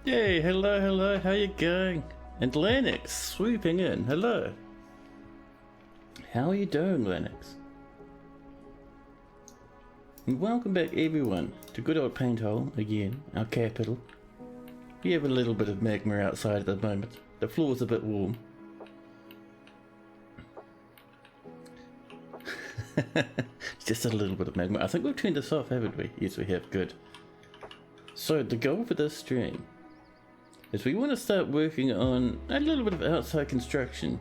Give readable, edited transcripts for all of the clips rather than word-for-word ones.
Hey, hello, how you going? And Lennox swooping in, hello. How are you doing, Lennox? And welcome back everyone to good old Painthole again, our capital. We have a little bit of magma outside at the moment. The floor's a bit warm. Just a little bit of magma. I think we've turned this off, haven't we? Yes, we have. Good. So the goal for this stream is we want to start working on a little bit of outside construction.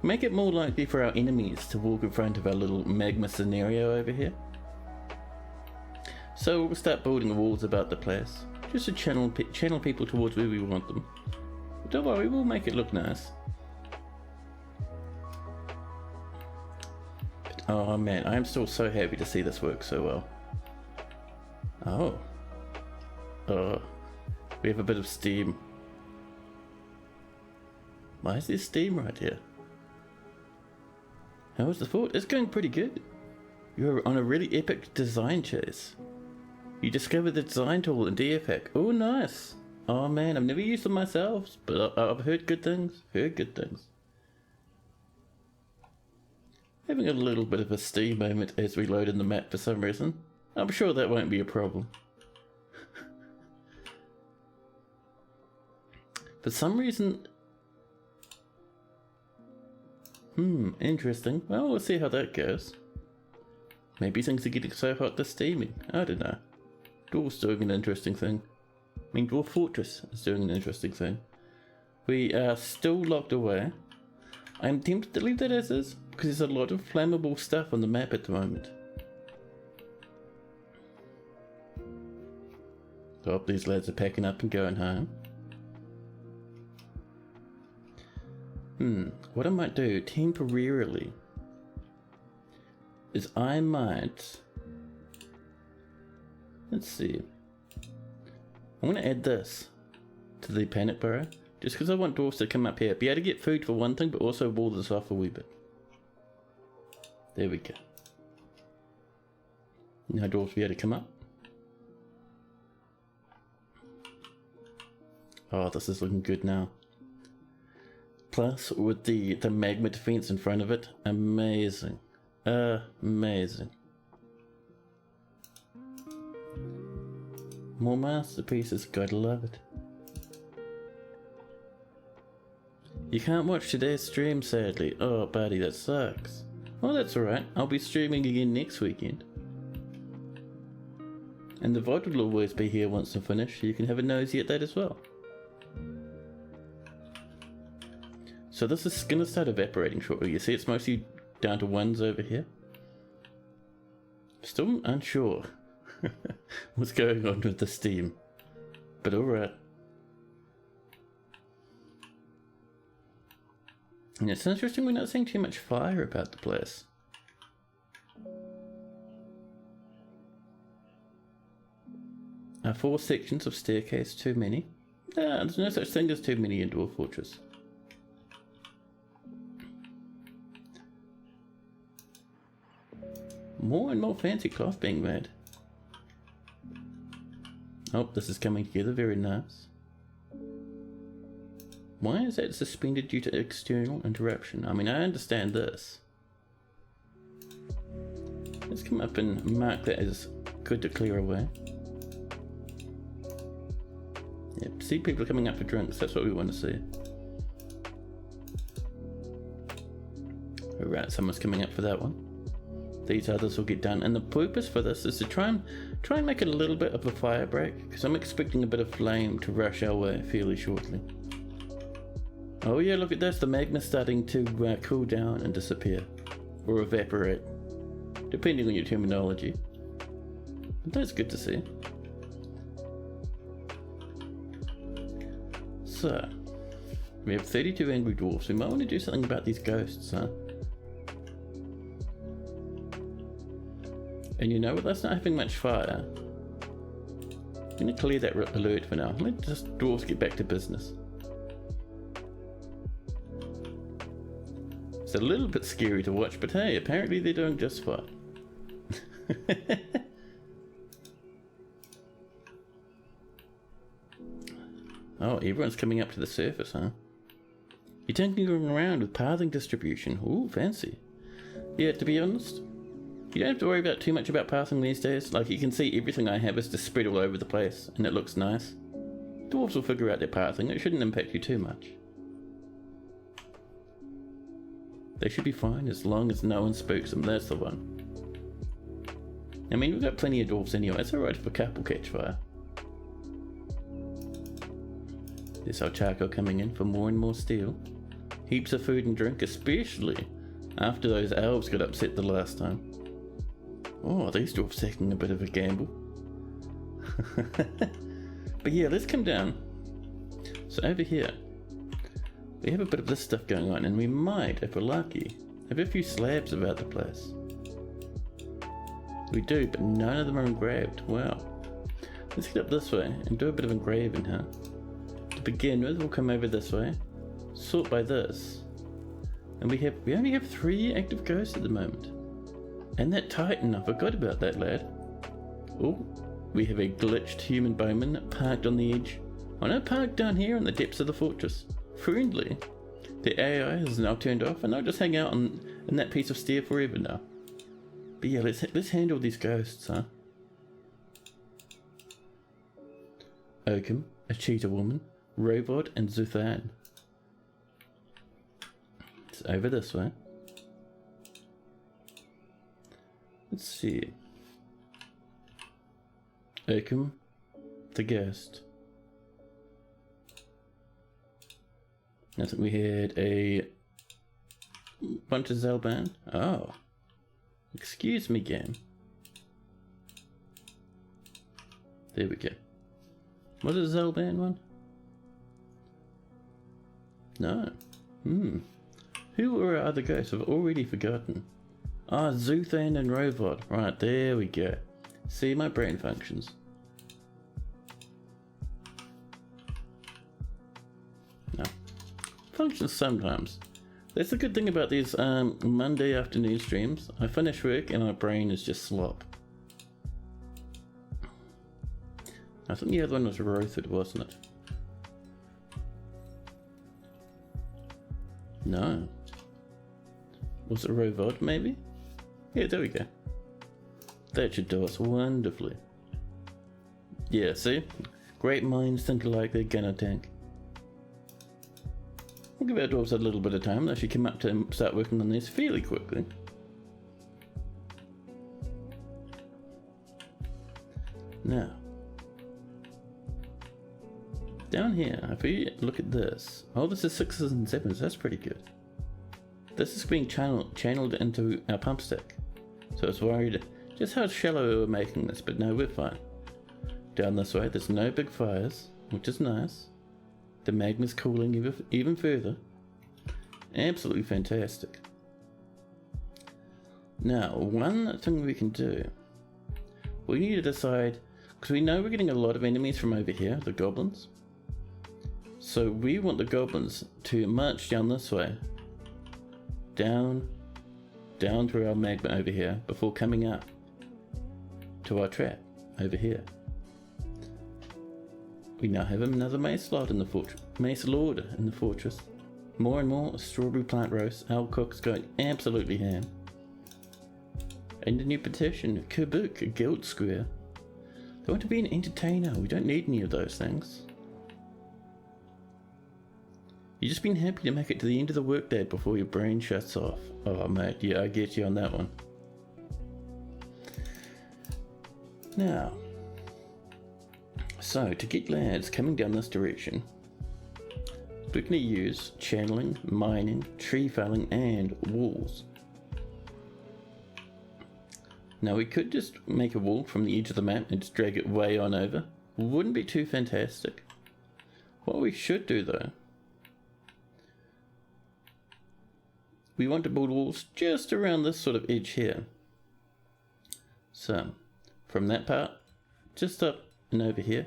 Make it more likely for our enemies to walk in front of our little magma scenario over here. So we'll start building the walls about the place, just to channel people towards where we want them. But don't worry, we'll make it look nice. But, oh man, I am still so happy to see this work so well. Oh, we have a bit of steam. Why is there steam right here? How is the fort? It's going pretty good. You're on a really epic design chase. You discovered the design tool in DFhack. Oh, nice. Oh man, I've never used them myself, but I've heard good things. Having a little bit of a steam moment as we load in the map for some reason. I'm sure that won't be a problem. For some reason... interesting. Well, we'll see how that goes. Maybe things are getting so hot they're steaming. I don't know. Dwarf's doing an interesting thing. I mean, Dwarf Fortress is doing an interesting thing. We are still locked away. I'm tempted to leave that as is, because there's a lot of flammable stuff on the map at the moment. I hope these lads are packing up and going home. What I might do temporarily is I might... Let's see. I'm going to add this to the panic burrow, just because I want dwarves to come up here, be able to get food for one thing, but also wall this off a wee bit. There we go. Now dwarves be able to come up. Oh, this is looking good now. Plus, with the magma defense in front of it, amazing. Amazing. More masterpieces, gotta love it. You can't watch today's stream, sadly. Oh, buddy, that sucks. Well, that's alright. I'll be streaming again next weekend. And the VOD will always be here once I'm finished, so you can have a nosy at that as well. So this is going to start evaporating shortly. You see it's mostly down to ones over here. Still unsure what's going on with the steam. But alright. And it's interesting we're not seeing too much fire about the place. Are 4 sections of staircase too many? There's no such thing as too many in Dwarf Fortress. More and more fancy cloth being made. Oh, this is coming together, very nice. Why is that suspended due to external interruption? I mean, I understand this. Let's come up and mark that as good to clear away. Yep, see people coming up for drinks, that's what we want to see. Alright, someone's coming up for that one. These others will get done, and the purpose for this is to try and make it a little bit of a fire break, because I'm expecting a bit of flame to rush our way fairly shortly. Oh yeah, look at this, the magma's starting to cool down and disappear, or evaporate, depending on your terminology. But that's good to see. So, we have 32 angry dwarfs. We might want to do something about these ghosts, huh? And you know what, that's not having much fire. I'm going to clear that alert for now. Let just dwarves get back to business. It's a little bit scary to watch, but hey, apparently they're doing just fine. everyone's coming up to the surface, huh? You're tinkering around with pathing distribution. Ooh, fancy. Yeah, to be honest, you don't have to worry about too much about pathing these days. Like, you can see everything I have is just spread all over the place, and it looks nice. Dwarves will figure out their pathing. It shouldn't impact you too much. They should be fine as long as no one spooks them. That's the one. I mean, we've got plenty of dwarves anyway. It's alright if a couple catch fire. There's our charcoal coming in for more and more steel. Heaps of food and drink, especially after those elves got upset the last time. Oh, these dwarves taking a bit of a gamble. But yeah, let's come down. So over here, we have a bit of this stuff going on, and we might, if we're lucky, have a few slabs about the place. We do, but none of them are engraved. Wow. Let's get up this way and do a bit of engraving, huh? To begin with, we'll come over this way, sort by this, and we only have 3 active ghosts at the moment. And that Titan, I forgot about that, lad. Oh, we have a glitched human bowman parked on the edge. Oh no, parked down here in the depths of the fortress. Friendly. The AI is now turned off, and I'll just hang out in that piece of stair forever now. But yeah, let's handle these ghosts, huh? Oakham, a cheetah woman, Robot, and Zuthan. It's over this way. Let's see. Oakham, the ghost. I think we had a bunch of Zelban. Oh. Excuse me, game. There we go. Was it a Zelban one? No. Who were our other ghosts? I've already forgotten. Ah, Zuthan and Rovod. Right, there we go. See, my brain functions. No. Functions sometimes. That's the good thing about these Monday afternoon streams. I finish work and my brain is just slop. I think the other one was Rothid, wasn't it? No. Was it Rovod, maybe? Yeah, there we go. That should do us wonderfully. Yeah, see? Great minds think alike, they're gonna tank. We'll give our dwarves a little bit of time. They should come up to start working on this fairly quickly. Now, down here, if we look at this, oh, this is 6s and 7s, that's pretty good. This is being channeled into our pump stack. So I was worried just how shallow we were making this, but no, we're fine. Down this way, there's no big fires, which is nice. The magma's cooling even further. Absolutely fantastic. Now, one thing we can do, we need to decide, because we know we're getting a lot of enemies from over here, the goblins. So we want the goblins to march down this way. Down through our magma over here before coming up to our trap over here. We now have another mace lord in the fortress. More and more strawberry plant roast. Our cook's going absolutely ham. And a new petition, Kabuk, a guild square. They want to be an entertainer. We don't need any of those things. You've just been happy to make it to the end of the workday before your brain shuts off. Oh mate, yeah, I get you on that one. Now, so to get lads coming down this direction, we're going to use channeling, mining, tree felling, and walls. Now we could just make a wall from the edge of the map and just drag it way on over. Wouldn't be too fantastic. What we should do though, we want to build walls just around this sort of edge here. So, from that part, just up and over here.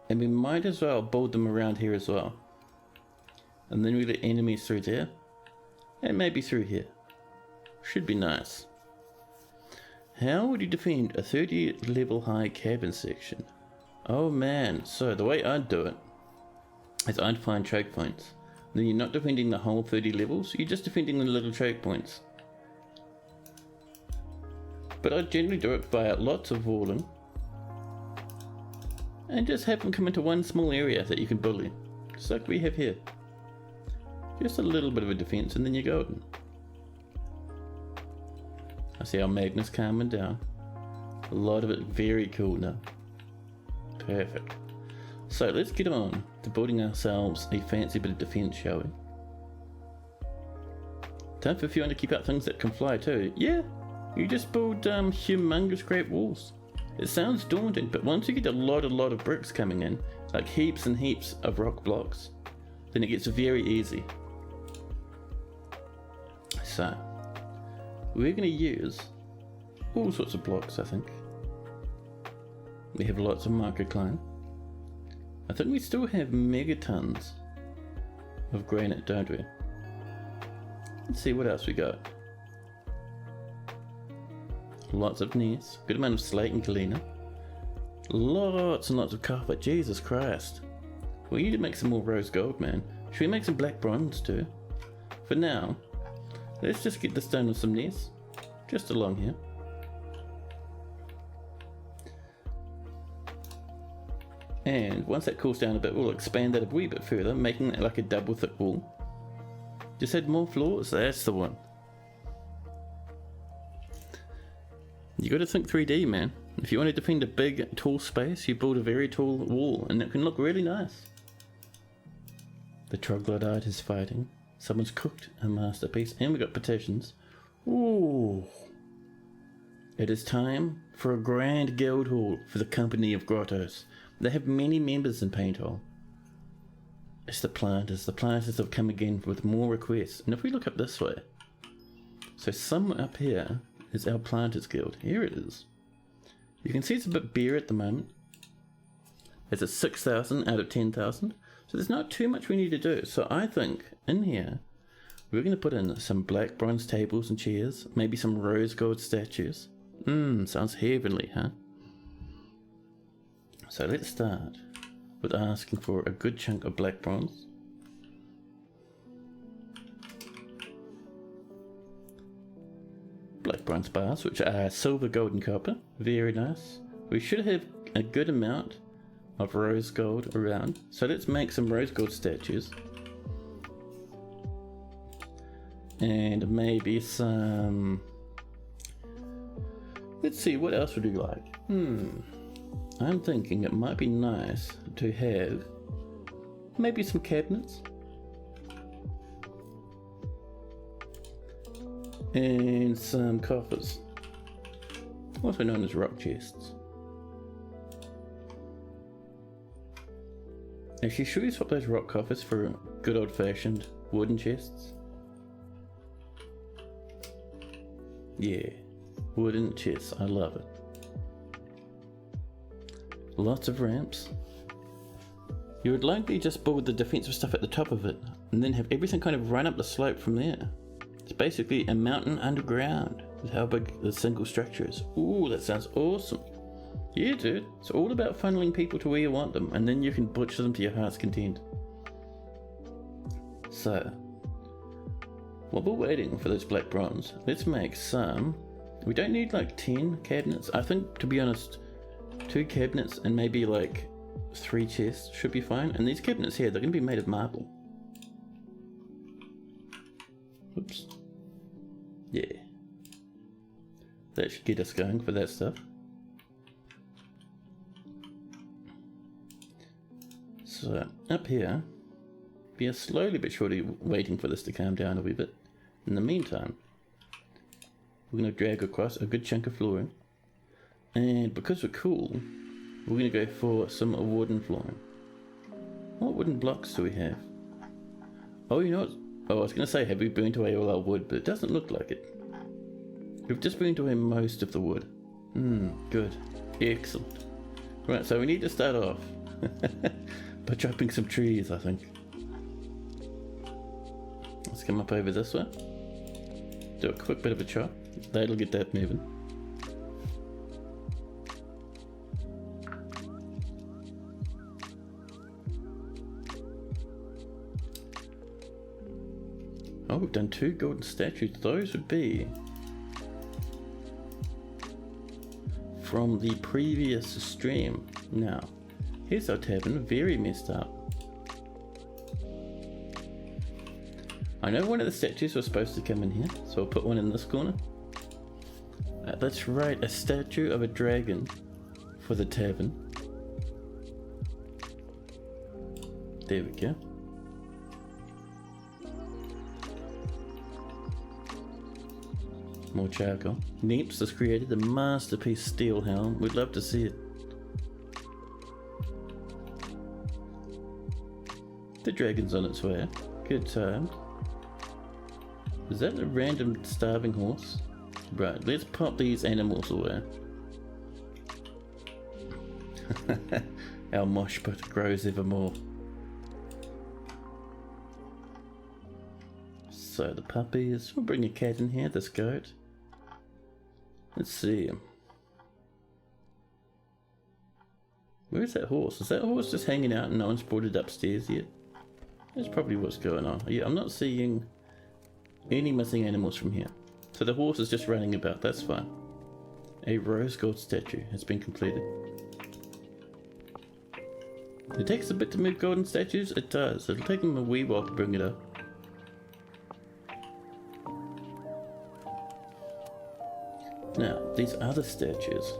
And we might as well build them around here as well. And then we let enemies through there. And maybe through here. Should be nice. How would you defend a 30 level high cabin section? Oh man, so the way I'd do it is I'd find choke points. Then you're not defending the whole 30 levels, you're just defending the little choke points. But I'd generally do it by lots of walling. And just have them come into one small area that you can bully. Just like we have here. Just a little bit of a defense and then you're golden. I see our Magnus calming down. A lot of it very cool now. Perfect. So let's get on to building ourselves a fancy bit of defense, shall we? Time for if you want to keep out things that can fly too. Yeah, you just build humongous great walls. It sounds daunting, but once you get a lot of bricks coming in, like heaps and heaps of rock blocks, then it gets very easy. So, we're going to use all sorts of blocks, I think. We have lots of microcline. I think we still have megatons of granite, don't we? Let's see what else we got. Lots of gneiss, good amount of slate and galena. Lots and lots of copper, Jesus Christ. We need to make some more rose gold, man. Should we make some black bronze too? For now, let's just get this done with some gneiss, just along here. And once that cools down a bit, we'll expand that a wee bit further, making it like a double thick wall. Just add more floors, that's the one. You gotta think 3D, man. If you want to defend a big, tall space, you build a very tall wall, and it can look really nice. The troglodyte is fighting. Someone's cooked a masterpiece, and we got petitions. Ooh. It is time for a grand guild hall for the Company of Grottos. They have many members in Painthole. It's the planters. The planters have come again with more requests. And if we look up this way, so somewhere up here is our planters guild. Here it is. You can see it's a bit bare at the moment. It's a 6,000 out of 10,000. So there's not too much we need to do. So I think in here, we're going to put in some black bronze tables and chairs. Maybe some rose gold statues. Sounds heavenly, huh? So let's start with asking for a good chunk of black bronze. Black bronze bars, which are silver, gold and copper. Very nice. We should have a good amount of rose gold around. So let's make some rose gold statues. And maybe some... Let's see, what else would you like? I'm thinking it might be nice to have maybe some cabinets. And some coffers, also known as rock chests. Actually, should we swap those rock coffers for good old-fashioned wooden chests? Yeah, wooden chests, I love it. Lots of ramps. You would likely just build the defensive stuff at the top of it, and then have everything kind of run up the slope from there. It's basically a mountain underground with how big the single structure is. Ooh, that sounds awesome. Yeah, dude. It's all about funneling people to where you want them, and then you can butcher them to your heart's content. So, while we're waiting for those black bronze, let's make some. We don't need like 10 cabinets. I think, to be honest, 2 cabinets and maybe like 3 chests should be fine. And these cabinets here, they're going to be made of marble. Oops. Yeah. That should get us going for that stuff. So up here, we are slowly but surely waiting for this to calm down a wee bit. In the meantime, we're going to drag across a good chunk of flooring. And because we're cool, we're going to go for some wooden flooring. What wooden blocks do we have? Oh, you know what? Oh, I was going to say, have we burnt away all our wood? But it doesn't look like it. We've just burnt away most of the wood. Good. Excellent. Right, so we need to start off by chopping some trees, I think. Let's come up over this way. Do a quick bit of a chop. That'll get that moving. Oh, we've done 2 golden statues. Those would be from the previous stream. Now, here's our tavern, very messed up. I know one of the statues was supposed to come in here, so I'll put one in this corner. That's right, a statue of a dragon for the tavern. There we go. More charcoal. Neeps has created a masterpiece steel helm. We'd love to see it. The dragon's on its way. Good time. Is that a random starving horse? Right, let's pop these animals away. Our mosh pit grows ever more. So the puppies, we'll bring a cat in here, this goat. Let's see. Where's that horse? Is that horse just hanging out and no one's brought it upstairs yet? That's probably what's going on. Yeah, I'm not seeing any missing animals from here. So the horse is just running about, that's fine. A rose gold statue has been completed. It takes a bit to move golden statues, it does. It'll take them a wee while to bring it up. Now, these other statues.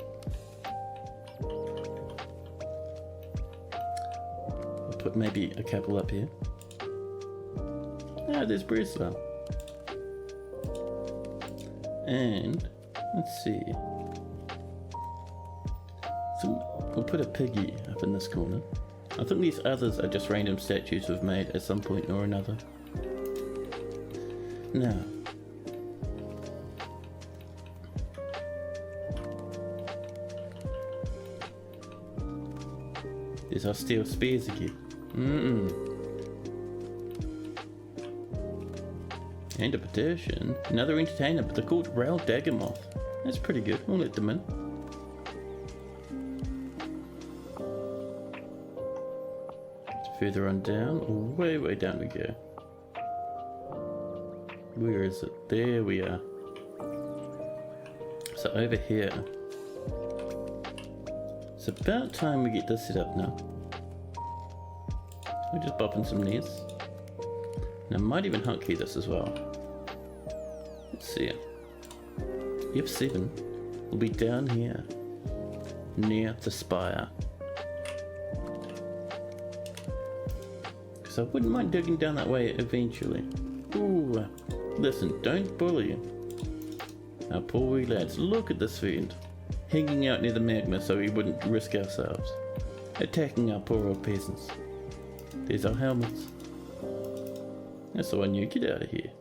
I'll put maybe a couple up here. Ah, there's Breslau. And, let's see. So, we'll put a piggy up in this corner. I think these others are just random statues we've made at some point or another. Now, there's our steel spears again. And a petition. Another entertainer, but they're called Rail Daggermoth. That's pretty good. We'll let them in. Further on down. Way down we go. Where is it? There we are. So over here. It's about time we get this set up now. We're just bopping some knees. And I might even hotkey this as well. Let's see. F7 will be down here, near the spire. Because I wouldn't mind digging down that way eventually. Ooh, listen, don't bully our poor wee lads. Look at this vent. Hanging out near the magma so we wouldn't risk ourselves. Attacking our poor old peasants. There's our helmets. That's the one you get out of here.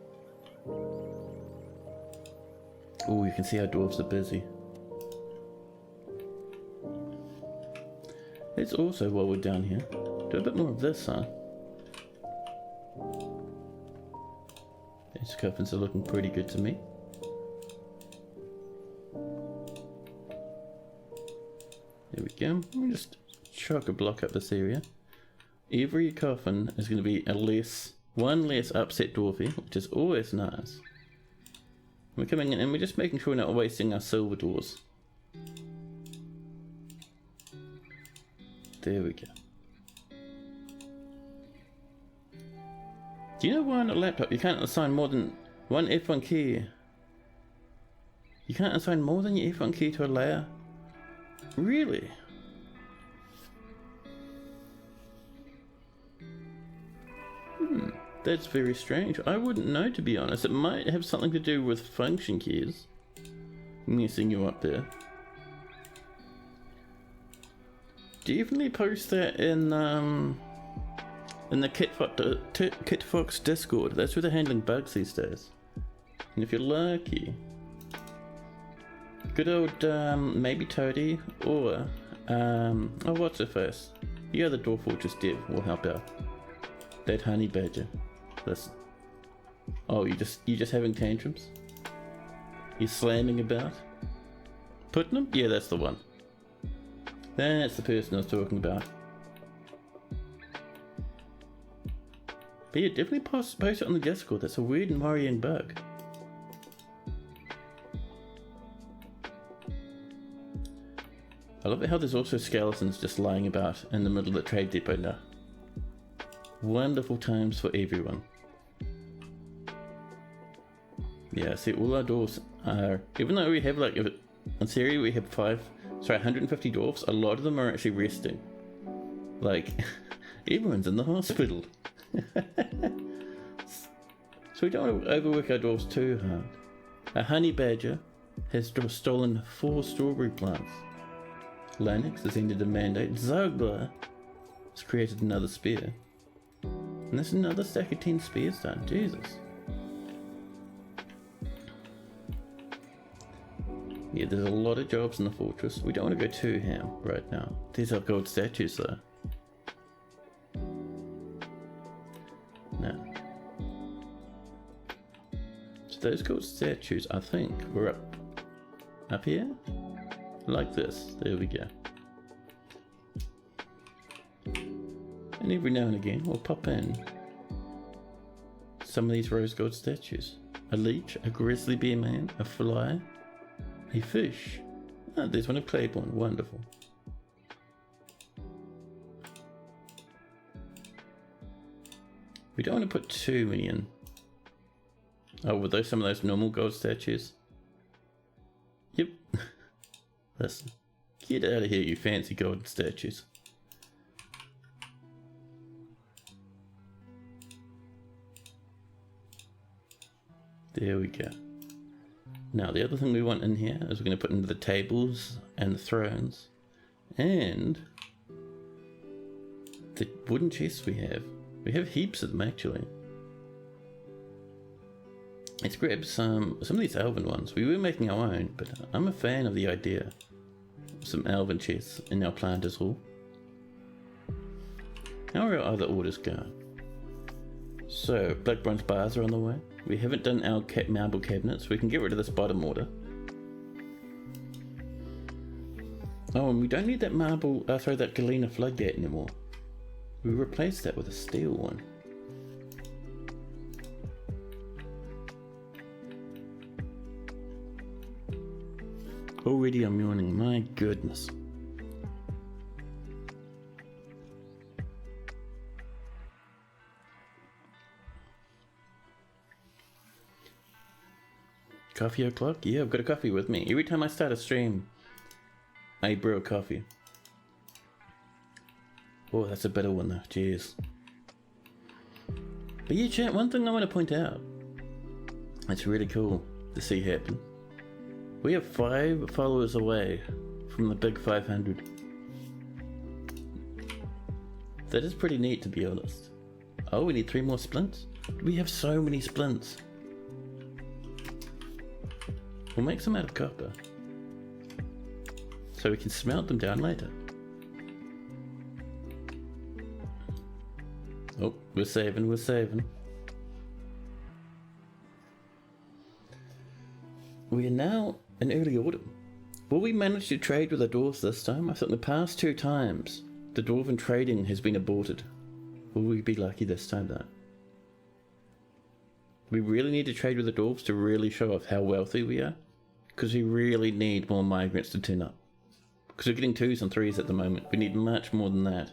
Oh, you can see our dwarves are busy. Let's also, while we're down here, do a bit more of this, huh? These coffins are looking pretty good to me. There we go. We'll just chuck a block up this area. Every coffin is going to be one less upset dwarfy, which is always nice. We're coming in and we're just making sure we're not wasting our silver doors. There we go. Do you know why on a laptop you can't assign more than one F1 key? You can't assign more than your F1 key to a layer? Really? That's very strange. I wouldn't know, to be honest. It might have something to do with function keys messing you up there. Definitely post that in the KitFox Discord. That's where they're handling bugs these days. And if you're lucky, good old maybe Toadie or oh, what's her face? The other Dwarf Fortress dev will help out. That honey badger. Listen. Oh, you just having tantrums? You're slamming about? Putnam? Yeah, that's the one. That's the person I was talking about. But yeah, definitely post it on the Discord. That's a weird and worrying bug. I love it how there's also skeletons just lying about in the middle of the trade depot now. Wonderful times for everyone. Yeah, see, all our dwarves are, even though we have like, in theory we have 150 dwarves, a lot of them are actually resting. Like, everyone's in the hospital. So we don't want to overwork our dwarves too hard. A honey badger has stolen 4 strawberry plants. Lennox has ended a mandate. Zogler has created another spear. And there's another stack of 10 spears done. Jesus. Yeah, there's a lot of jobs in the fortress. We don't want to go too ham right now. These are gold statues though. No. So those gold statues, I think, were up here? Like this. There we go. And every now and again we'll pop in some of these rose gold statues. A leech, a grizzly bear man, a fly, a fish. Oh, there's one of Claiborne. Wonderful. We don't want to put too many in. Oh, were those some of those normal gold statues? Yep. Listen, get out of here, you fancy golden statues. There we go. Now the other thing we want in here is we're going to put into the tables and the thrones and the wooden chests we have. We have heaps of them actually. Let's grab some of these elven ones. We were making our own, but I'm a fan of the idea of some elven chests in our planters hall. How are our other orders going? So, black bronze bars are on the way. We haven't done our marble cabinets. We can get rid of this bottom order. Oh, and we don't need that that Galena floodgate anymore. We replaced that with a steel one. Already I'm yawning, my goodness. Coffee o'clock? Yeah, I've got a coffee with me. Every time I start a stream, I brew a coffee. Oh, that's a better one though, cheers. But yeah, chat, one thing I want to point out. It's really cool to see happen. We are 5 followers away from the big 500. That is pretty neat, to be honest. Oh, we need 3 more splints? We have so many splints. We'll make some out of copper, so we can smelt them down later. Oh, we're saving. We are now in early autumn. Will we manage to trade with the dwarves this time? I think the past 2 times the dwarven trading has been aborted. Will we be lucky this time though? We really need to trade with the dwarves to really show off how wealthy we are. Because we really need more migrants to turn up. Because we're getting 2s and 3s at the moment. We need much more than that.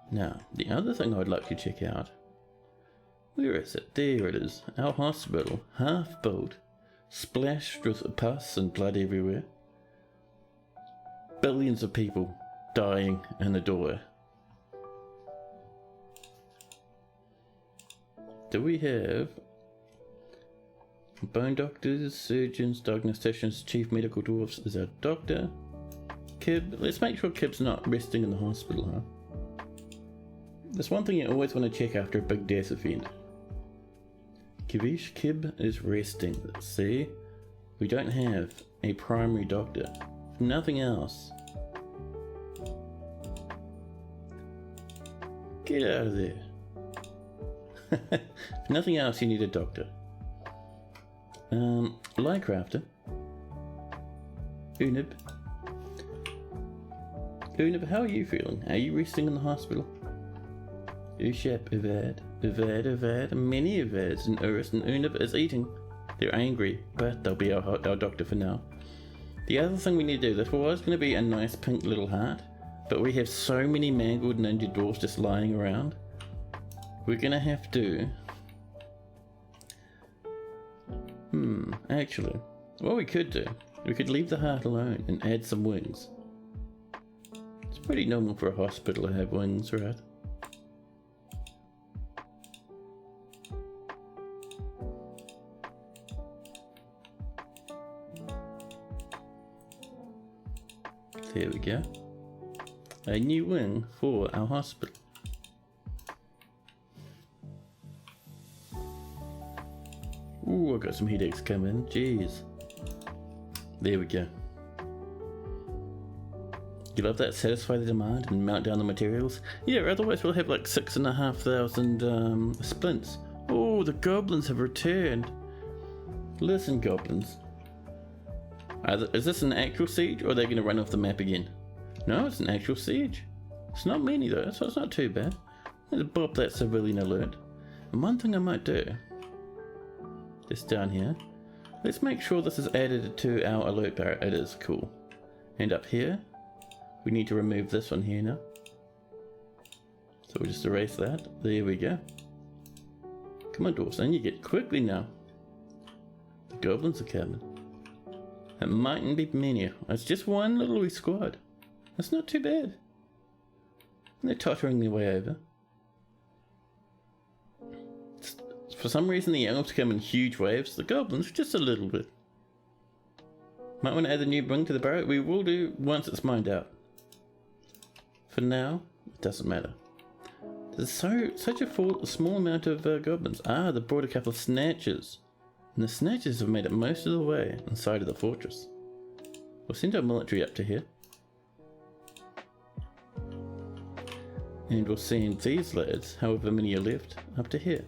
Now, the other thing I'd like to check out. Where is it? There it is. Our hospital. Half built. Splashed with pus and blood everywhere. Billions of people dying in the doorway. Do we have bone doctors, surgeons, diagnosticians, chief medical dwarfs? Is our doctor? Kib? Let's make sure Kib's not resting in the hospital, huh? That's one thing you always want to check after a big death event. Kivish, Kib is resting. See? We don't have a primary doctor. Nothing else. Get out of there. If nothing else, you need a doctor. Lightcrafter. Unib. Una, how are you feeling? Are you resting in the hospital? Ushap, Uvad, many Uvads, and Urus and Una is eating. They're angry, but they'll be our doctor for now. The other thing we need to do, this was going to be a nice pink little heart, but we have so many mangled ninja dwarfs just lying around. We're going to have to... actually, what we could do, we could leave the heart alone and add some wings. It's pretty normal for a hospital to have wings, right? There we go. A new wing for our hospital. Ooh, I got some headaches coming. Jeez. There we go. You love that? Satisfy the demand and mount down the materials? Yeah, otherwise we'll have like 6,500 splints. Oh, the goblins have returned. Listen, goblins. Is this an actual siege, or are they going to run off the map again? No, it's an actual siege. It's not many though, so it's not too bad. Let's bop that civilian alert. And one thing I might do, just down here, let's make sure this is added to our alert bar. It is cool. And up here, we need to remove this one here now. So we'll just erase that. There we go. Come on, dwarfs, and you get quickly now. The goblins are coming. It mightn't be many. It's just one little wee squad. That's not too bad. And they're tottering their way over. For some reason the elves come in huge waves, the goblins just a little bit. Might want to add a new wing to the barrow. We will do once it's mined out. For now, it doesn't matter. There's such a small amount of goblins. Ah, they brought a couple of snatchers. And the snatchers have made it most of the way inside of the fortress. We'll send our military up to here. And we'll send these lads, however many are left, up to here.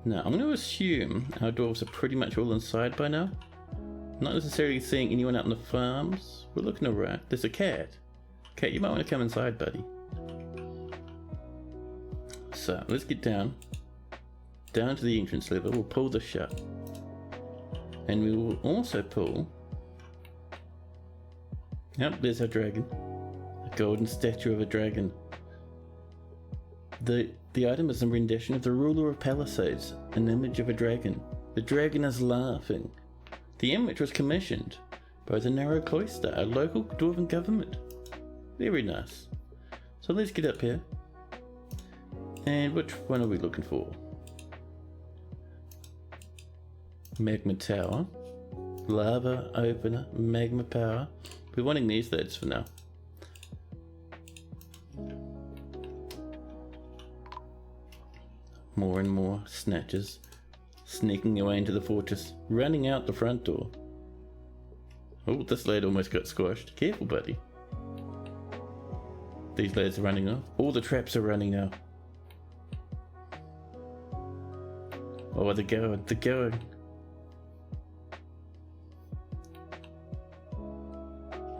Now, I'm going to assume our dwarves are pretty much all inside by now. Not necessarily seeing anyone out in the farms. We're looking around. There's a cat. Cat, you might want to come inside, buddy. So, let's get down to the entrance level. We'll pull this shut. And we will also pull... Yep, there's our dragon. A golden statue of a dragon. The item is a rendition of the ruler of Palisades, an image of a dragon. The dragon is laughing. The image was commissioned by the Narrow Cloister, a local dwarven government. Very nice. So let's get up here. And which one are we looking for? Magma Tower. Lava Opener. Magma Power. We're wanting these lads for now. More and more snatchers sneaking away into the fortress, running out the front door. Oh, this lad almost got squashed. Careful, buddy. These lads are running off. All the traps are running now. Oh, they're going.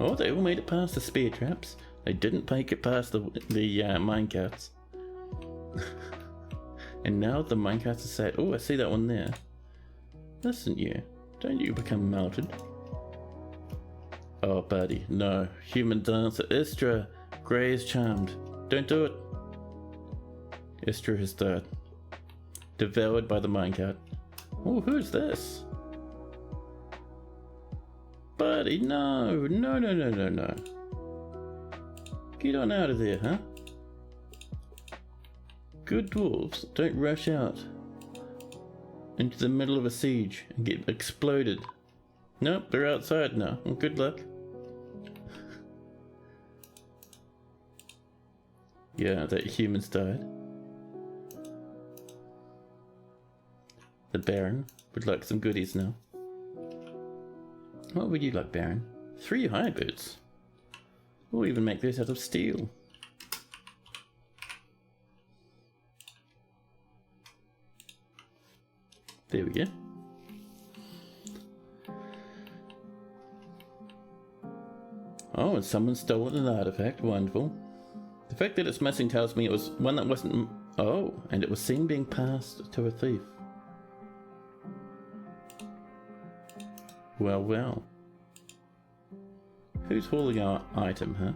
Oh, they all made it past the spear traps. They didn't make it past the minecarts. And now the minecarts are set. Oh, I see that one there. Listen, you. Don't you become melted. Oh, buddy. No. Human dancer. Istra. Grey is charmed. Don't do it. Istra has died. Devoured by the minecart. Oh, who's this? Buddy, no. No. Get on out of there, huh? Good dwarves don't rush out into the middle of a siege and get exploded. Nope, they're outside now. Well, good luck. Yeah, that humans died. The Baron would like some goodies now. What would you like, Baron? 3 hybrids. We'll even make this out of steel. There we go. Oh, and someone stole an artifact. Wonderful. The fact that it's missing tells me it was one that wasn't... Oh, and it was seen being passed to a thief. Well, well. Who's hauling our item, huh?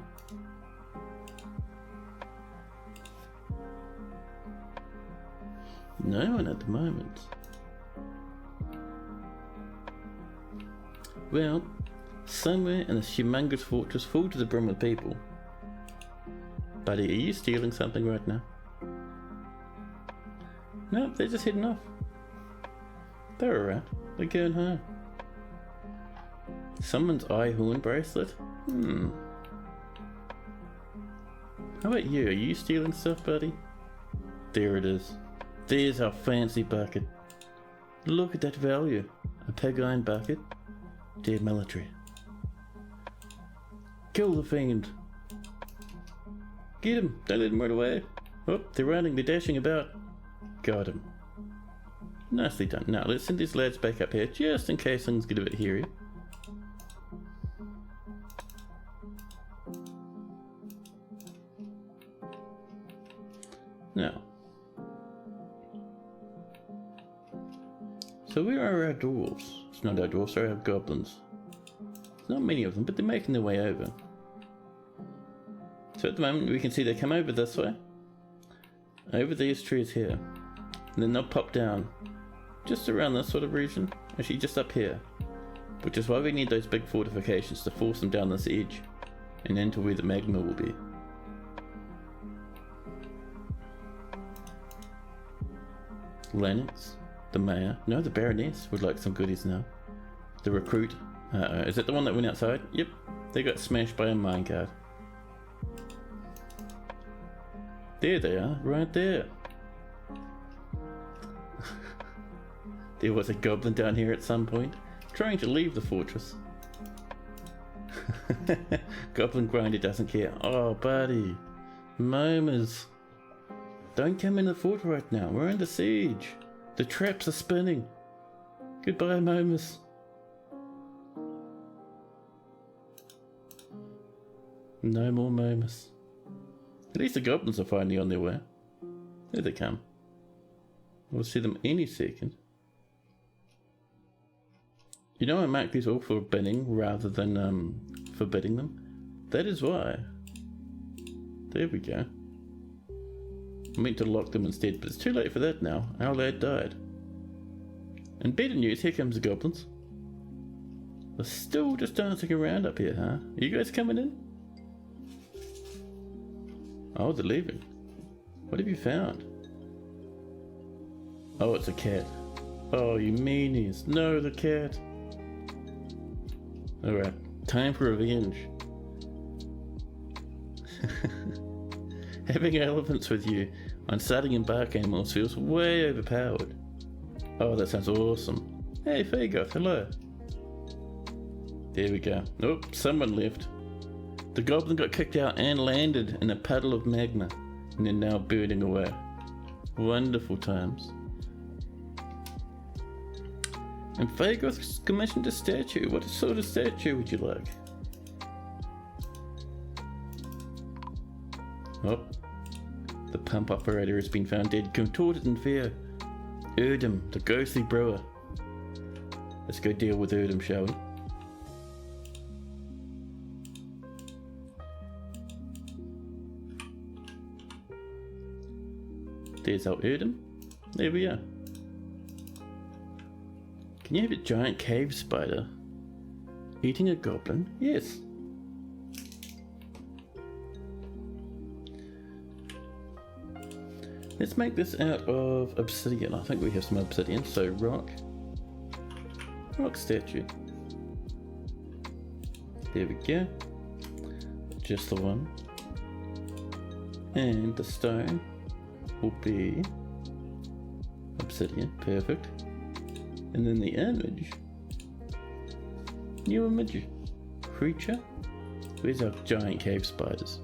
No one at the moment. Well, somewhere in this humongous fortress full to the brim with people. Buddy, are you stealing something right now? Nope, they're just heading off. They're around. They're going home. Someone's eye horn bracelet? How about you? Are you stealing stuff, buddy? There it is. There's our fancy bucket. Look at that value. A pig iron bucket. Dead military. Kill the fiend. Get him. Don't let him run away. Oh, they're running. They're dashing about. Got him. Nicely done. Now let's send these lads back up here just in case things get a bit hairy. Now, so where are our dwarves? It's not our dwarves, sorry, our goblins. There's not many of them, but they're making their way over. So at the moment we can see they come over this way, over these trees here, and then they'll pop down just around this sort of region, actually just up here, which is why we need those big fortifications to force them down this edge and into where the magma will be. Lennox, the mayor, no, the baroness would like some goodies now. The recruit, is that the one that went outside? Yep, they got smashed by a minecart. There they are, right there. There was a goblin down here at some point, trying to leave the fortress. Goblin grinder doesn't care. Oh, buddy. Momers. Don't come in the fort right now. We're under siege. The traps are spinning. Goodbye, Momus. No more Momus. At least the goblins are finally on their way. There they come. We'll see them any second. You know I mark these all for binning rather than forbidding them? That is why. There we go. I meant to lock them instead, but it's too late for that now. Our lad died. And better news, here comes the goblins. They're still just dancing around up here, huh? Are you guys coming in? Oh, they're leaving. What have you found? Oh, it's a cat. Oh, you meanies. No, the cat. Alright, time for revenge. Having elephants with you on starting embark animals feels way overpowered. Oh, that sounds awesome. Hey, Fagoth, hello. There we go. Nope, someone left. The goblin got kicked out and landed in a puddle of magma, and they're now burning away. Wonderful times. And Fagoth's commissioned a statue. What sort of statue would you like? Oh, the pump operator has been found dead, contorted in fear. Erdem, the ghostly brewer. Let's go deal with Erdem, shall we? There's our Erdem. There we are. Can you have a giant cave spider eating a goblin? Yes. Let's make this out of obsidian. I think we have some obsidian, so rock statue. There we go. Just the one. And the stone will be obsidian. Perfect. And then the image. New image. Creature. Where's our giant cave spiders?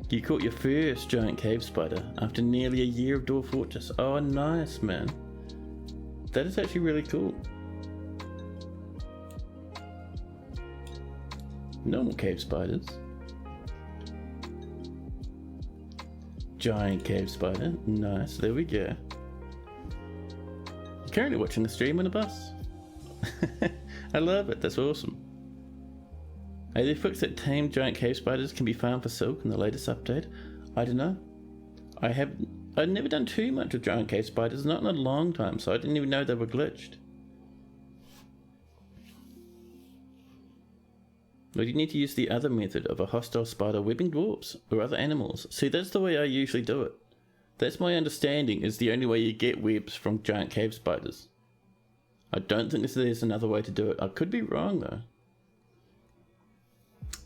You caught your first giant cave spider after nearly a year of Dwarf Fortress. Oh, nice, man. That is actually really cool. Normal cave spiders. Giant cave spider. Nice, there we go. Currently watching the stream on a bus. I love it, that's awesome. Are there fixed that tame giant cave spiders can be found for silk in the latest update? I don't know. I've never done too much with giant cave spiders, not in a long time, so I didn't even know they were glitched. Or you need to use the other method of a hostile spider webbing dwarves or other animals. See, that's the way I usually do it. That's my understanding is the only way you get webs from giant cave spiders. I don't think there's another way to do it. I could be wrong though.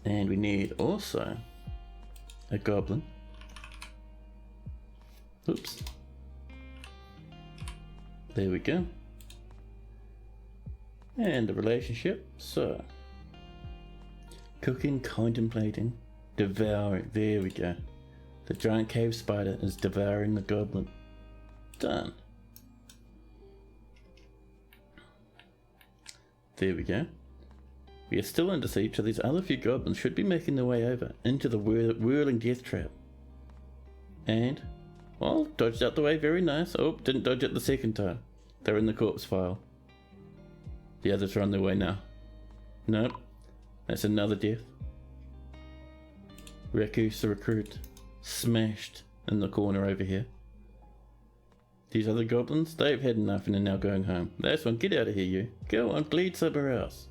And we need also a goblin. Oops. There we go. And the relationship. So, cooking, contemplating, devouring. There we go. The giant cave spider is devouring the goblin. Done. There we go. We are still under siege, so these other few goblins should be making their way over into the whirling death trap. And, well, dodged out the way, very nice. Oh, didn't dodge it the second time. They're in the corpse file. The others are on their way now. Nope. That's another death. Recus the recruit. Smashed in the corner over here. These other goblins, they've had enough and are now going home. That's one, get out of here you. Go on, bleed somewhere else.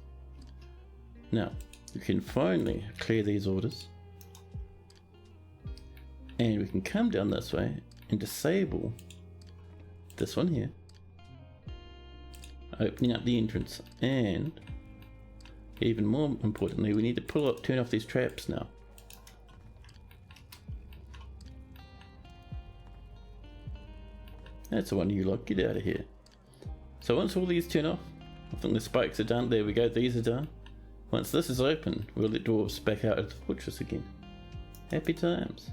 Now, we can finally clear these orders. And we can come down this way and disable this one here. Opening up the entrance. And, even more importantly, we need to turn off these traps now. That's the one you lot, get out of here. So once all these turn off, I think the spikes are done, there we go, these are done. Once this is open, we'll let dwarves back out of the fortress again. Happy times.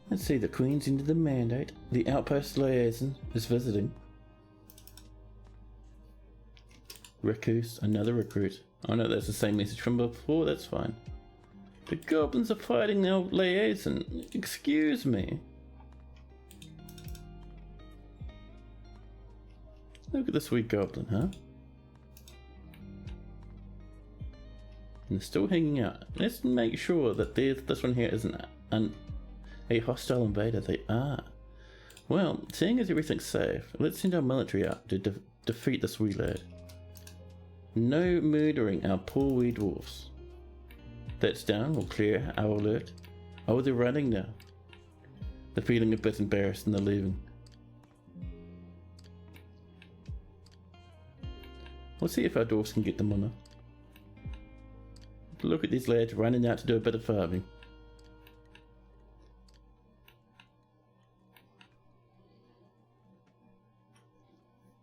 Let's see, the Queen's into the mandate. The outpost liaison is visiting. Recus, another recruit. Oh no, that's the same message from before, that's fine. The goblins are fighting their liaison. Excuse me. Look at the sweet goblin, huh? And they're still hanging out. Let's make sure that this one here isn't a hostile invader. They are. Well, seeing as everything's safe, let's send our military out to defeat this wee lad. No murdering our poor wee dwarfs. That's down, we'll clear our alert. Oh, they're running now. They're feeling a bit embarrassed and they're leaving. We'll see if our dwarfs can get them or not. Look at these lads running out to do a bit of farming.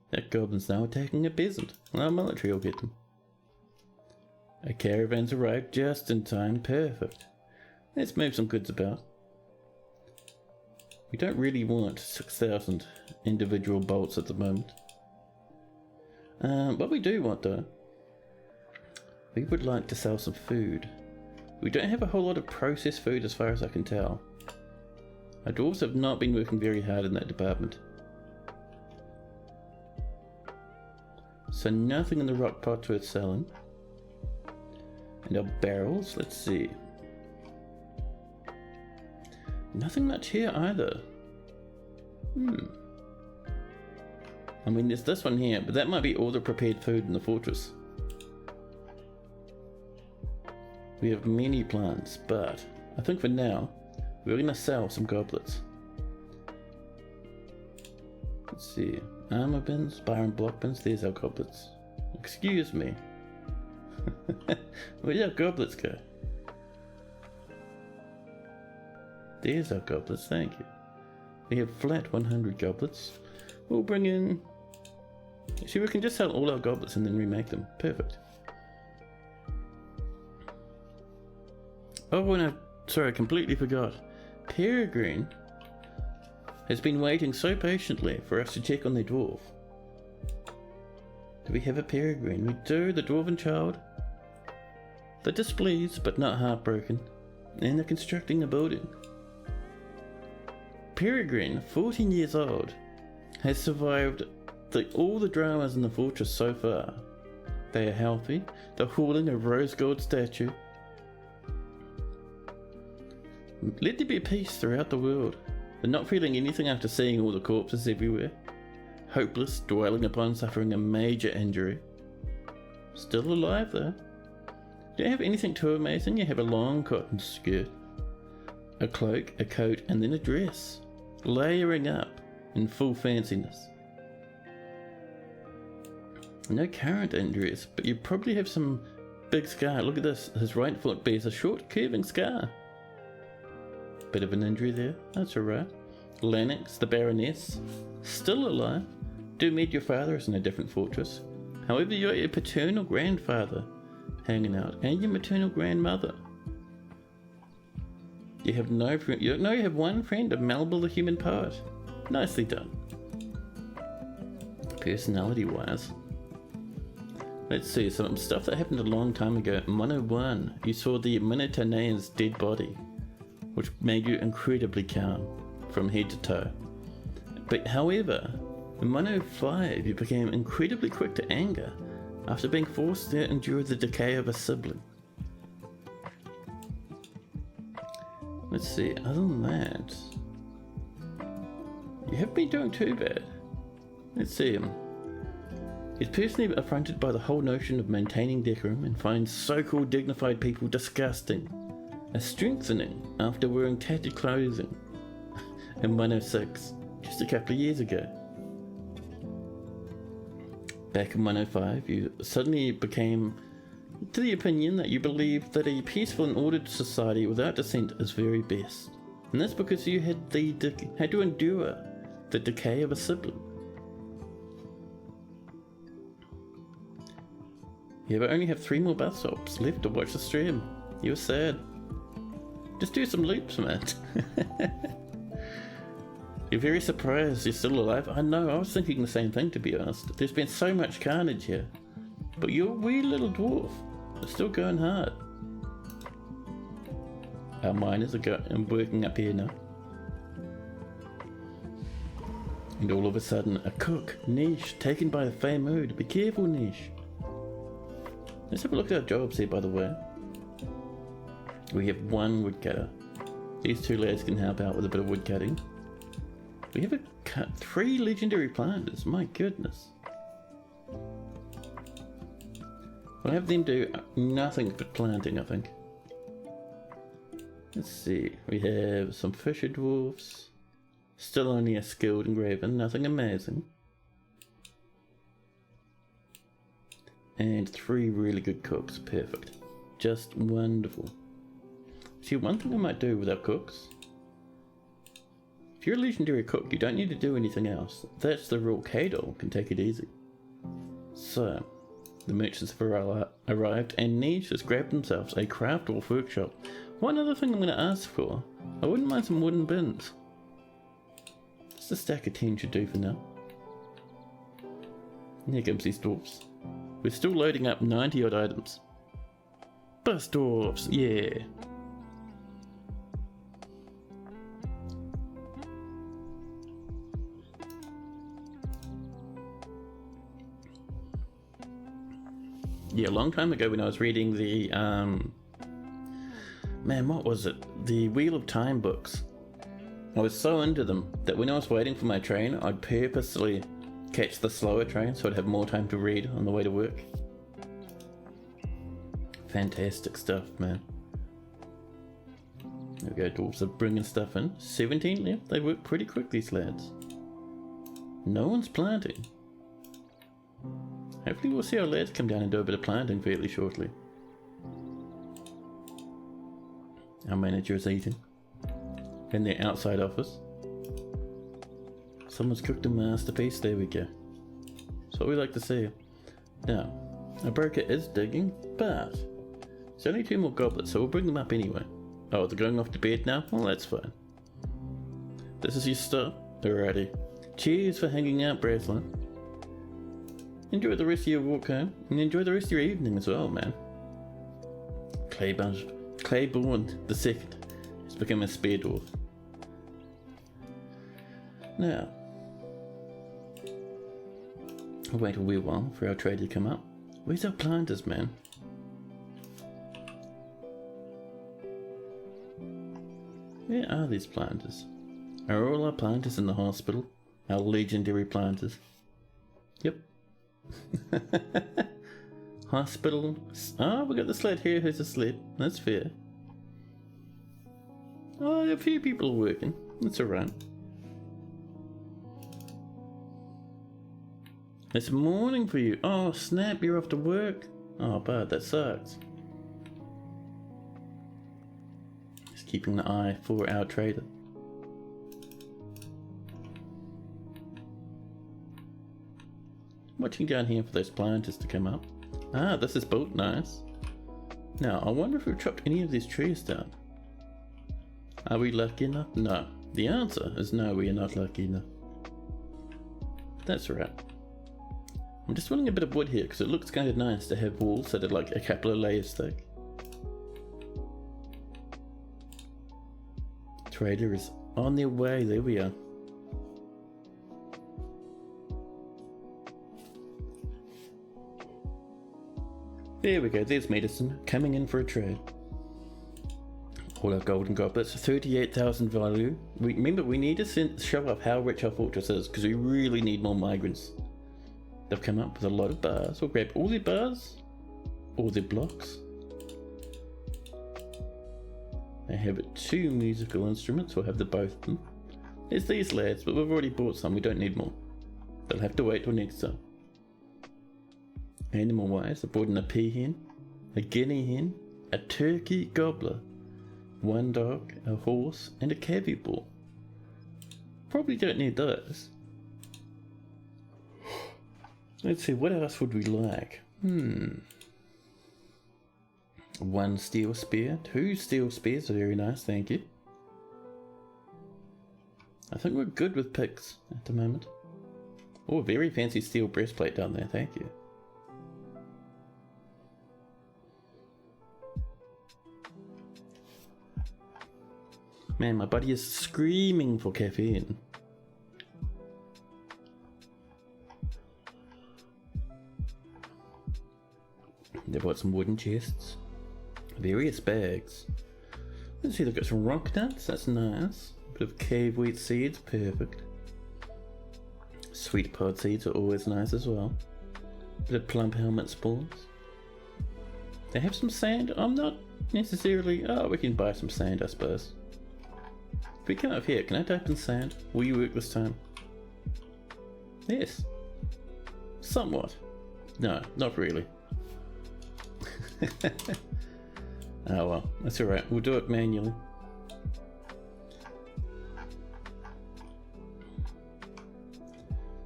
That goblin's now attacking a peasant. Our military will get them. A caravan's arrived just in time. Perfect. Let's move some goods about. We don't really want 6,000 individual bolts at the moment. What we do want though, we would like to sell some food. We don't have a whole lot of processed food as far as I can tell. Our dwarves have not been working very hard in that department. So nothing in the rock pot's worth selling. And our barrels, let's see. Nothing much here either. I mean, there's this one here, but that might be all the prepared food in the fortress. We have many plans, but I think for now, we're going to sell some goblets. Let's see. Armor bins, bar and block bins, there's our goblets. Excuse me. Where'd our goblets go? There's our goblets, thank you. We have flat 100 goblets. We'll bring in... See, we can just sell all our goblets and then remake them. Perfect. Oh, no, sorry, I completely forgot. Peregrine has been waiting so patiently for us to check on their dwarf. Do we have a Peregrine? We do, the dwarven child. They're displeased but not heartbroken, and they're constructing a building. Peregrine, 14 years old, has survived all the dramas in the fortress so far. They are healthy, they're holding a rose gold statue. Let there be peace throughout the world. They're not feeling anything after seeing all the corpses everywhere. Hopeless, dwelling upon suffering a major injury. Still alive though. You don't have anything too amazing, you have a long cotton skirt, a cloak, a coat, and then a dress, layering up in full fanciness. No current injuries, but you probably have some big scar. Look at this, his right foot bears a short curving scar. Bit of an injury there, that's alright. Lennox, the Baroness, still alive. Do meet your father is in a different fortress. However, you got your paternal grandfather hanging out, and your maternal grandmother. You have no friend. You have one friend of Melville the Human Poet. Nicely done. Personality-wise, let's see some stuff that happened a long time ago. In 101, you saw the Minotanaean's dead body, which made you incredibly calm from head to toe. But however, in 105, you became incredibly quick to anger after being forced to endure the decay of a sibling. Let's see, other than that, you haven't been doing too bad. Let's see him. He's personally affronted by the whole notion of maintaining decorum and finds so-called dignified people disgusting. A strengthening after wearing tattered clothing in 106, just a couple of years ago. Back in 105, you suddenly became to the opinion that you believed that a peaceful and ordered society without dissent is very best. And that's because you had to endure the decay of a sibling. You only have 3 more bus stops left to watch the stream. You're sad. Just do some loops, man. You're very surprised you're still alive. I know, I was thinking the same thing, to be honest. There's been so much carnage here. But your wee little dwarf is still going hard. Our miners are working up here now. And all of a sudden, a cook, Niche, taken by the Fey mood. Be careful, Niche. Let's have a look at our jobs here, by the way. We have 1 woodcutter. These 2 lads can help out with a bit of woodcutting. We have 3 legendary planters, my goodness. We'll have them do nothing but planting, I think. Let's see, we have some fisher dwarfs. Still only a skilled engraver, nothing amazing. And 3 really good cooks, perfect. Just wonderful. See, one thing I might do with our cooks, if you're a legendary cook, you don't need to do anything else. That's the rule. K-Doll can take it easy. So, the merchants have arrived, and Niche has grabbed themselves a craft wolf workshop. One other thing I'm going to ask for, I wouldn't mind some wooden bins. Just a stack of 10 should do for now. And here comes these dwarfs. We're still loading up 90 odd items. Bus dwarfs, yeah. Yeah, a long time ago when I was reading the, man, what was it? The Wheel of Time books. I was so into them that when I was waiting for my train, I'd purposely catch the slower train so I'd have more time to read on the way to work. Fantastic stuff, man. There we go, dwarves are bringing stuff in. 17 left, they work pretty quick, these lads. No one's planting. Hopefully we'll see our lads come down and do a bit of planting fairly shortly. Our manager is eating in their outside office. Someone's cooked a masterpiece, there we go. That's what we like to see. Now, our broker is digging, but there's only 2 more goblets, so we'll bring them up anyway. Oh, they're going off to bed now? Well, that's fine. This is your stop? Alrighty. Cheers for hanging out, Breslin. Enjoy the rest of your walk home, and enjoy the rest of your evening as well, man. Claiborne the second has become a spare dwarf. Now, I'll wait a wee while for our trader to come up. Where's our planters, man? Where are these planters? Are all our planters in the hospital? Our legendary planters? Yep. Hospital. Oh, we got the sled here. Who's a sled? That's fair. Oh, a few people working. That's alright. It's morning for you. Oh, snap, you're off to work. Oh, bad, that sucks. Just keeping the eye for our trader. Watching down here for those planters to come up. Ah, this is built nice. Now, I wonder if we've chopped any of these trees down. Are we lucky enough? No. The answer is no, we are not lucky enough. That's right. I'm just wanting a bit of wood here because it looks kind of nice to have walls that are like a couple of layers thick. Trader is on their way. There we are. There we go. There's medicine coming in for a trade. All our golden goblets, 38,000 value. Remember, we need to show up how rich our fortress is because we really need more migrants. They've come up with a lot of bars. We'll grab all their bars, all their blocks. They have 2 musical instruments. We'll have the both of them. There's these lads, but we've already bought some. We don't need more. They'll have to wait till next time. Animal wise, I brought in a peahen, a guinea hen, a turkey gobbler, 1 dog, a horse, and a cavy ball. Probably don't need those. Let's see, what else would we like? 1 steel spear, 2 steel spears are very nice, thank you. I think we're good with picks at the moment. Oh, very fancy steel breastplate down there, thank you. Man, my buddy is screaming for caffeine. They bought some wooden chests, various bags. Let's see, they've got some rock nuts, that's nice. A bit of cave wheat seeds, perfect. Sweet pod seeds are always nice as well. Bit of plump helmet spawns. They have some sand. I'm not necessarily. Oh, we can buy some sand, I suppose. If we come up here, can I type in sand? Will you work this time? Yes. Somewhat. No, not really. Oh well, that's alright, we'll do it manually.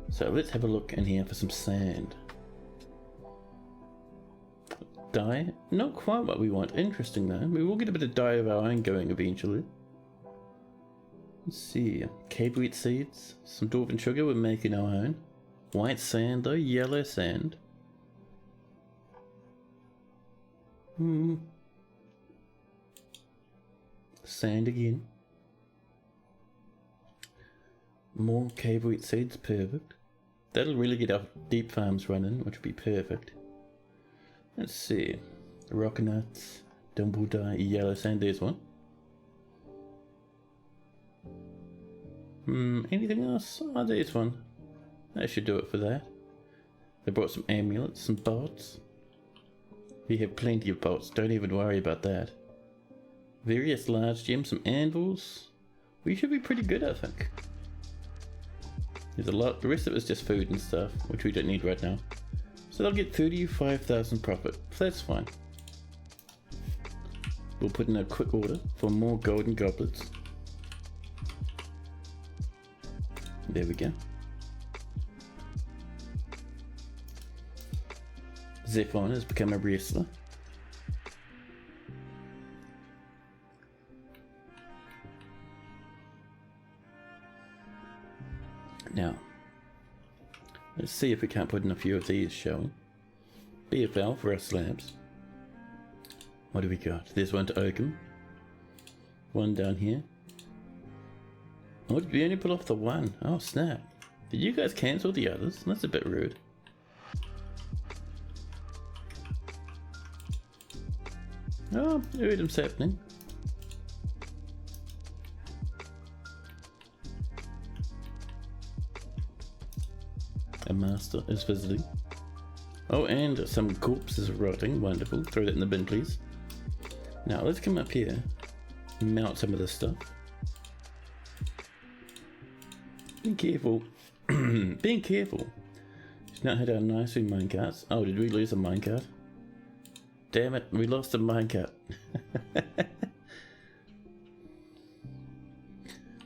So let's have a look in here for some sand. Dye? Not quite what we want. Interesting though. We will get a bit of dye of our own going eventually. Let's see. Cave wheat seeds. Some dwarven sugar, we're making our own. White sand though, yellow sand. Sand again. More cave wheat seeds, perfect. That'll really get our deep farms running, which would be perfect. Let's see. Rock nuts, dumble dye, yellow sand, there's one. Anything else? Oh, there's one. That should do it for that. They brought some amulets, some bolts. We have plenty of bolts, don't even worry about that. Various large gems, some anvils. We should be pretty good, I think. There's a lot, the rest of it is just food and stuff, which we don't need right now. So they'll get 35,000 profit, so that's fine. We'll put in a quick order for more golden goblets. There we go. Zephon has become a wrestler. Now, let's see if we can't put in a few of these, shall we? BFL for our slabs. What do we got? There's one to open. One down here. Oh, did we only pull off the one? Oh snap. Did you guys cancel the others? That's a bit rude. Oh, items happening. A master is visiting. Oh, and some corpses are rotting. Wonderful. Throw that in the bin, please. Now, let's come up here and mount some of this stuff. Be careful. Being careful. She's not had our nice minecarts. Oh, did we lose a minecart? Damn it, we lost a minecart.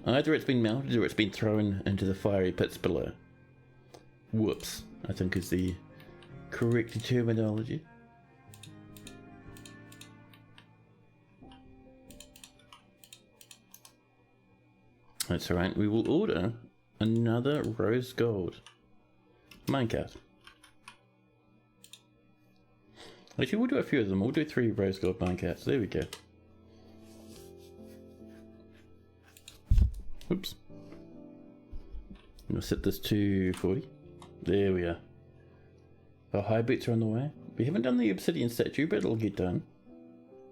Either it's been melted or it's been thrown into the fiery pits below. Whoops, I think is the correct terminology. That's alright, we will order another rose gold minecart. Actually, we'll do a few of them. We'll do 3 rose gold minecarts. There we go. Oops. We'll set this to 40. There we are. Our high boots are on the way. We haven't done the obsidian statue, but it'll get done.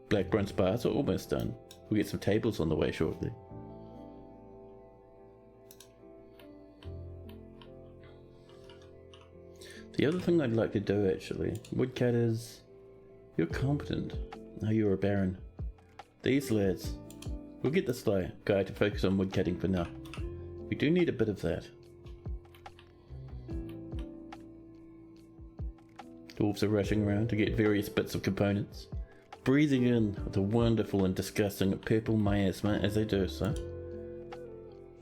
Black bronze bars are almost done. We'll get some tables on the way shortly. The other thing I'd like to do actually, woodcutters, you're competent. No, you're a baron. These lads, we'll get this guy to focus on woodcutting for now. We do need a bit of that. Dwarves are rushing around to get various bits of components, breathing in the wonderful and disgusting purple miasma as they do so.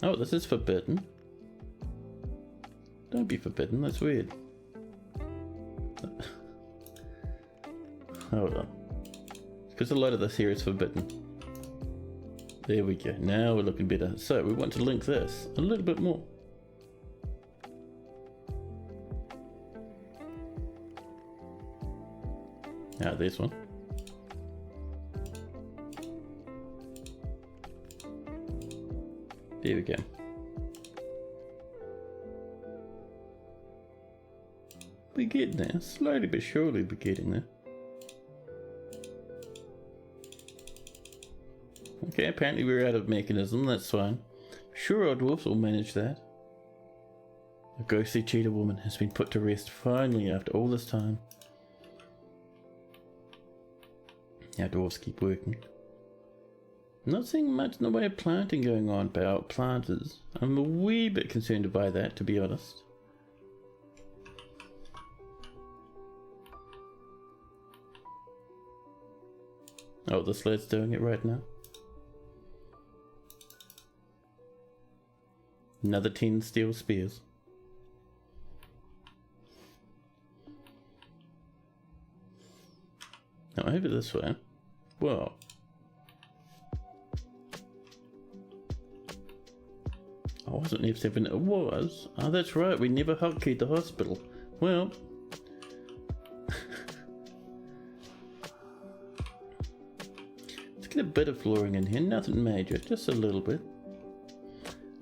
Oh, this is forbidden. Don't be forbidden, that's weird. Hold on. Because a lot of this here is forbidden. There we go. Now we're looking better. So we want to link this a little bit more. Ah, there's one. There we go. We're getting there. Slowly but surely we're getting there. Okay, apparently we're out of mechanism, that's fine. Sure, our dwarfs will manage that. The ghostly cheetah woman has been put to rest finally after all this time. Our dwarfs keep working. I'm not seeing much in the way of planting going on by our planters. I'm a wee bit concerned by that, to be honest. Oh, this lad's doing it right now. Another 10 steel spears. Now over this way. Whoa. I wasn't F7. It was. Oh, that's right. We never hotkeyed the hospital. Well. Let's get a bit of flooring in here. Nothing major. Just a little bit.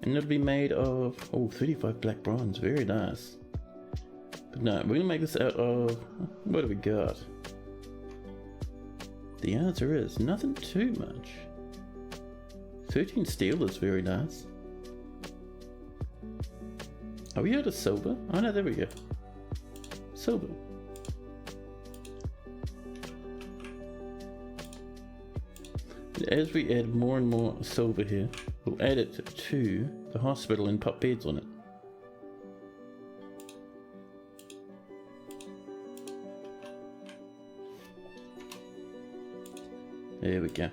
And it'll be made of, oh, 35 black bronze, very nice. But no, we're gonna make this out of, what do we got? The answer is nothing too much. 13 steel is very nice. Are we out of silver? Oh no, there we go. Silver. As we add more and more silver here, we'll add it to the hospital and put beds on it. There we go.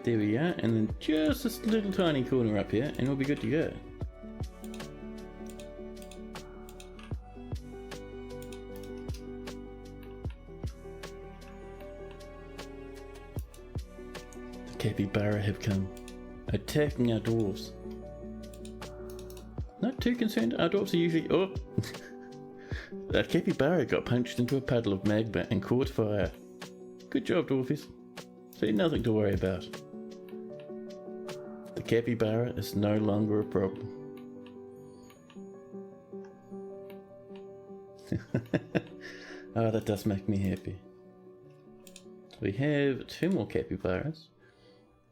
There we are, and then just this little tiny corner up here, and we'll be good to go. Capybara have come, attacking our dwarves. Not too concerned. Our dwarfs are usually... Oh! A capybara got punched into a puddle of magma and caught fire. Good job, dwarfies. See, nothing to worry about. The capybara is no longer a problem. Oh, that does make me happy. We have 2 more capybaras.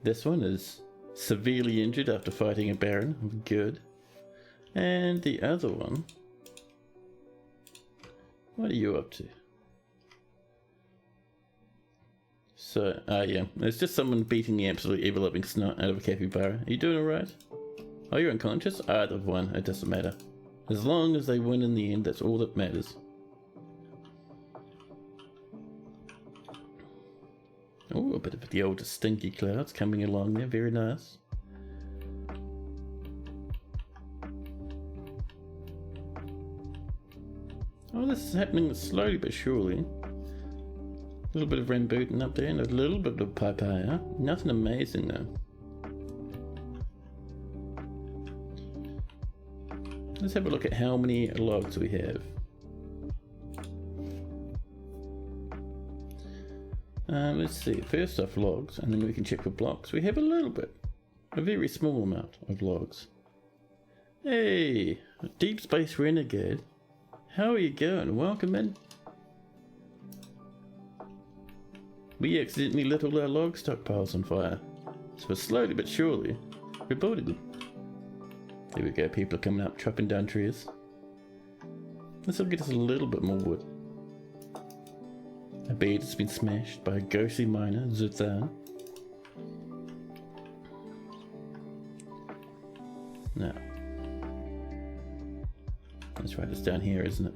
This one is severely injured after fighting a baron. Good. And the other one... What are you up to? So, yeah, it's just someone beating the absolute evil-loving snot out of a capybara. Are you doing alright? Oh, you're unconscious? Either one, it doesn't matter. As long as they win in the end, that's all that matters. Oh, a bit of the old stinky clouds coming along there, very nice. Oh, this is happening slowly but surely. A little bit of Rambutan up there and a little bit of papaya. Nothing amazing though. Let's have a look at how many logs we have. Let's see, first off logs, and then we can check for blocks. We have a little bit, a very small amount of logs. Hey, Deep Space Renegade. How are you going? Welcome in. We accidentally lit all our log stockpiles on fire. So slowly but surely, rebuilding them. There we go, people are coming up, chopping down trees. This will get us a little bit more wood. A bed has been smashed by a ghostly miner, Zuthan. Now, let's write this down here, isn't it?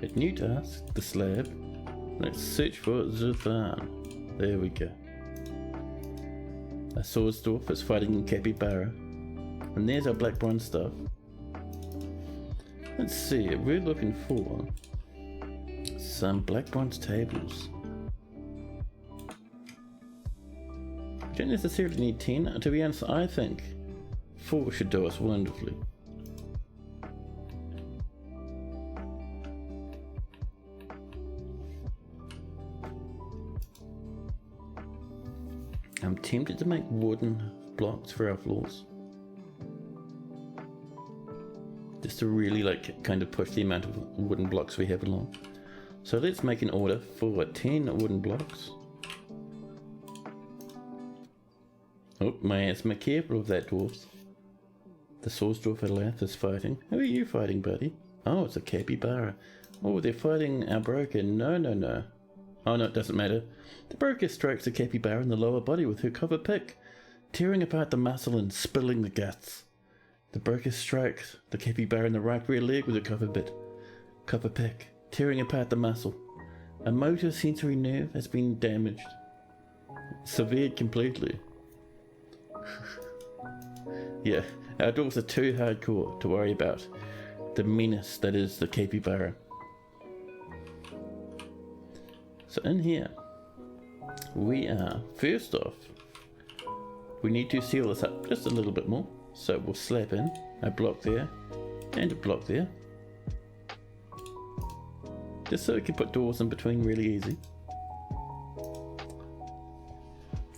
At new task, the slab. Let's search for Zuthan. There we go. A Swordsdorf is fighting in Capybara. And there's our black bronze stuff. Let's see, we're looking for some black bronze tables. We don't necessarily need 10. To be honest, I think 4 should do us wonderfully. I'm tempted to make wooden blocks for our floors. Just to really kind of push the amount of wooden blocks we have along. So let's make an order for 10 wooden blocks. Oh, my ass, be careful of that, dwarves. The Swordsdorf Alath is fighting. Who are you fighting, buddy? Oh, it's a capybara. Oh, they're fighting our broker. No, no, no. Oh no, it doesn't matter. The broker strikes the capybara in the lower body with her copper pick, tearing apart the muscle and spilling the guts. The broker strikes the capybara in the right rear leg with a copper pick, tearing apart the muscle. A motor sensory nerve has been damaged. Severed completely. Yeah, our dwarves are too hardcore to worry about the menace that is the capybara. So in here, we are, first off, we need to seal this up just a little bit more. So we'll slap in a block there and a block there. Just so we can put doors in between really easy.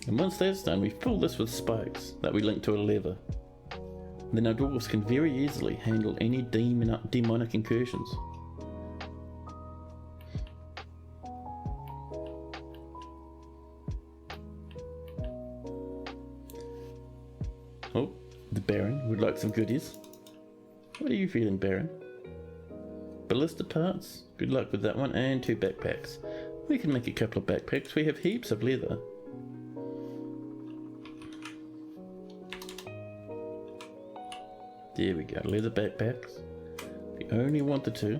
And once that's done, we fill this with spikes that we link to a lever. And then our dwarves can very easily handle any demonic incursions. Oh, the Baron would like some goodies. What are you feeling, Baron? Ballista parts? Good luck with that one. And 2 backpacks. We can make a couple of backpacks. We have heaps of leather. There we go, leather backpacks. We only want the 2.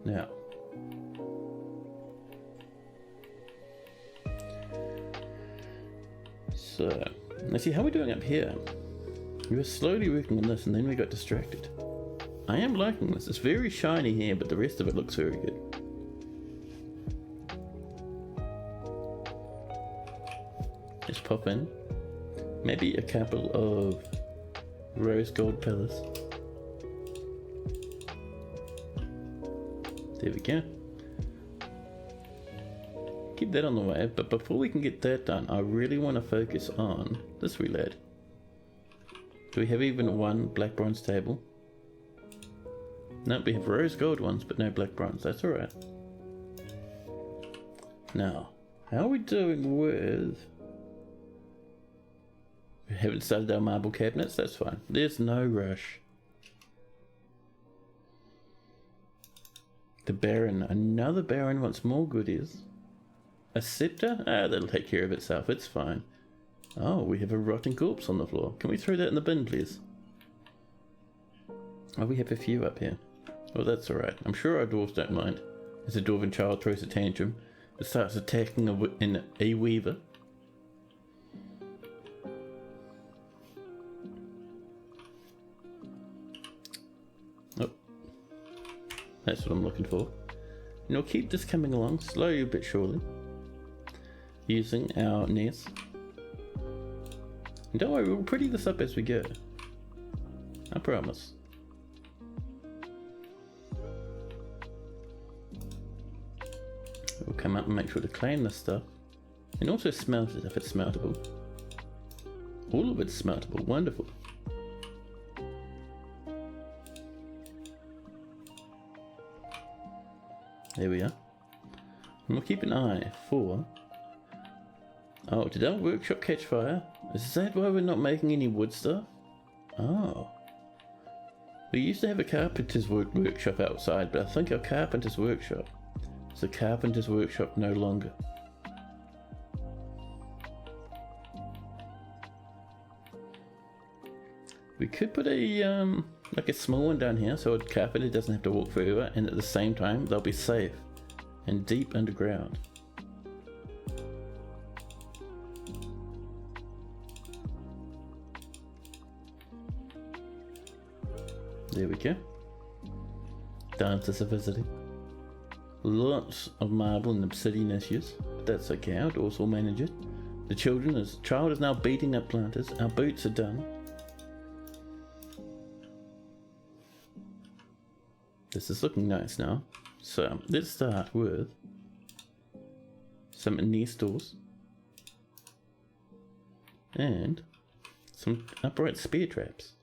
Now, so let's see how we're doing up here. We were slowly working on this and then we got distracted. I am liking this. It's very shiny here, but the rest of it looks very good. pop in. Maybe a couple of rose gold pillars. There we go. Keep that on the way, but before we can get that done, I really want to focus on this wee lad. Do we have even one black bronze table? No, we have rose gold ones, but no black bronze. That's alright. Now, how are we doing with... We haven't started our marble cabinets, that's fine. There's no rush. The Baron, another Baron wants more goodies. A scepter? Ah, that'll take care of itself, it's fine. Oh, we have a rotting corpse on the floor. Can we throw that in the bin, please? Oh, we have a few up here. Well, that's alright. I'm sure our dwarves don't mind. As a dwarven child throws a tantrum, it starts attacking a weaver. Oh. That's what I'm looking for. And we'll keep this coming along slowly but surely. Using our nest. And don't worry, we'll pretty this up as we go. I promise. We'll come up and make sure to clean this stuff. And also smelt it if it's smeltable. All of it's smeltable, wonderful. There we are. And we'll keep an eye for... Oh, did our workshop catch fire? Is that why we're not making any wood stuff? Oh. We used to have a carpenter's workshop outside, but I think our carpenter's workshop is a carpenter's workshop no longer. We could put a, like a small one down here so a carpenter doesn't have to walk forever, and at the same time they'll be safe and deep underground. There we go. Dancers are visiting. Lots of marble and obsidian issues, but that's okay, our dwarves will manage it. The child is now beating up planters. Our boots are done. This is looking nice now. So let's start with some nest doors and some upright spear traps.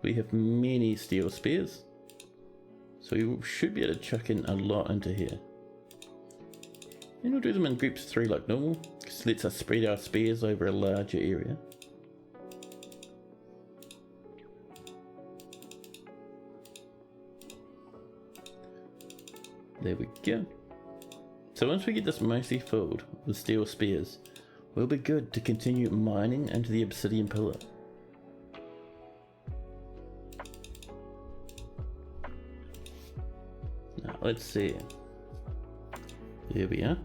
We have many steel spears, so we should be able to chuck in a lot into here. And we'll do them in groups of 3 like normal, because it lets us spread our spears over a larger area. There we go. So once we get this mostly filled with steel spears, we'll be good to continue mining into the obsidian pillar. Now let's see. Here we are.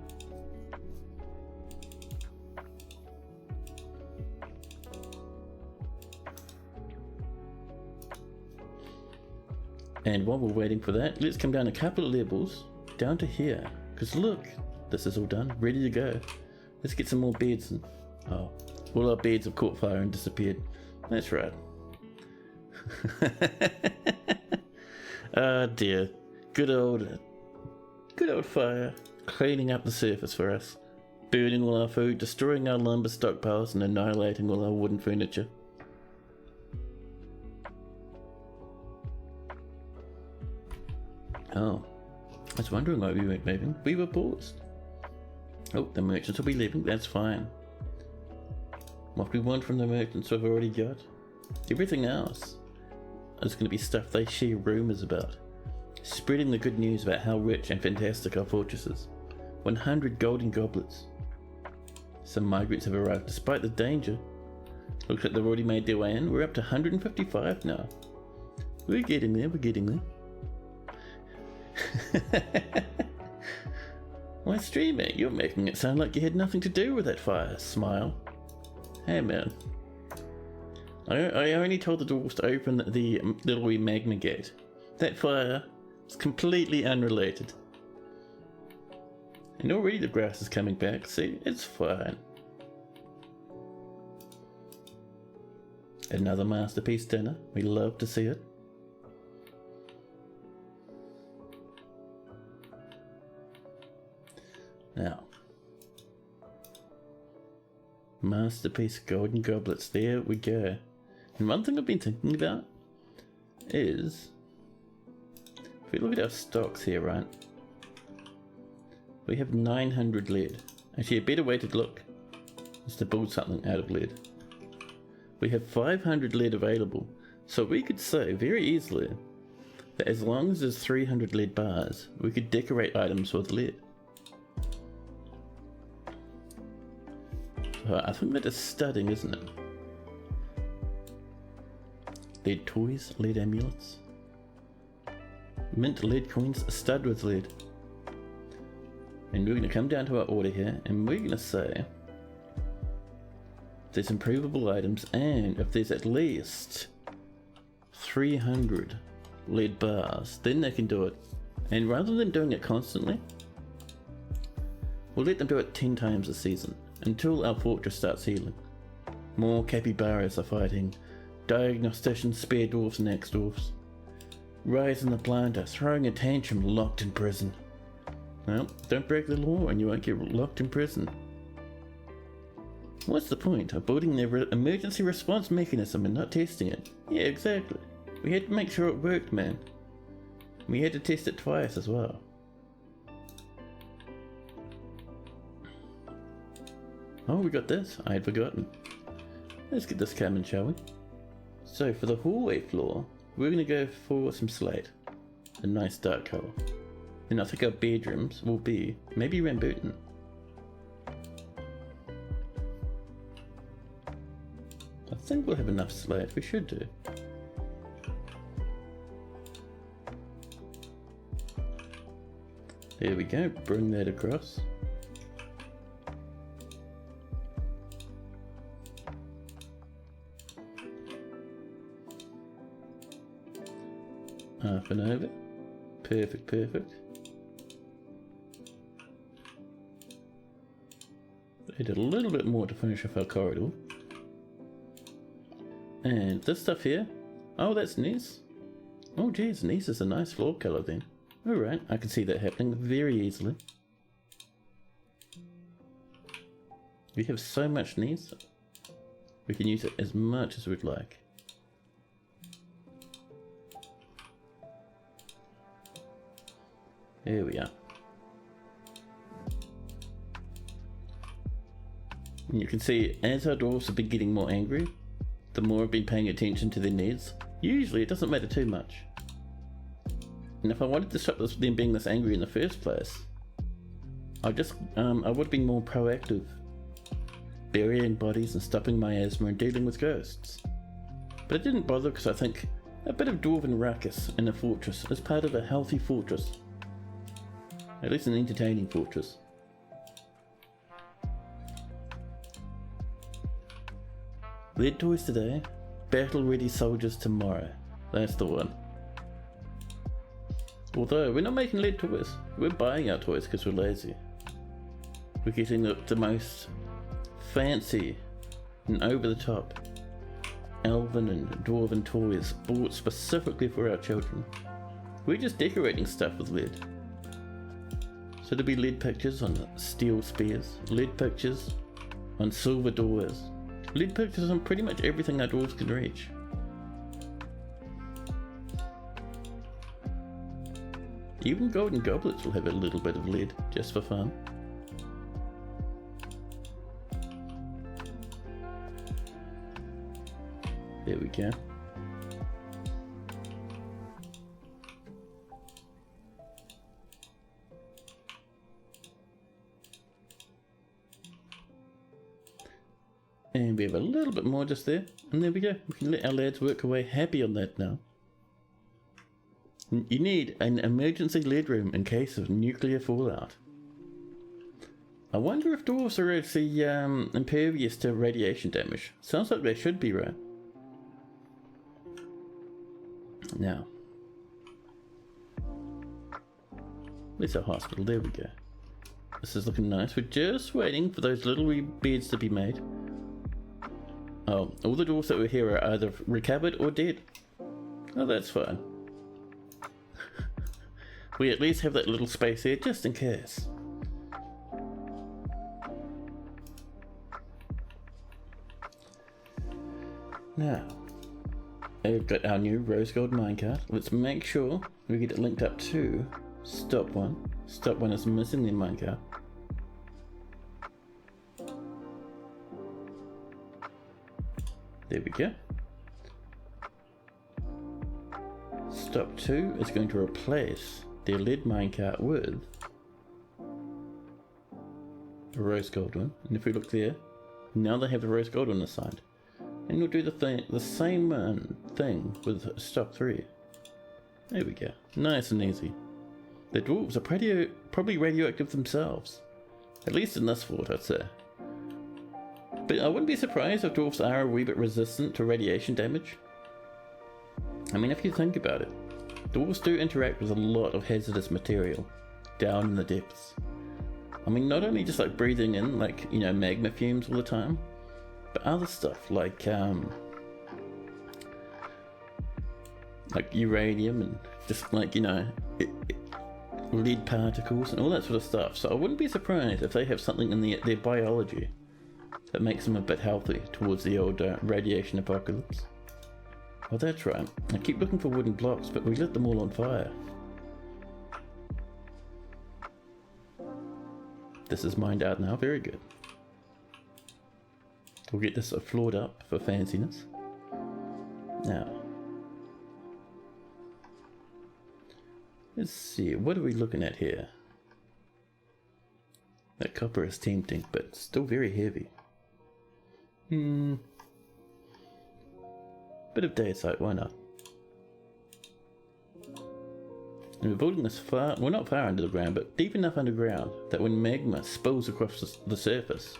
And while we're waiting for that, let's come down a couple of levels down to here. Because look, this is all done, ready to go. Let's get some more beds. And, oh, all our beds have caught fire and disappeared. That's right. Ah dear. Good old fire, cleaning up the surface for us, burning all our food, destroying our lumber stockpiles, and annihilating all our wooden furniture. Oh, I was wondering why we weren't moving. We were paused. Oh, the merchants will be leaving, that's fine. What we want from the merchants we've already got. Everything else is going to be stuff they share rumours about. Spreading the good news about how rich and fantastic our fortress is. 100 golden goblets. Some migrants have arrived despite the danger. Looks like they've already made their way in. We're up to 155 now. We're getting there, we're getting there. Why, streamer, you're making it sound like you had nothing to do with that fire. Smile. Hey man. I only told the dwarves to open the little wee magma gate. That fire is completely unrelated. And already the grass is coming back, see, it's fine. Another masterpiece dinner. We love to see it. Now, masterpiece golden goblets. There we go. And one thing I've been thinking about is, if we look at our stocks here, right? We have 900 lead. Actually, a better way to look is to build something out of lead. We have 500 lead available, so we could say very easily that as long as there's 300 lead bars, we could decorate items with lead. So I think that is studding, isn't it? Lead toys, lead amulets, mint lead coins, stud with lead. And we're going to come down to our order here, and we're going to say if there's improvable items, and if there's at least 300 lead bars, then they can do it. And rather than doing it constantly, we'll let them do it 10 times a season until our fortress starts healing. More capybaras are fighting, diagnosticians, spare dwarfs and axe dwarfs. Rise in the planter, throwing a tantrum, locked in prison. Well, don't break the law and you won't get locked in prison. What's the point of building their emergency response mechanism and not testing it? Yeah, exactly. We had to make sure it worked, man. We had to test it twice as well. Oh, we got this. I had forgotten. Let's get this coming, shall we? So for the hallway floor, we're going to go for some slate. A nice dark colour. And I think our bedrooms will be maybe Rambutan. I think we'll have enough slate. We should do. There we go. Bring that across. Half and over. Perfect, perfect. Add a little bit more to finish off our corridor. And this stuff here. Oh, that's Ness. Oh geez, Ness is a nice floor colour then. Alright, I can see that happening very easily. We have so much Ness. We can use it as much as we'd like. There we are. And you can see as our dwarves have been getting more angry, the more I've been paying attention to their needs. Usually it doesn't matter too much. And if I wanted to stop them being this angry in the first place, I would have been more proactive, burying bodies and stopping miasma and dealing with ghosts. But I didn't bother because I think a bit of dwarven ruckus in a fortress is part of a healthy fortress. At least an entertaining fortress. Lead toys today, battle ready soldiers tomorrow. That's the one. Although we're not making lead toys, we're buying our toys because we're lazy. We're getting the most fancy and over the top elven and dwarven toys bought specifically for our children. We're just decorating stuff with lead. So there'll be lead pictures on steel spears, lead pictures on silver doors, lead pictures on pretty much everything our dwarves can reach. Even golden goblets will have a little bit of lead, just for fun. There we go. And we have a little bit more just there, and there we go. We can let our lads work away happy on that now. You need an emergency lead room in case of nuclear fallout. I wonder if dwarves are actually impervious to radiation damage. Sounds like they should be, right? Now, where's our hospital? There we go. This is looking nice. We're just waiting for those little wee beds to be made. Oh, all the dwarves that were here are either recovered or dead. Oh, that's fine. We at least have that little space here just in case. Now, we've got our new rose gold minecart. Let's make sure we get it linked up to stop one. Stop one is missing the minecart. There we go. Stop 2 is going to replace their lead minecart with a rose gold one. And if we look there, now they have the rose gold on the side. And we'll do the same thing with stop 3. There we go. Nice and easy. The dwarves are probably radioactive themselves. At least in this fort, I'd say. But I wouldn't be surprised if dwarves are a wee bit resistant to radiation damage. I mean, if you think about it, dwarves do interact with a lot of hazardous material down in the depths. I mean, not only just like breathing in, like, you know, magma fumes all the time, but other stuff like uranium and just like, you know, lead particles and all that sort of stuff. So I wouldn't be surprised if they have something in their biology that makes them a bit healthy towards the old radiation apocalypse. Oh, that's right. I keep looking for wooden blocks, but we lit them all on fire. This is mined out now. Very good. We'll get this floored up for fanciness. Now, let's see. What are we looking at here? That copper is tempting, but still very heavy. Bit of daysight, why not? And we're building this far, well, not far under the ground, but deep enough underground that when magma spills across the surface,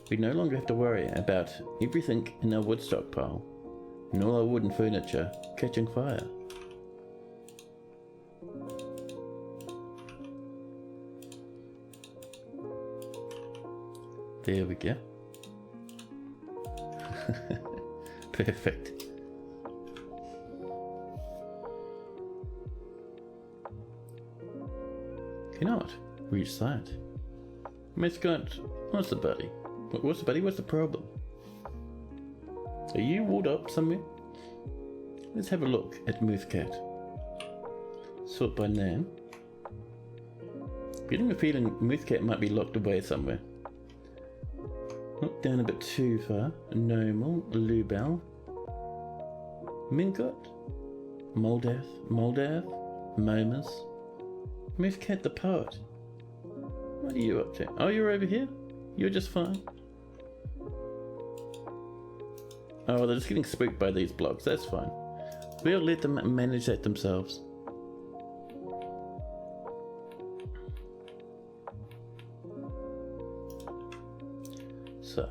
we no longer have to worry about everything in our wood stockpile and all our wooden furniture catching fire. There we go. Perfect. Cannot reach that. Miss Scott, what's the buddy? What's the buddy? What's the problem? Are you walled up somewhere? Let's have a look at Moothcat. Sort by name. Getting a feeling Moothcat might be locked away somewhere. Not down a bit too far. Normal, Lubel, Minkot, Moldath, Momas, Moothcat the poet. What are you up to? Oh, you're over here? You're just fine. Oh, they're just getting spooked by these blocks. That's fine. We'll let them manage that themselves. So,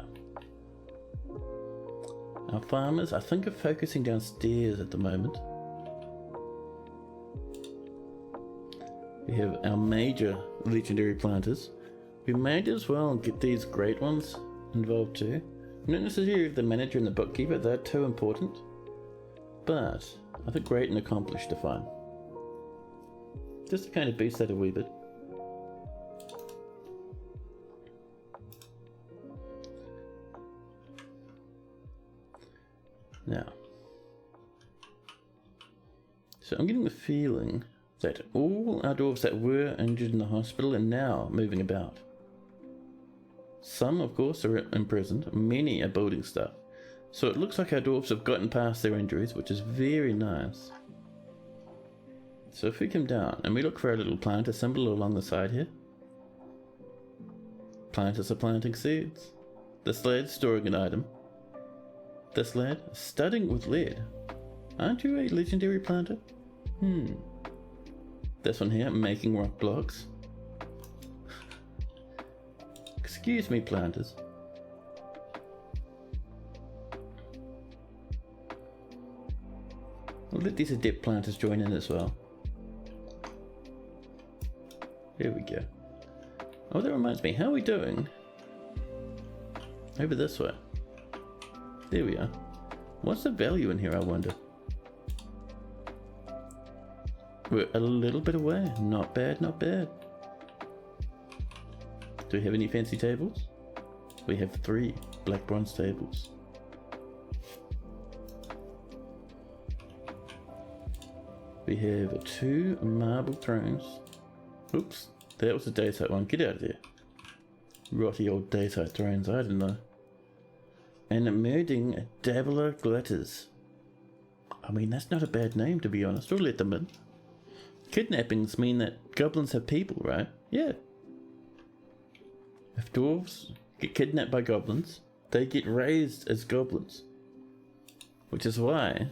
our farmers, I think, are focusing downstairs at the moment. We have our major legendary planters. We might as well get these great ones involved too. Not necessarily the manager and the bookkeeper, they're too important. But I think great and accomplished are fine. Just to kind of boost that a wee bit. Now, so I'm getting the feeling that all our dwarves that were injured in the hospital are now moving about. Some, of course, are imprisoned, many are building stuff. So it looks like our dwarves have gotten past their injuries, which is very nice. So if we come down and we look for our little planter symbol along the side here. Planters are planting seeds. This lad's storing an item. This lad, studding with lead. Aren't you a legendary planter? This one here, making rock blocks. Excuse me, planters. We'll let these adept planters join in as well. There we go. Oh, that reminds me, how are we doing over this way? There we are. What's the value in here, I wonder? We're a little bit away. Not bad, not bad. Do we have any fancy tables? We have 3 black bronze tables. We have 2 marble thrones. Oops, that was a daytite one. Get out of there. Rotty old daytite thrones, I don't know. And emerging dabbler glitters. I mean, that's not a bad name, to be honest. We'll let them in. Kidnappings mean that goblins have people, right? Yeah. If dwarves get kidnapped by goblins, they get raised as goblins. Which is why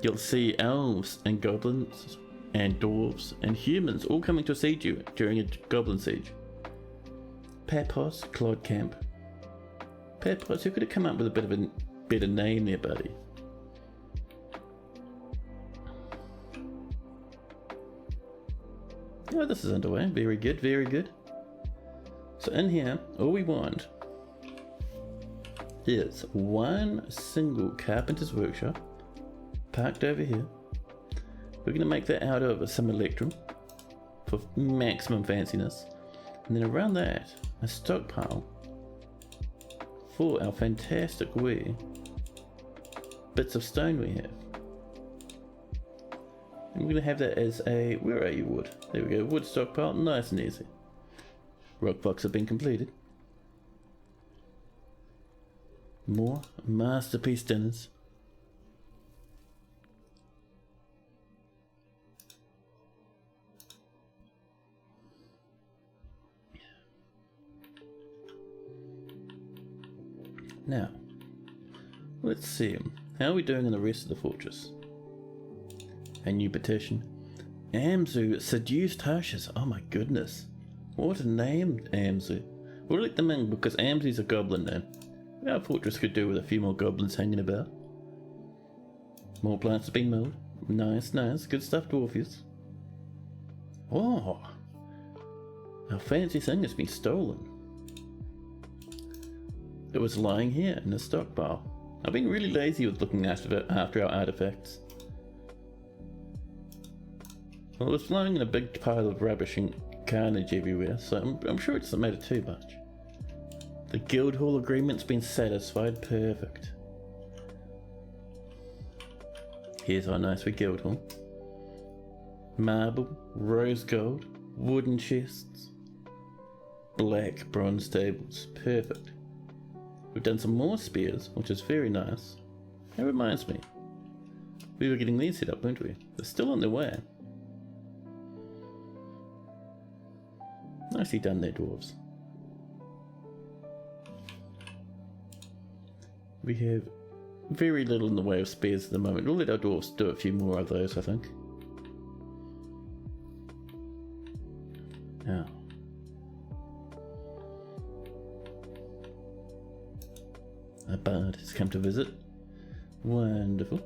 you'll see elves and goblins and dwarves and humans all coming to siege you during a goblin siege. Papos Clodcamp. Papos, who could have come up with a bit of a better name there, buddy? Oh, this is underway. Very good, very good. So in here, all we want is one single carpenter's workshop parked over here. We're going to make that out of some electrum for maximum fanciness. And then around that, a stockpile for our fantastic wee bits of stone we have. And we're going to have that as a, where are you, wood? There we go, wood stockpile, nice and easy. Rock blocks have been completed. More masterpiece dinners. Now, let's see, how are we doing in the rest of the fortress? A new petition. Amzu seduced Hushes. Oh my goodness. What a name, Amzu. We'll let them in because Amzu's a goblin name. Our fortress could do with a few more goblins hanging about. More plants have been mowed. Nice, nice. Good stuff, dwarfies. Oh, our fancy thing has been stolen. It was lying here in a stockpile. I've been really lazy with looking after our artifacts. Well, it was lying in a big pile of rubbish and carnage everywhere, so I'm sure it doesn't matter too much. The Guildhall agreement's been satisfied. Perfect. Here's our nice wee Guildhall. Marble, rose gold, wooden chests, black bronze tables. Perfect. We've done some more spears, which is very nice. That reminds me. We were getting these set up, weren't we? They're still on their way. Nicely done there, dwarves. We have very little in the way of spears at the moment. We'll let our dwarves do a few more of those, I think. Now. A bard has come to visit. Wonderful.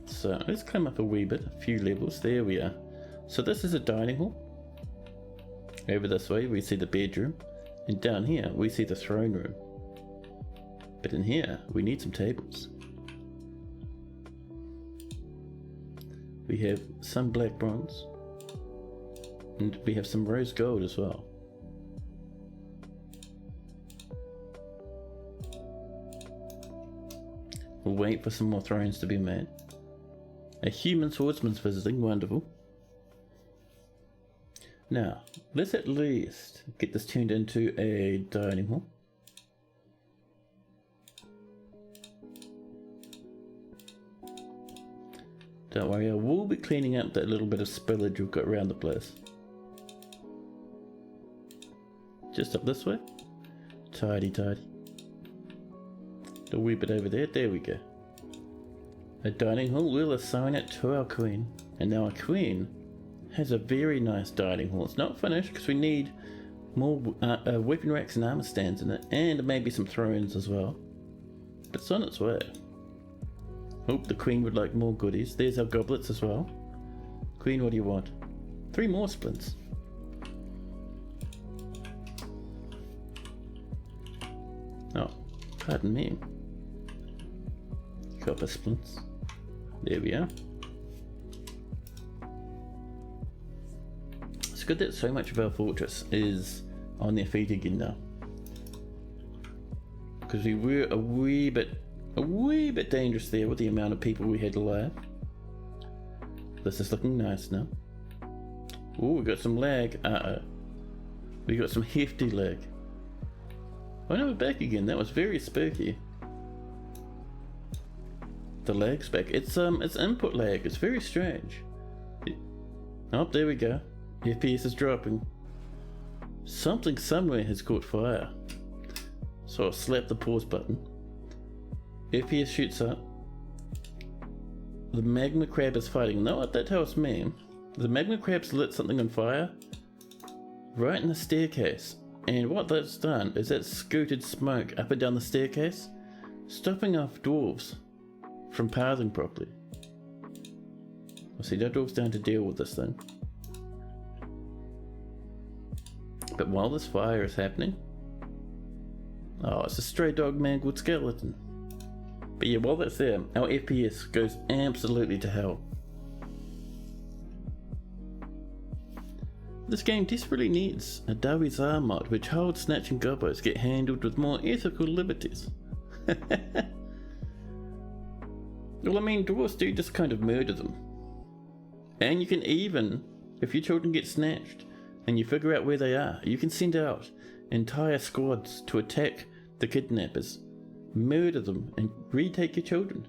So let's climb up a wee bit, a few levels. There we are. So this is a dining hall. Over this way we see the bedroom. And down here we see the throne room. But in here we need some tables. We have some black bronze. And we have some rose gold as well. We'll wait for some more thrones to be made. A human swordsman's visiting, wonderful. Now, let's at least get this turned into a dining hall. Don't worry, I will be cleaning up that little bit of spillage we've got around the place. Just up this way. Tidy, tidy. A wee bit over there, there we go. A dining hall, we'll assign it to our queen. And now our queen has a very nice dining hall. It's not finished because we need more weapon racks and armor stands in it, and maybe some thrones as well. But it's on its way. Hope the queen would like more goodies. There's our goblets as well. Queen, what do you want? 3 more splints. Oh, Pardon me. Copper splints. There we are. It's good that so much of our fortress is on their feet again now. Because we were a wee bit dangerous there with the amount of people we had alive. This is looking nice now. Oh, we got some lag. We got some hefty lag. Oh no, we're back again. That was very spooky. The lag's back. It's input lag. It's very strange. Oh, there we go. FPS is dropping. Something somewhere has caught fire. So I'll slap the pause button. FPS shoots up. The magma crab is fighting. No, that tells me the magma crab's lit something on fire right in the staircase. And what that's done is it's scooted smoke up and down the staircase, stopping off dwarves from pathing properly. Well, see, no dwarves down to deal with this thing. But while this fire is happening, oh, it's a stray dog mangled skeleton. But yeah, while that's there, our FPS goes absolutely to hell. This game desperately needs a Dawizar mod which holds snatching gobos get handled with more ethical liberties. Well, I mean, dwarves do just kind of murder them. And you can even, if your children get snatched and you figure out where they are, you can send out entire squads to attack the kidnappers, murder them, and retake your children.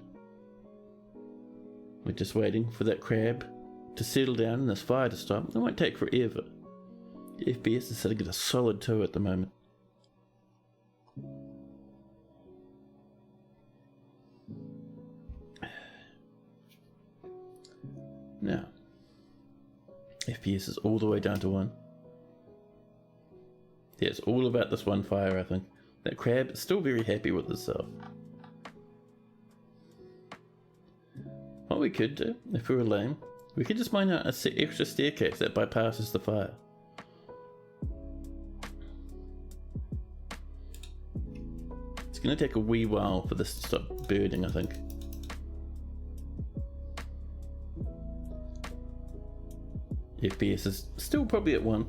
We're just waiting for that crab to settle down and this fire to stop. It won't take forever. The FPS is sitting at a solid 2 at the moment. Now, FPS is all the way down to 1. Yeah, it's all about this one fire, I think. That crab is still very happy with itself. What we could do, if we were lame, we could just mine out an extra staircase that bypasses the fire. It's going to take a wee while for this to stop burning, I think. FPS is still probably at 1.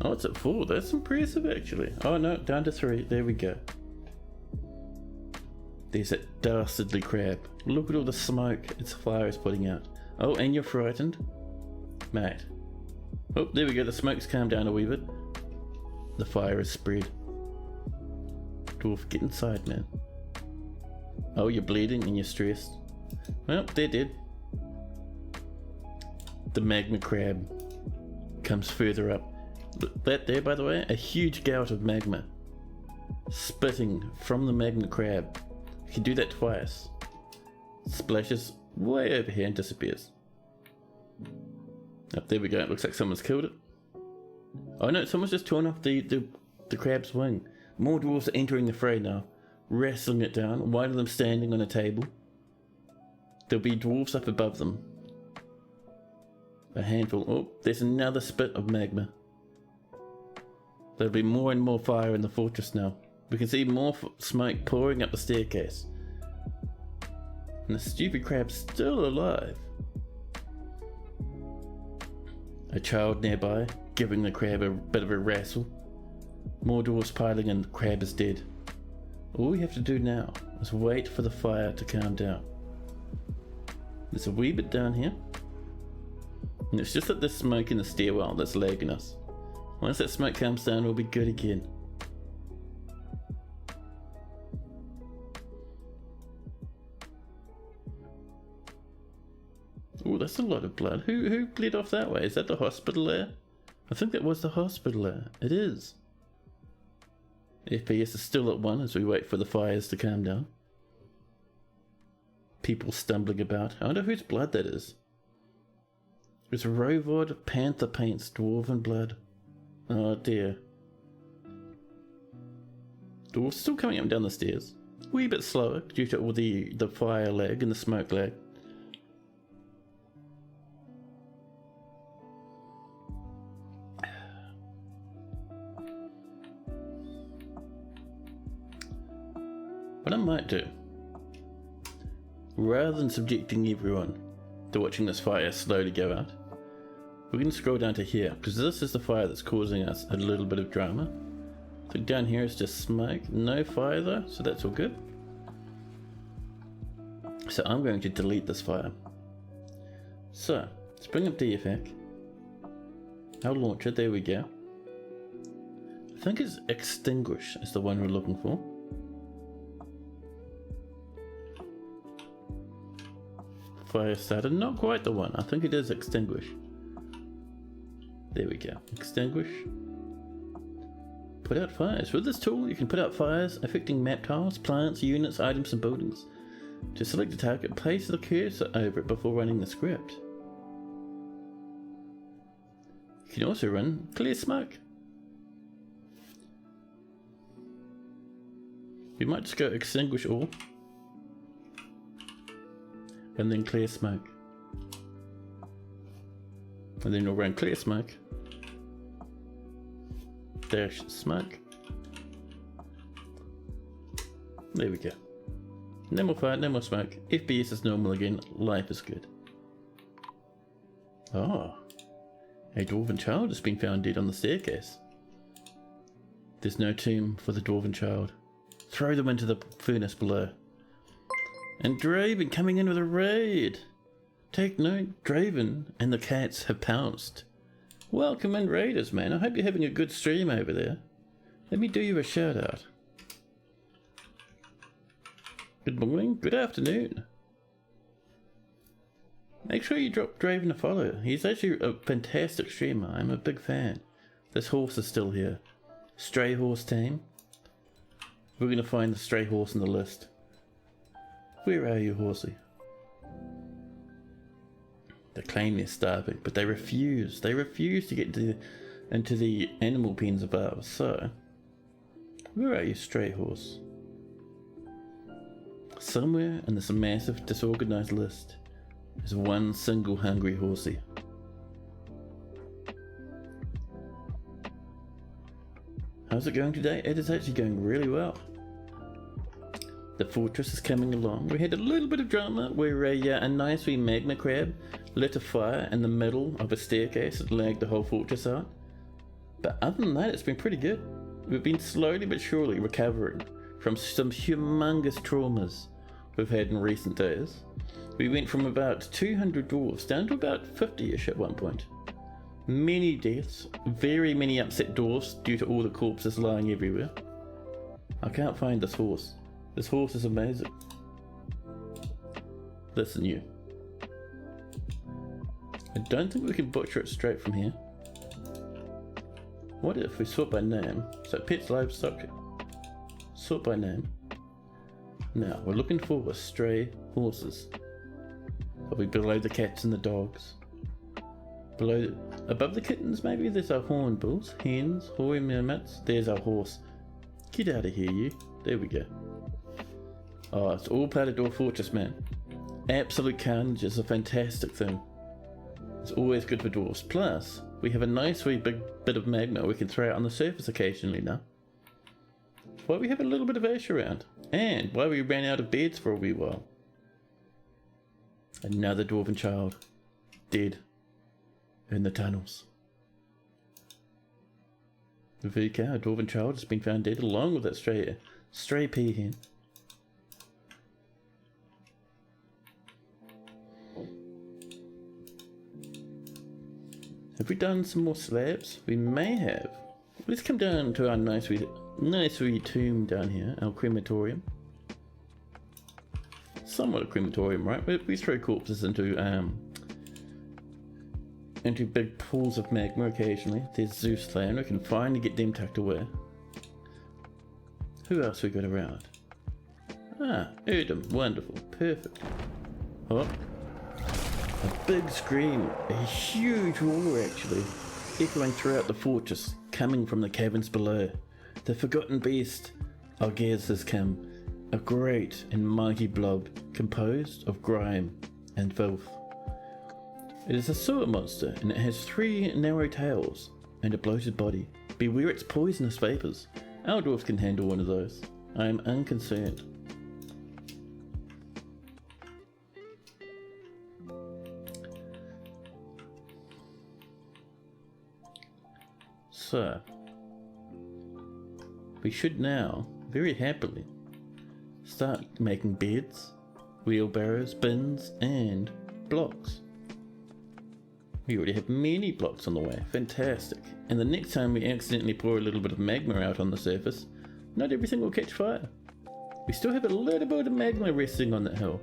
Oh, it's at 4. That's impressive, actually. Oh no, down to 3. There we go. There's that dastardly crab. Look at all the smoke its fire is putting out. Oh, and you're frightened? Mate. Oh, there we go. The smoke's calmed down a wee bit. The fire is spread. Dwarf, get inside, man. Oh, you're bleeding and you're stressed. Well, they're dead. The magma crab comes further up. That there, by the way, a huge gout of magma spitting from the magma crab. You can do that twice. Splashes way over here and disappears. Oh, there we go. It looks like someone's killed it. Oh no, someone's just torn off the crab's wing. More dwarves are entering the fray now, wrestling it down. One of them standing on a table. There'll be dwarves up above them. A handful. Oh, there's another spit of magma. There'll be more and more fire in the fortress now. We can see more smoke pouring up the staircase. And the stupid crab's still alive. A child nearby, giving the crab a bit of a wrestle. More dwarves piling in, the crab is dead. All we have to do now is wait for the fire to calm down. There's a wee bit down here. And it's just that there's smoke in the stairwell that's lagging us. Once that smoke calms down, we'll be good again. Oh, that's a lot of blood. Who bled off that way? Is that the hospital there? I think that was the hospital there. It is. FPS is still at 1 as we wait for the fires to calm down. People stumbling about. I wonder whose blood that is. It's Rovod Panther Paint's Dwarven blood. Oh dear. Dwarves still coming up and down the stairs. A wee bit slower due to all the fire lag and the smoke lag. might do, rather than subjecting everyone to watching this fire slowly go out, we're going to scroll down to here, because this is the fire that's causing us a little bit of drama. So down here is just smoke, no fire though, so that's all good. So I'm going to delete this fire. So let's bring up DFX. I'll launch it, there we go. I think it's extinguish is the one we're looking for. Fire started, not quite the one, I think it is extinguish. There we go, extinguish. Put out fires. With this tool you can put out fires affecting map tiles, plants, units, items and buildings. To select a target, place the cursor over it before running the script. You can also run clear smoke. You might just go extinguish all and then clear smoke. And then you'll run clear smoke dash smoke. There we go. No more fire, no more smoke. FPS is normal again. Life is good. Oh, a dwarven child has been found dead on the staircase. There's no tomb for the dwarven child. Throw them into the furnace below. And Draven coming in with a raid. Take note, Draven and the cats have pounced. Welcome in raiders, man. I hope you're having a good stream over there. Let me do you a shout out. Good morning, good afternoon. Make sure you drop Draven a follow. He's actually a fantastic streamer. I'm a big fan. This horse is still here. Stray horse tame. We're going to find the stray horse in the list. Where are you, horsey? They claim they're starving, but they refuse. They refuse to get into the animal pens above. So, where are you, stray horse? Somewhere in this massive, disorganized list is one single hungry horsey. How's it going today? It is actually going really well. The fortress is coming along. We had a little bit of drama where a nice wee magma crab lit a fire in the middle of a staircase that lagged the whole fortress out. But other than that, it's been pretty good. We've been slowly but surely recovering from some humongous traumas we've had in recent days. We went from about 200 dwarves down to about 50-ish at one point. Many deaths, very many upset dwarves due to all the corpses lying everywhere. I can't find this horse. This horse is amazing. Listen, you. I don't think we can butcher it straight from here. What if we sort by name? So pets, livestock, sort by name. Now we're looking for stray horses. Probably below the cats and the dogs. Above the kittens maybe there's our horn bulls, hens, hoy mermaids. There's our horse. Get out of here, you. There we go. Oh, it's all part of Dwarf Fortress, man. Absolute carnage is a fantastic thing. It's always good for dwarves. Plus, we have a nice wee big bit of magma we can throw out on the surface occasionally now. Why we have a little bit of ash around. And why we ran out of beds for a wee while. Another dwarven child. Dead. In the tunnels. VK, a dwarven child has been found dead along with that stray peahen. Have we done some more slabs? We may have. Let's come down to our nice wee tomb down here, our crematorium. Somewhat a crematorium, right? We throw corpses into big pools of magma occasionally. There's Zeus there, and we can finally get them tucked away. Who else we got around? Ah, Erdem, wonderful, perfect. Oh. A big scream, a huge roar actually, echoing throughout the fortress, coming from the caverns below. The forgotten beast, Algez, has come, a great and mighty blob composed of grime and filth. It is a sewer monster and it has 3 narrow tails and a bloated body. Beware its poisonous vapours. Our dwarves can handle one of those. I am unconcerned. So, we should now, very happily, start making beds, wheelbarrows, bins, and blocks. We already have many blocks on the way. Fantastic. And the next time we accidentally pour a little bit of magma out on the surface, not everything will catch fire. We still have a little bit of magma resting on that hill.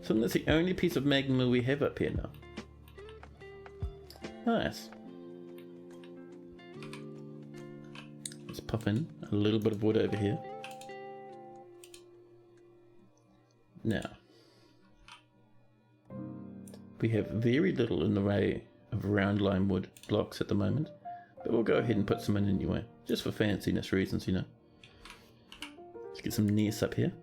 So that's the only piece of magma we have up here now. Nice. Let's pop in a little bit of wood over here. Now, we have very little in the way of round lime wood blocks at the moment, but we'll go ahead and put some in anyway, just for fanciness reasons, you know. Let's get some nests up here.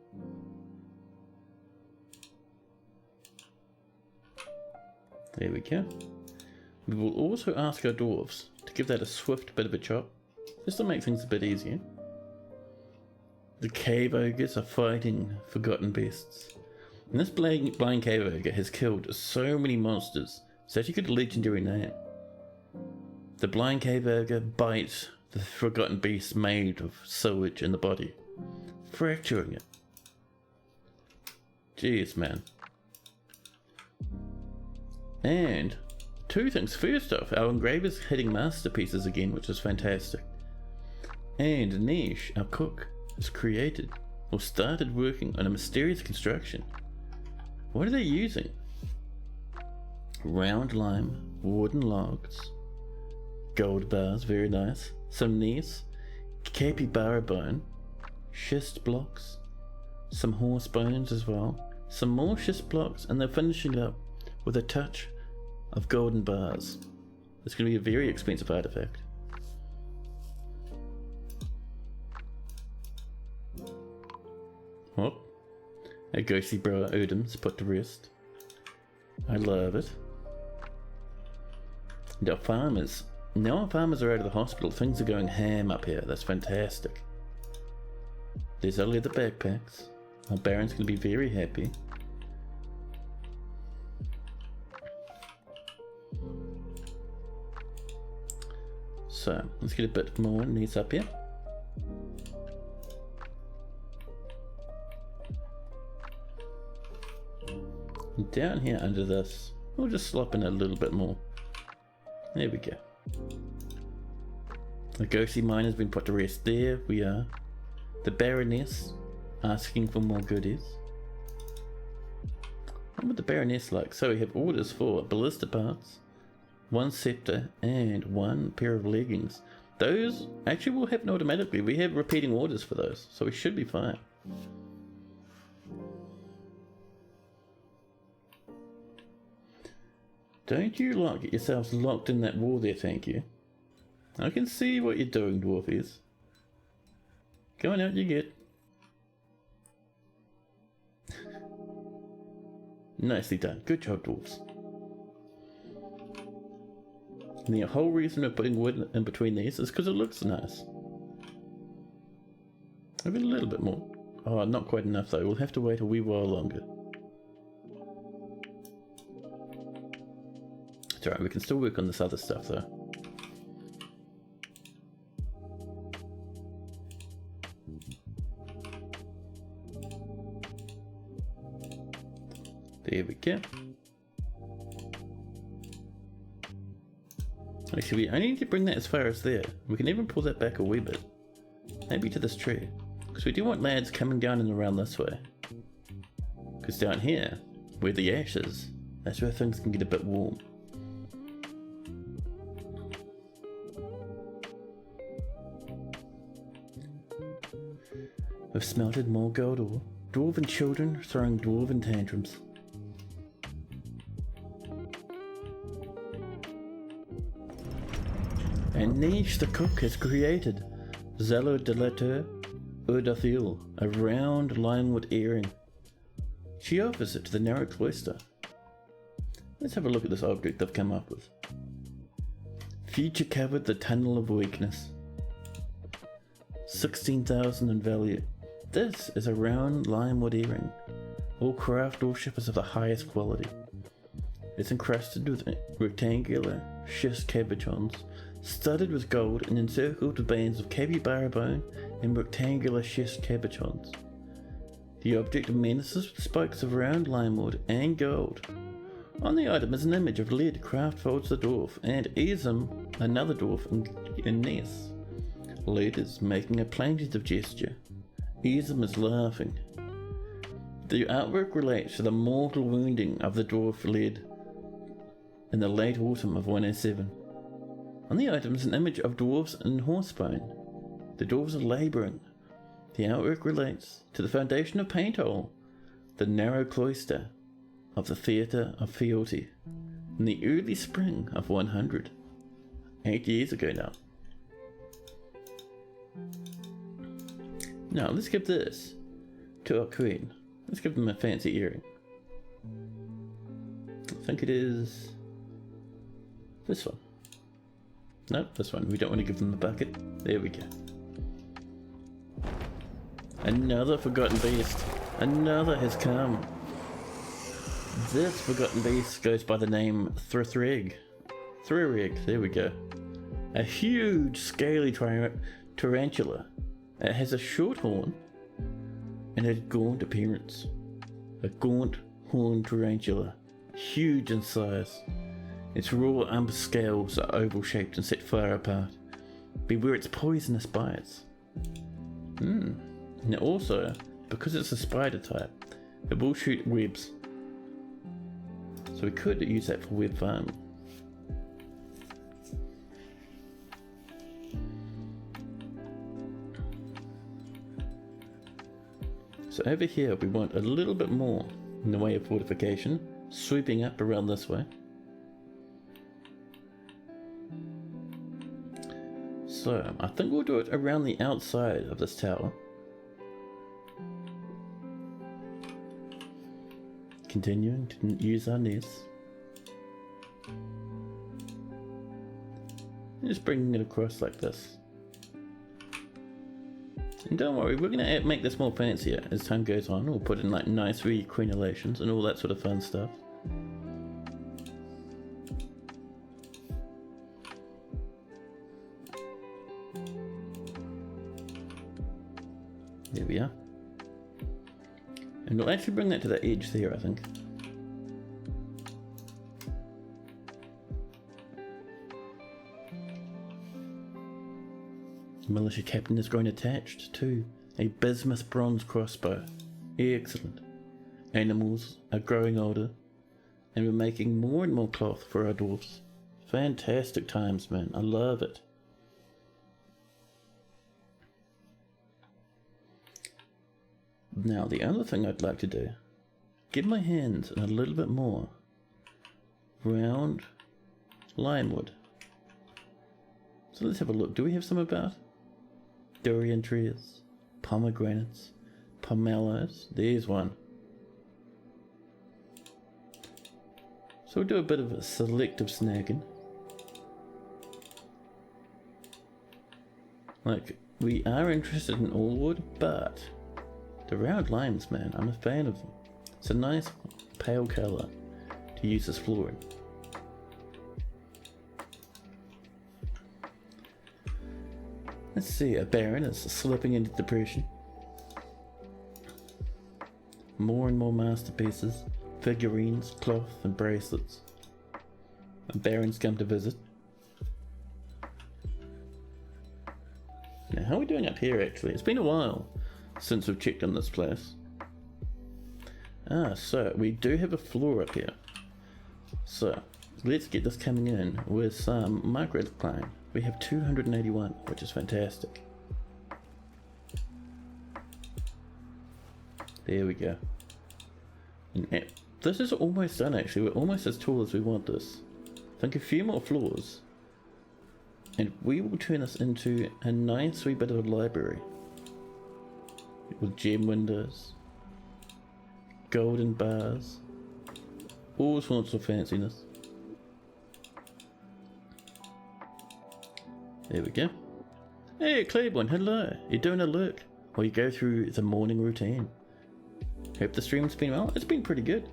There we go. We will also ask our dwarves to give that a swift bit of a chop, just to make things a bit easier. The cave ogres are fighting forgotten beasts. And this blind cave ogre has killed so many monsters, it's actually got a legendary name. The blind cave ogre bites the forgotten beast made of sewage in the body, fracturing it. Jeez, man. And two things. First off, our engraver's hitting masterpieces again, which is fantastic. And Niche, our cook, has created or started working on a mysterious construction. What are they using? Round lime, wooden logs, gold bars, very nice, some nests, capybara bone, schist blocks, some horse bones as well, some more schist blocks, and they're finishing it up with a touch of golden bars. It's going to be a very expensive artifact. Oh, a ghostly bro Odin's put to rest. I love it. And our farmers, now our farmers are out of the hospital, things are going ham up here. That's fantastic. There's our leather backpacks. Our Baron's going to be very happy. So, let's get a bit more needs up here. And down here under this, we'll just slop in a little bit more. There we go. The ghostly mine has been put to rest. There we are. The Baroness asking for more goodies. What would the Baroness like? So we have orders for ballista parts, one scepter, and one pair of leggings. Those actually will happen automatically. We have repeating orders for those, so we should be fine. Don't you get yourselves locked in that wall there, thank you. I can see what you're doing, dwarfies. Go on out you get. Nicely done. Good job, dwarves. And the whole reason we're putting wood in between these is because it looks nice. Maybe a little bit more. Oh, not quite enough though. We'll have to wait a wee while longer. It's alright, we can still work on this other stuff though. There we go. Actually, we only need to bring that as far as there. We can even pull that back a wee bit. Maybe to this tree. Because we do want lads coming down and around this way. Because down here, where the ash is, that's where things can get a bit warm. We've smelted more gold ore. Dwarven children throwing dwarven tantrums. And Niche the cook has created Zelo de Lateur Urdathil, a round limewood earring. She offers it to the narrow cloister. Let's have a look at this object they've come up with. Feature covered the tunnel of weakness. 16,000 in value. This is a round limewood earring. All craft worship is of the highest quality. It's encrusted with rectangular schist cabochons studded with gold and encircled with bands of capybara bone and rectangular chest cabochons. The object menaces with spikes of round limewood and gold. On the item is an image of Led, Craftfolds the dwarf, and Ism, another dwarf, in Ness. Led is making a plaintive gesture. Ism is laughing. The artwork relates to the mortal wounding of the dwarf Led in the late autumn of 107. On the item is an image of dwarves in horsebone. The dwarves are labouring. The artwork relates to the foundation of Painthole, the narrow cloister of the Theatre of Fealty, in the early spring of 100. 8 years ago now. Now let's give this to our queen. Let's give them a fancy earring. I think it is this one. Nope, this one. We don't want to give them a bucket. There we go. Another forgotten beast. Another has come. This forgotten beast goes by the name Thrithrig. Thrithrig, there we go. A huge scaly tarantula. It has a short horn and a gaunt appearance. A gaunt horned tarantula, huge in size. Its raw upper scales are oval shaped and set far apart. Beware its poisonous bites. And also, because it's a spider type, it will shoot webs. So we could use that for web farming. So over here we want a little bit more in the way of fortification, sweeping up around this way. So I think we'll do it around the outside of this tower. Continuing to use our nest. Just bringing it across like this. And don't worry, we're going to make this more fancier as time goes on. We'll put in like nice recrenellations and all that sort of fun stuff. There we are. And we'll actually bring that to the edge there, I think. The militia captain has grown attached to a bismuth bronze crossbow. Excellent. Animals are growing older, and we're making more and more cloth for our dwarfs. Fantastic times, man. I love it. Now, the other thing I'd like to do, get my hands on a little bit more round limewood. So let's have a look. Do we have some about? Durian trees, pomegranates, pomelos. There's one. So we'll do a bit of a selective snagging. Like, we are interested in all wood, but the round limes, man, I'm a fan of them. It's a nice pale colour to use as flooring. Let's see, a baron is slipping into depression. More and more masterpieces, figurines, cloth and bracelets. A baron's come to visit. Now, how are we doing up here actually? It's been a while since we've checked on this place. So we do have a floor up here. So let's get this coming in with some micro decline. We have 281, which is fantastic. There we go. And this is almost done actually. We're almost as tall as we want this. I think a few more floors and we will turn this into a nice wee bit of a library. With gem windows, golden bars, all sorts of fanciness. There we go. Hey Claiborne, hello. You're doing a look while you go through the morning routine. Hope the stream's been well. It's been pretty good.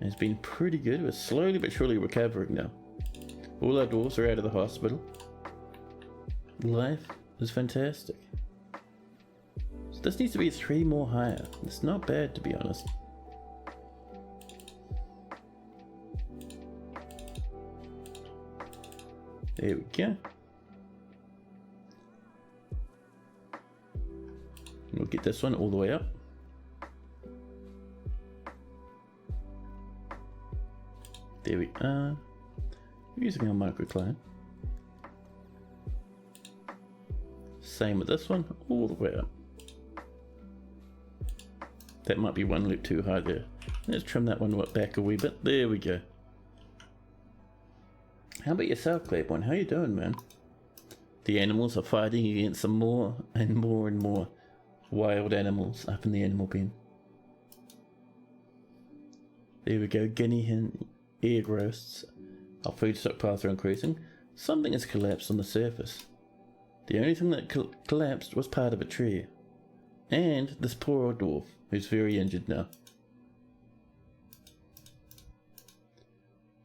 It's been pretty good. We're slowly but surely recovering now. All our dwarves are out of the hospital. Life is fantastic. So this needs to be 3 more higher. It's not bad, to be honest. There we go. We'll get this one all the way up. There we are. Using our microclimate. Same with this one, all the way up. That might be one loop too high there. Let's trim that one back a wee bit. There we go. How about yourself, Claiborne? How you doing, man? The animals are fighting against some more and more wild animals up in the animal pen. There we go, guinea hen, egg roasts. Our food stockpiles are increasing. Something has collapsed on the surface. The only thing that collapsed was part of a tree. And this poor old dwarf, who's very injured now.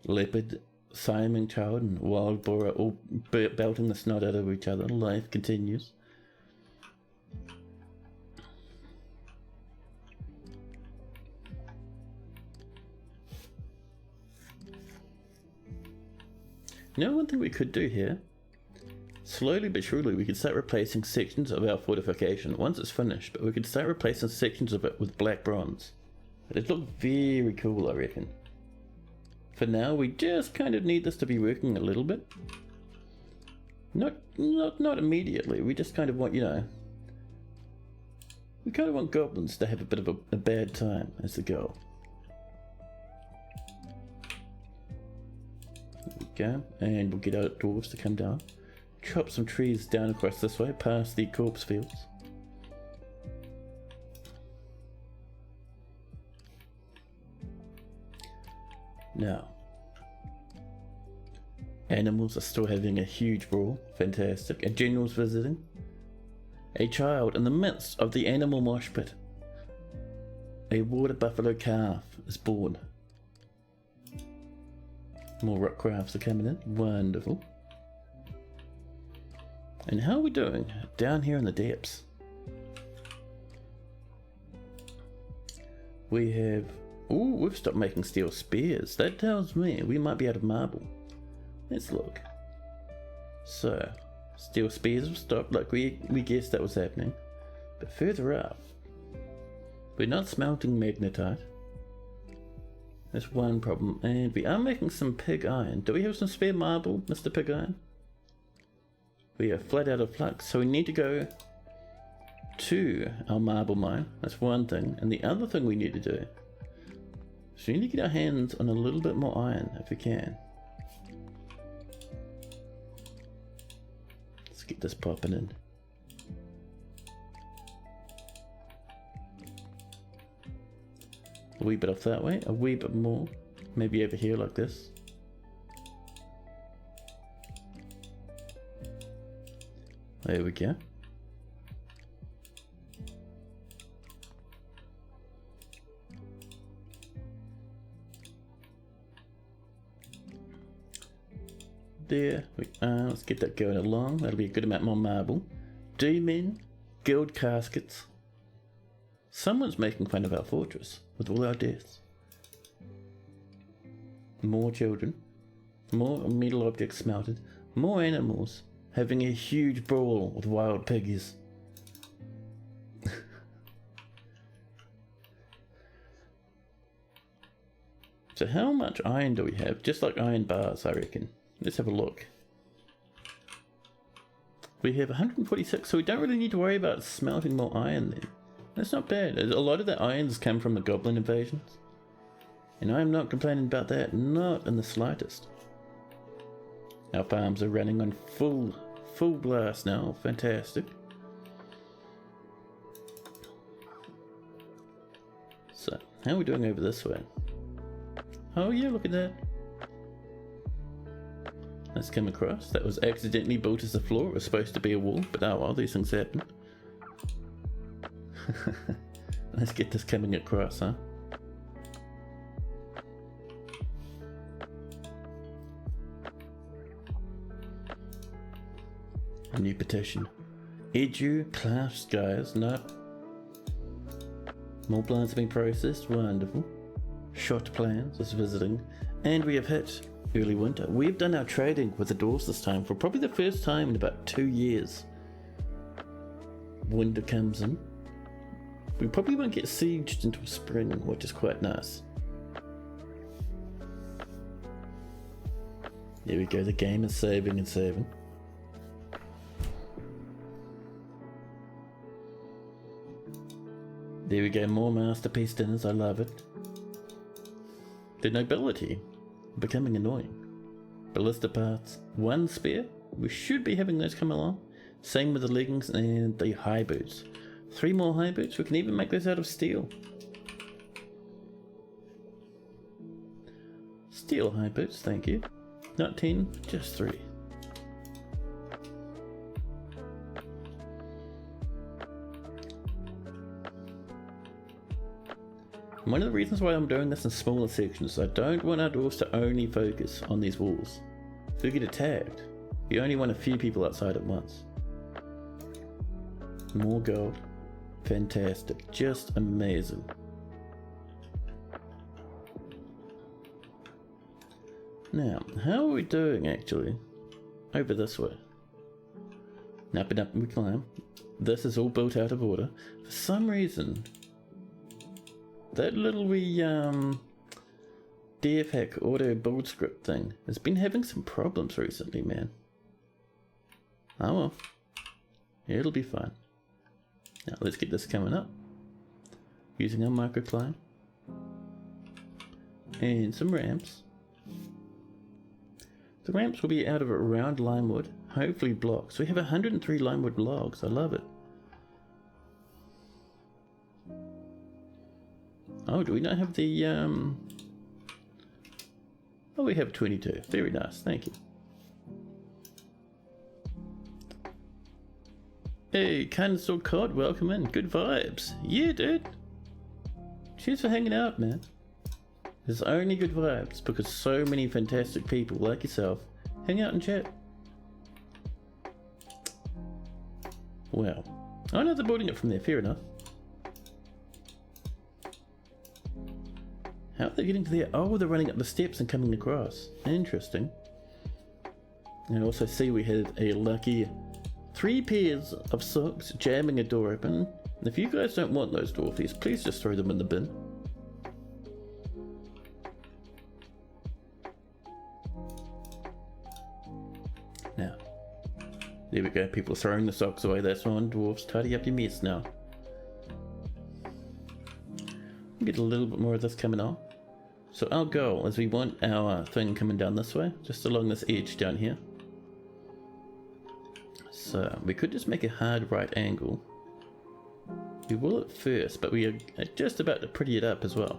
Leopard, Siaming child, and wild boar are all belting the snot out of each other. Life continues. You know, one thing we could do here, slowly but surely we could start replacing sections of our fortification once it's finished, but we could start replacing sections of it with black bronze. It'd look very cool, I reckon. For now, we just kind of need this to be working a little bit. Not immediately, we just kind of want, you know, we kind of want goblins to have a bit of a bad time as the goal. Go, and we'll get our dwarves to come down, chop some trees down across this way past the corpse fields. Now, animals are still having a huge brawl. Fantastic. A general's visiting. A child in the midst of the animal mosh pit. A water buffalo calf is born. More rock crafts are coming in. Wonderful. And how are we doing down here in the depths? We have... Ooh, we've stopped making steel spears. That tells me we might be out of marble. Let's look. So, steel spears have stopped, like we guessed that was happening. But further up, we're not smelting magnetite. That's one problem, and we are making some pig iron. Do we have some spare marble, Mr. Pig Iron? We are flat out of flux, so we need to go to our marble mine. That's one thing, and the other thing we need to do is we need to get our hands on a little bit more iron, if we can. Let's get this popping in. A wee bit off that way, a wee bit more, maybe over here like this. There we go. There we are, let's get that going along, that'll be a good amount more marble. D-men, guild caskets. Someone's making fun of our fortress with all our deaths. More children, more metal objects smelted, more animals having a huge brawl with wild piggies. So how much iron do we have? Just like iron bars, I reckon. Let's have a look. We have 146, so we don't really need to worry about smelting more iron then. That's not bad. A lot of the irons come from the goblin invasions. And I'm not complaining about that, not in the slightest. Our farms are running on full blast now. Fantastic. So, how are we doing over this way? Oh yeah, look at that. Let's come across. That was accidentally built as a floor. It was supposed to be a wall, but oh well, these things happen. Let's get this coming across, huh? A new petition. Edu class, guys. No. More plans have been processed. Wonderful. Shot plans is visiting. And we have hit early winter. We've done our trading with the dwarves this time for probably the first time in about 2 years. Winter comes in. We probably won't get sieged until spring, which is quite nice. There we go, the game is saving and saving. There we go, more masterpiece dinners, I love it. The nobility, becoming annoying. Ballista parts, 1 spare. We should be having those come along. Same with the leggings and the high boots. 3 more high boots, we can even make those out of steel. Steel high boots, thank you. Not 10, just 3. One of the reasons why I'm doing this in smaller sections, I don't want our dwarves to only focus on these walls. If we get attacked, you only want a few people outside at once. More gold. Fantastic. Just amazing. Now, how are we doing actually? Over this way. Up and up we climb. This is all built out of order. For some reason, that little wee DFhack auto build script thing has been having some problems recently, man. Oh well. It'll be fine. Now let's get this coming up. Using our microclimb. And some ramps. The ramps will be out of round limewood, hopefully blocks. We have 103 limewood logs, I love it. Oh, do we not have the Oh, we have 22. Very nice, thank you. Hey, Consul Cod, welcome in. Good vibes. Yeah, dude. Cheers for hanging out, man. There's only good vibes because so many fantastic people like yourself hang out and chat. Wow. Oh no, they're building it from there, fair enough. How are they getting to there? Oh, they're running up the steps and coming across. Interesting. And I also see we had a lucky 3 pairs of socks jamming a door open. And if you guys don't want those dwarfies, please just throw them in the bin. Now, there we go. People are throwing the socks away. That's on, dwarves. Tidy up your mess now. Get a little bit more of this coming on. So our goal is we want our thing coming down this way, just along this edge down here. So we could just make a hard right angle. We will at first, but we are just about to pretty it up as well.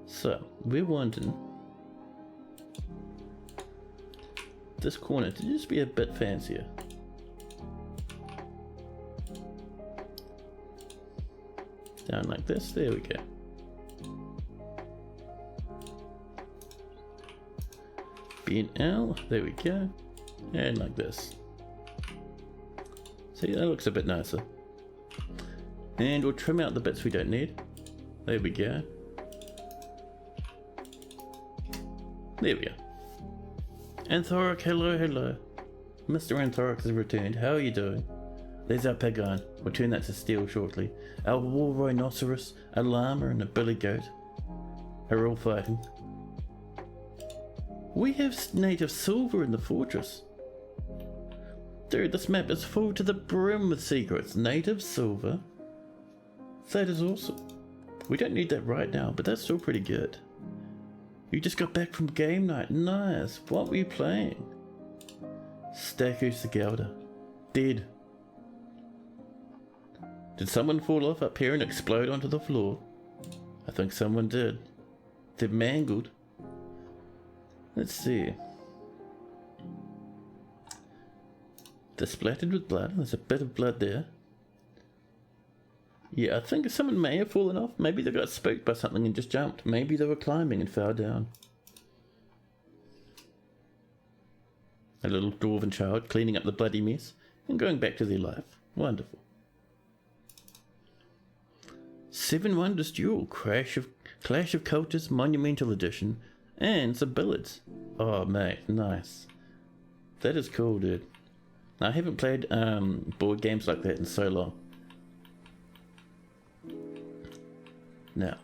So we're wanting this corner to just be a bit fancier. Down like this, there we go. B and L, there we go. And like this. See, that looks a bit nicer. And we'll trim out the bits we don't need. There we go. There we go. Anthoric, hello, hello. Mr. Anthoric has returned. How are you doing? There's our pig iron. We'll turn that to steel shortly. Our war rhinoceros, a llama and a billy goat are all fighting. We have native silver in the fortress. Dude, this map is full to the brim with secrets. Native silver? That is awesome. We don't need that right now, but that's still pretty good. You just got back from game night. Nice. What were you playing? Stacku Sigalda. Dead. Did someone fall off up here and explode onto the floor? I think someone did. They're mangled. Let's see. They're splattered with blood. There's a bit of blood there. Yeah, I think someone may have fallen off. Maybe they got spooked by something and just jumped. Maybe they were climbing and fell down. A little dwarven child cleaning up the bloody mess and going back to their life. Wonderful. 7 Wonders Duel, Clash of Cultures Monumental Edition, and some billiards. Oh mate, nice. That is cool, dude. I haven't played board games like that in so long. Now.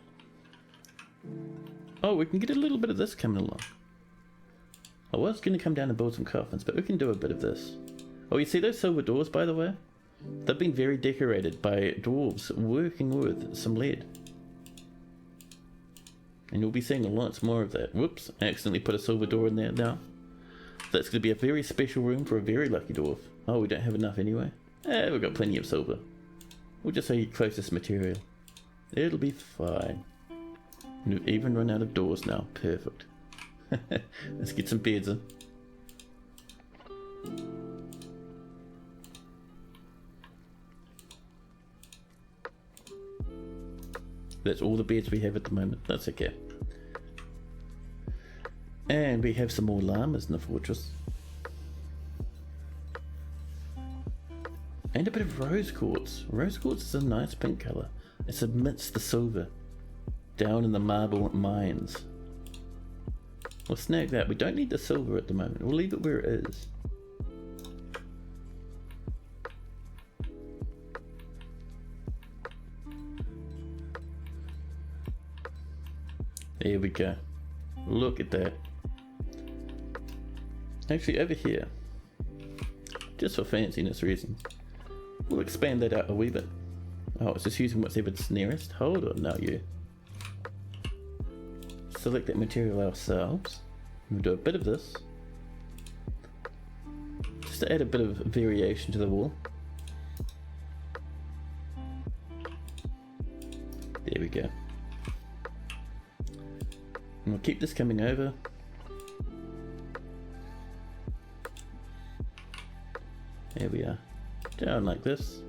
Oh, we can get a little bit of this coming along. I was going to come down and build some coffins, but we can do a bit of this. Oh, you see those silver doors, by the way? They've been very decorated by dwarves working with some lead. And you'll be seeing lots more of that. Whoops, I accidentally put a silver door in there now. That's going to be a very special room for a very lucky dwarf. Oh, we don't have enough anyway. We've got plenty of silver. We'll just say closest material. It'll be fine. We've even run out of doors now. Perfect. Let's get some beds in. That's all the beds we have at the moment. That's okay. And we have some more llamas in the fortress. And a bit of rose quartz. Rose quartz is a nice pink colour. It's amidst the silver. Down in the marble mines. We'll snag that. We don't need the silver at the moment. We'll leave it where it is. There we go. Look at that. Actually, over here, just for fanciness reasons, we'll expand that out a wee bit. Oh, it's just using whatever's nearest. Hold on now, you. Select that material ourselves. We'll do a bit of this. Just to add a bit of variation to the wall. There we go. And we'll keep this coming over. There we are. Down like this.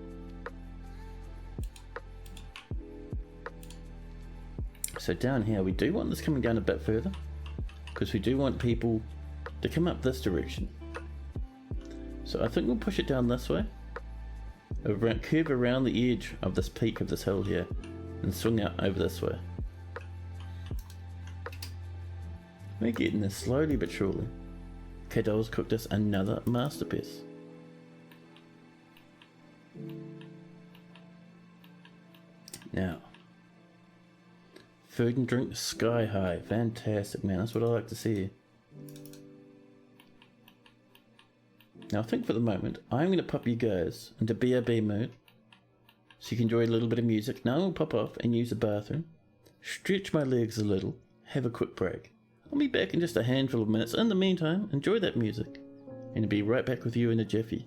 So down here, we do want this coming down a bit further, because we do want people to come up this direction. So I think we'll push it down this way, curve around the edge of this peak of this hill here, and swing out over this way. We're getting this slowly but surely. Cadol's cooked us another masterpiece. Now, food and drink sky high. Fantastic, man. That's what I like to see. Now I think for the moment, I'm going to pop you guys into BRB mode. So you can enjoy a little bit of music. Now I'll pop off and use the bathroom. Stretch my legs a little. Have a quick break. I'll be back in just a handful of minutes. In the meantime, enjoy that music. And I'll be right back with you in a jiffy.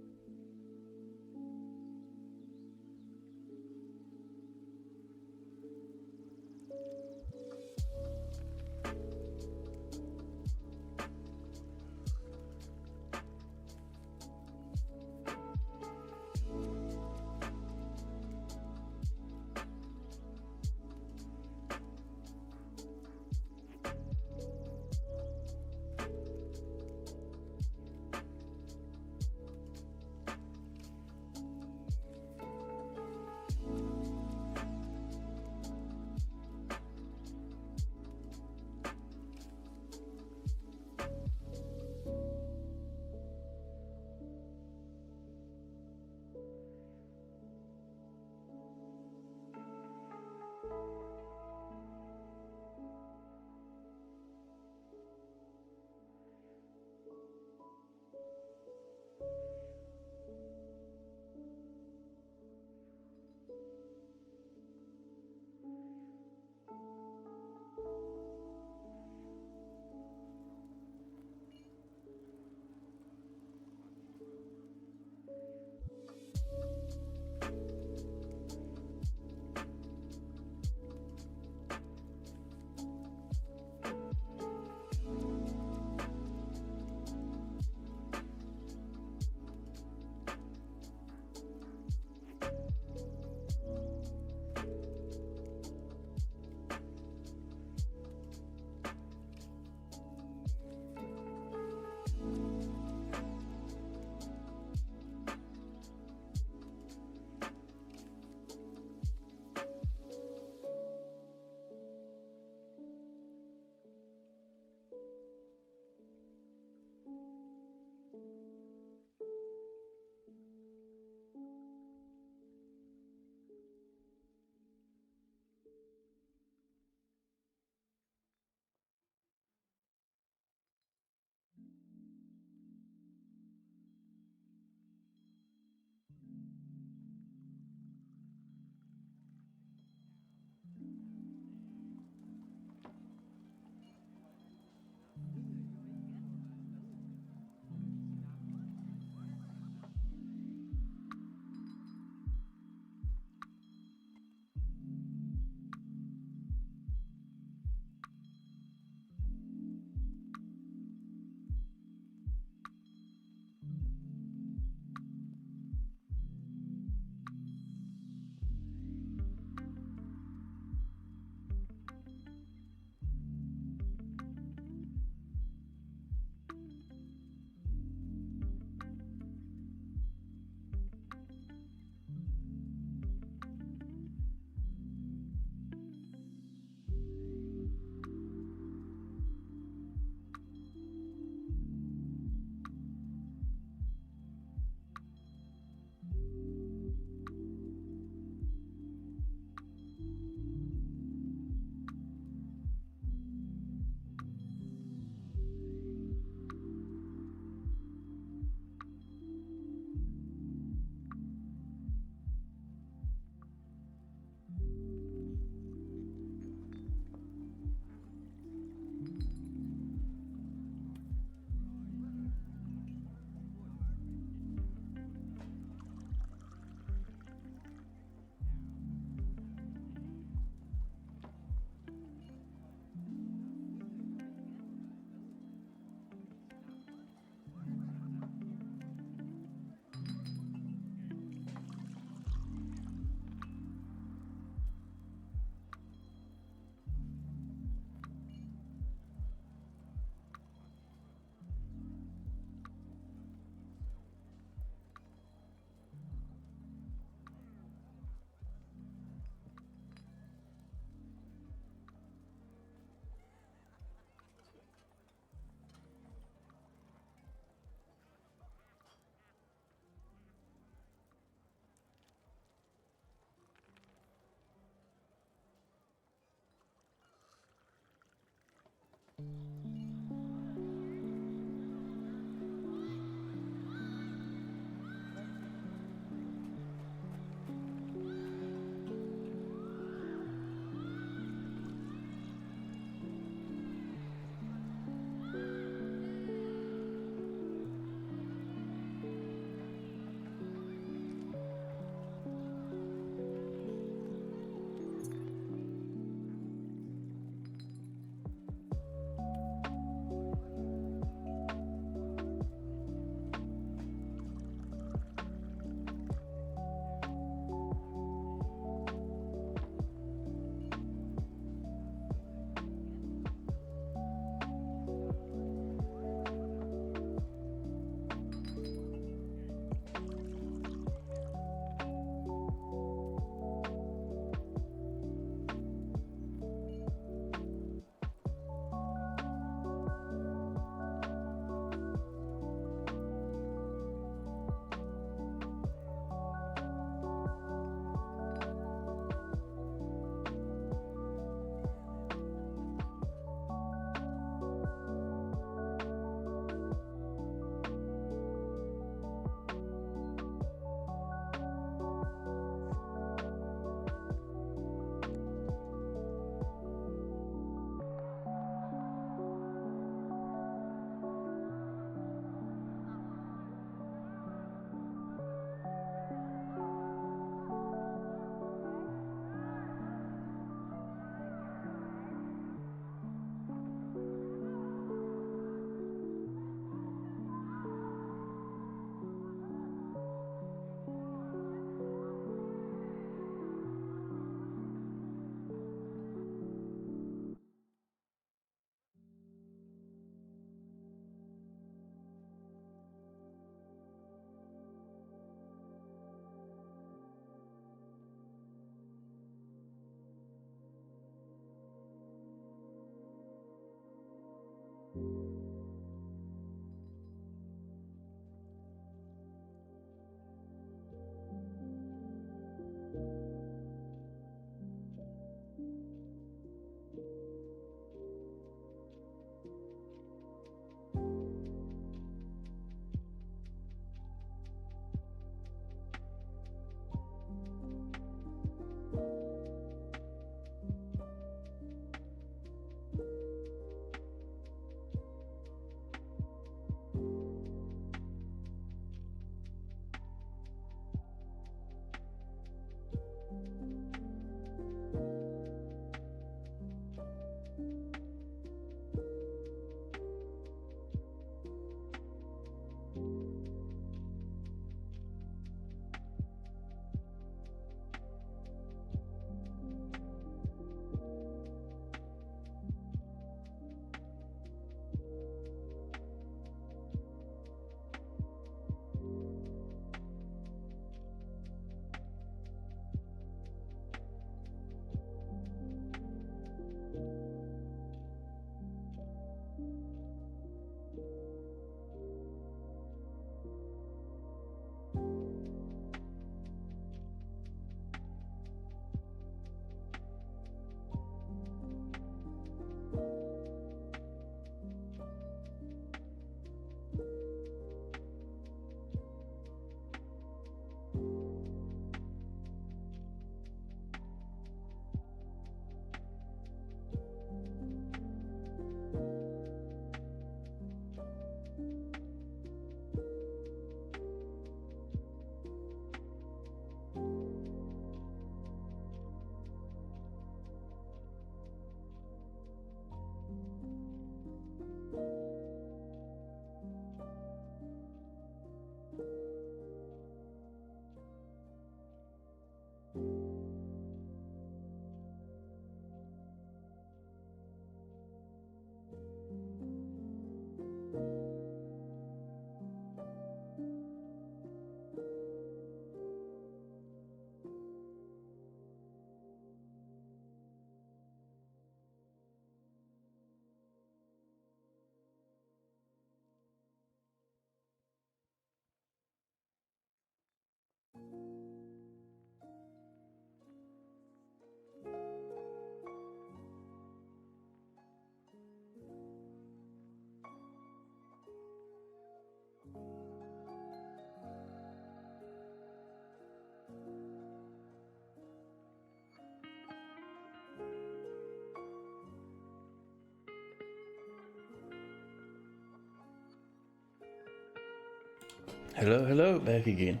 Hello, hello, back again.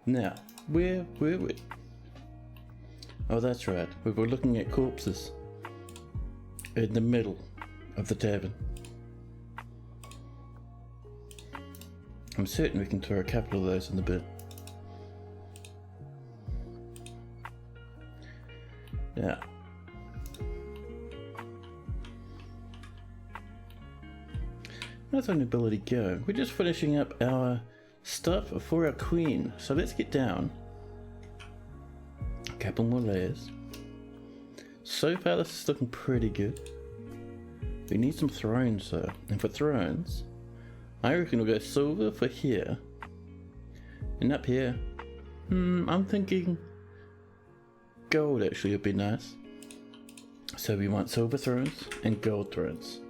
Now, where were we? Oh, that's right. We were looking at corpses in the middle of the tavern. I'm certain we can throw a couple of those in the bin. Now, that's on ability go. We're just finishing up our stuff for our queen. So let's get down. A couple more layers. So far this is looking pretty good. We need some thrones though. And for thrones, I reckon we'll go silver for here. And up here, I'm thinking gold actually would be nice. So we want silver thrones and gold thrones.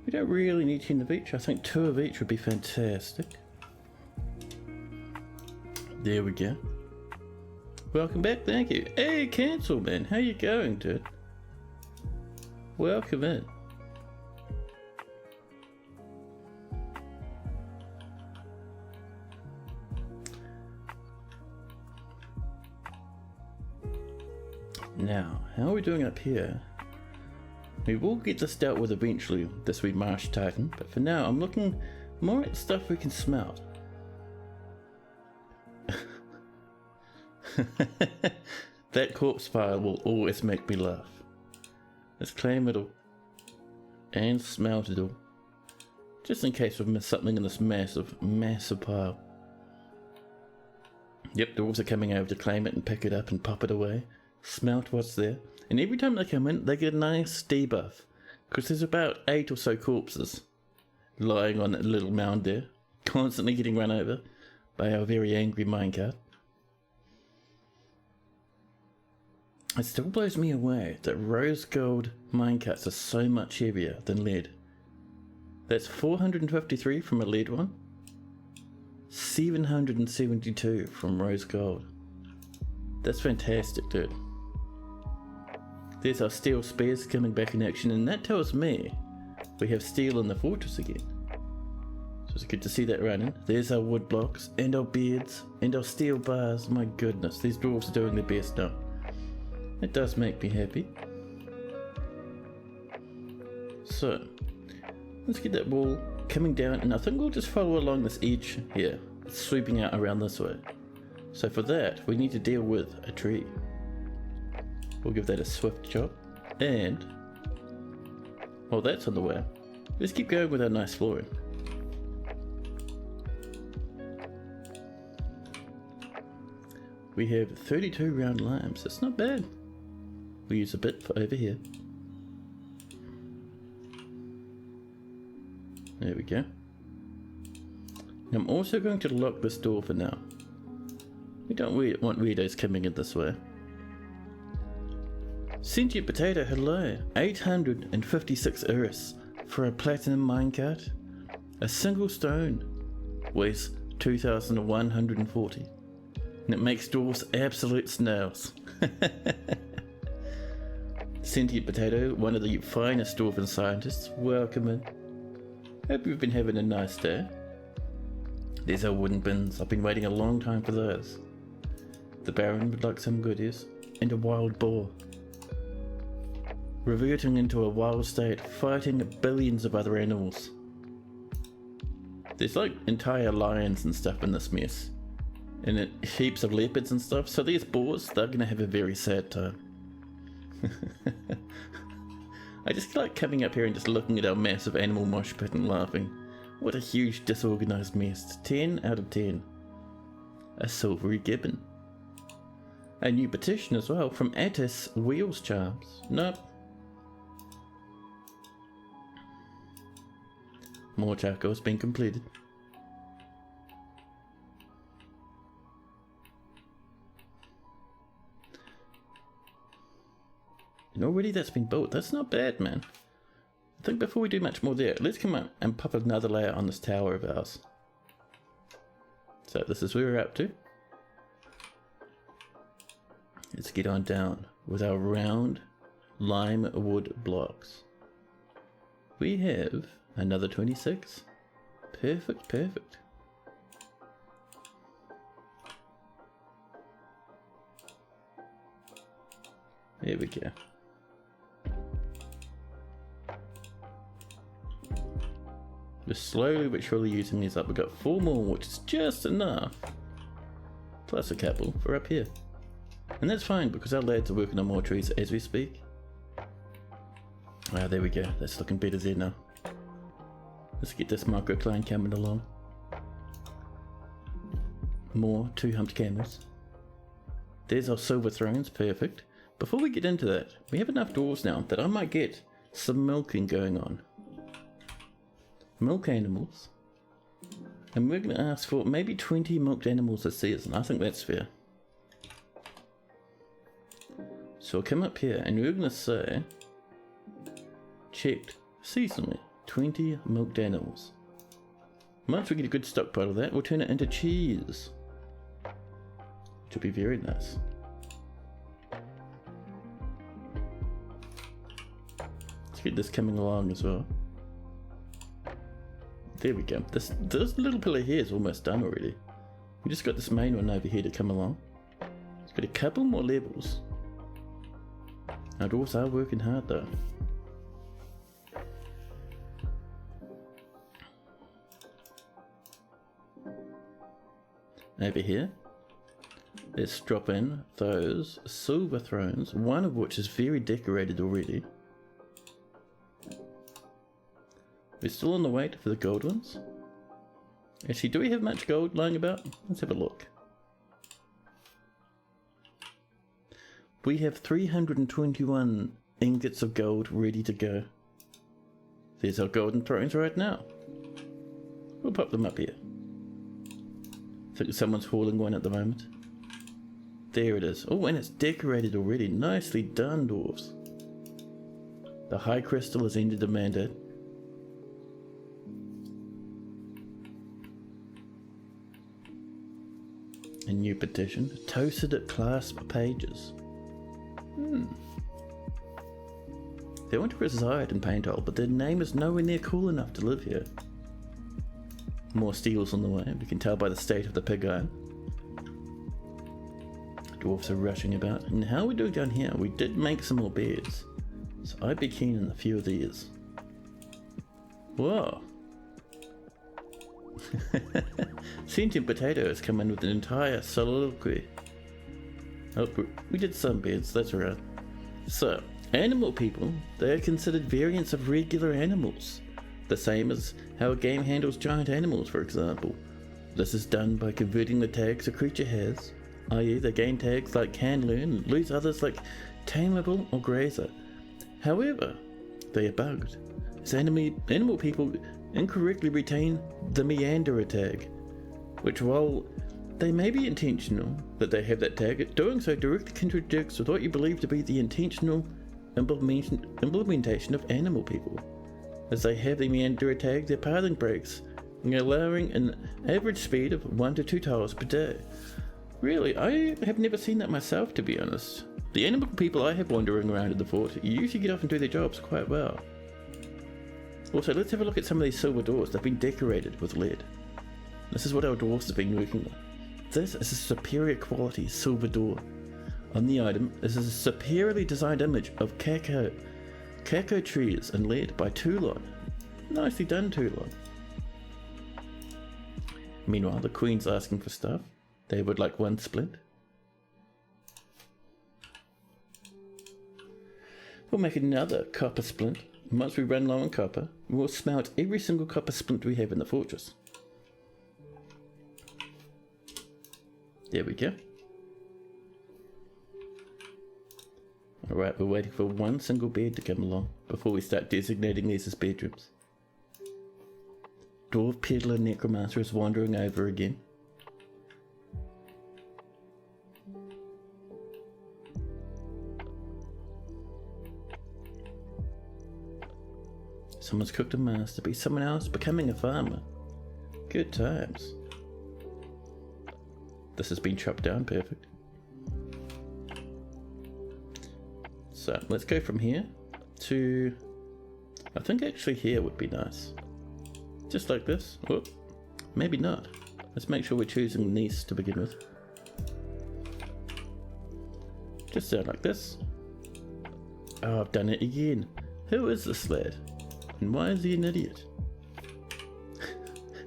We don't really need 10 of each. I think 2 of each would be fantastic. There we go. Welcome back, thank you. Hey, Cancel Man, how you going, dude? Welcome in. Now, how are we doing up here? We will get this dealt with eventually, this wee marsh titan, but for now I'm looking more at stuff we can smelt. That corpse pile will always make me laugh. Let's claim it all. And smelt it all. Just in case we've missed something in this massive pile. Yep, dwarves are coming over to claim it and pick it up and pop it away. Smelt what's there. And every time they come in, they get a nice debuff. Because there's about 8 or so corpses lying on that little mound there. Constantly getting run over by our very angry minecart. It still blows me away that rose gold minecarts are so much heavier than lead. That's 453 from a lead one. 772 from rose gold. That's fantastic, dude. There's our steel spears coming back in action, and that tells me we have steel in the fortress again. So it's good to see that running. There's our wood blocks, and our beards, and our steel bars. My goodness, these dwarves are doing their best now. It does make me happy. So, let's get that wall coming down, and I think we'll just follow along this edge here, sweeping out around this way. So for that, we need to deal with a tree. We'll give that a swift chop, and while that's on the way, let's keep going with our nice flooring. We have 32 round limes, that's not bad. We use a bit for over here. There we go. And I'm also going to lock this door for now. We don't want weirdos coming in this way. Sentient Potato, hello. 856 iris for a platinum minecart. A single stone weighs 2,140. And it makes dwarves absolute snails. Sentient Potato, one of the finest dwarven scientists, welcome in. Hope you've been having a nice day. There's our wooden bins, I've been waiting a long time for those. The Baron would like some goodies, and a wild boar. Reverting into a wild state, fighting billions of other animals. There's like entire lions and stuff in this mess. And heaps of leopards and stuff, so these boars, they're gonna have a very sad time. I just like coming up here and just looking at our massive animal mosh pit and laughing. What a huge disorganized mess. 10 out of 10. A silvery gibbon. A new petition as well from Attis Wheels Charms. Nope. More charcoal has been completed. And already that's been built. That's not bad, man. I think before we do much more there, let's come up and pop another layer on this tower of ours. So this is where we're up to. Let's get on down with our round lime wood blocks. We have another 26. Perfect, perfect. There we go. Just slowly but surely using these up. We've got 4 more, which is just enough. Plus a couple for up here. And that's fine because our lads are working on more trees as we speak. Ah, there we go. That's looking better there now. Let's get this microcline coming along. More 2-humped camels. There's our silver thrones, perfect. Before we get into that, we have enough dwarves now that I might get some milking going on. Milk animals. And we're going to ask for maybe 20 milked animals this season. I think that's fair. So we'll come up here and we're going to say, checked seasonally, 20 milked animals. Once we get a good stockpile of that, we'll turn it into cheese. Which will be very nice. Let's get this coming along as well. There we go. This little pillar here is almost done already. We just got this main one over here to come along. It's got a couple more levels. Our dwarves are working hard though. Over here, let's drop in those silver thrones, one of which is very decorated already. We're still on the wait for the gold ones. Actually, do we have much gold lying about? Let's have a look. We have 321 ingots of gold ready to go. There's our golden thrones right now. We'll pop them up here. I think someone's hauling one at the moment. There it is. Oh, and it's decorated already. Nicely done, dwarves. The high crystal has ended the mandate. A new petition. Toasted at clasp pages. They want to reside in Painthole, but their name is nowhere near cool enough to live here. More steels on the way, we can tell by the state of the pig iron. Dwarfs are rushing about. And how are we doing down here? We did make some more beds, so I'd be keen on a few of these. Whoa! Sentient Potato has come in with an entire soliloquy. Oh, we did some beds, that's right. So, animal people, they are considered variants of regular animals. The same as how a game handles giant animals, for example. This is done by converting the tags a creature has, i.e. they gain tags like Can Learn and lose others like Tameable or Grazer. However, they are bugged, as animal people incorrectly retain the Meanderer tag, which while they may be intentional that they have that tag, doing so directly contradicts with what you believe to be the intentional implementation of animal people. As they have the Meanderer tag, their pathing breaks, allowing an average speed of 1 to 2 tiles per day. Really, I have never seen that myself, to be honest. The animal people I have wandering around in the fort usually get off and do their jobs quite well. Also, let's have a look at some of these silver doors. They've been decorated with lead. This is what our dwarves have been working on. This is a superior quality silver door. On the item, this is a superiorly designed image of cacao trees and lead by Toulon. Nicely done, Toulon. Meanwhile, the Queen's asking for stuff. They would like 1 splint. We'll make another copper splint. Once we run low on copper, we'll smelt every single copper splint we have in the fortress. There we go. Alright, we're waiting for 1 single bed to come along before we start designating these as bedrooms. Dwarf Peddler Necromancer is wandering over again. Someone's cooked a mass to be someone else becoming a farmer. Good times. This has been chopped down, perfect. So let's go from here to, I think actually here would be nice. Just like this. Whoop. Maybe not. Let's make sure we're choosing these to begin with. Just sound like this. Oh, I've done it again. Who is this lad? And why is he an idiot?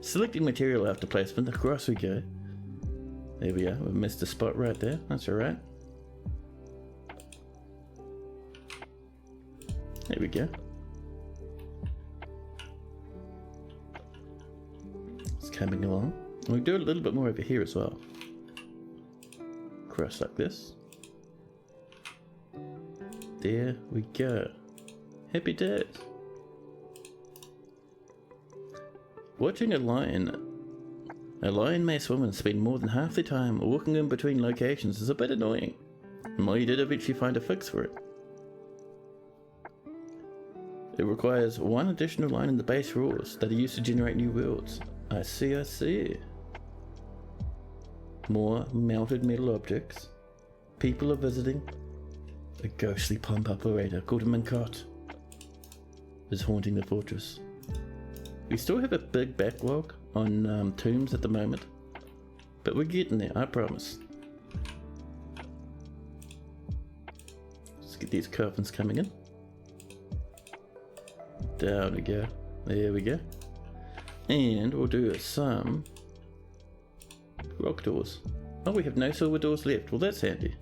Selecting material after placement. Across we go. There we are. We've missed a spot right there. That's alright. There we go. It's coming along. We'll do a little bit more over here as well. Cross like this. There we go. Happy days. Watching a lion may swim and spend more than half the time walking in between locations is a bit annoying. Well, you did eventually find a fix for it. It requires one additional line in the base rules that are used to generate new worlds. I see, I see. More melted metal objects. People are visiting. A ghostly pump operator called Minkot is haunting the fortress. We still have a big backlog on tombs at the moment, but we're getting there, I promise. Let's get these coffins coming in. Down we go. There we go. And we'll do some rock doors. Oh, we have no silver doors left. Well, that's handy.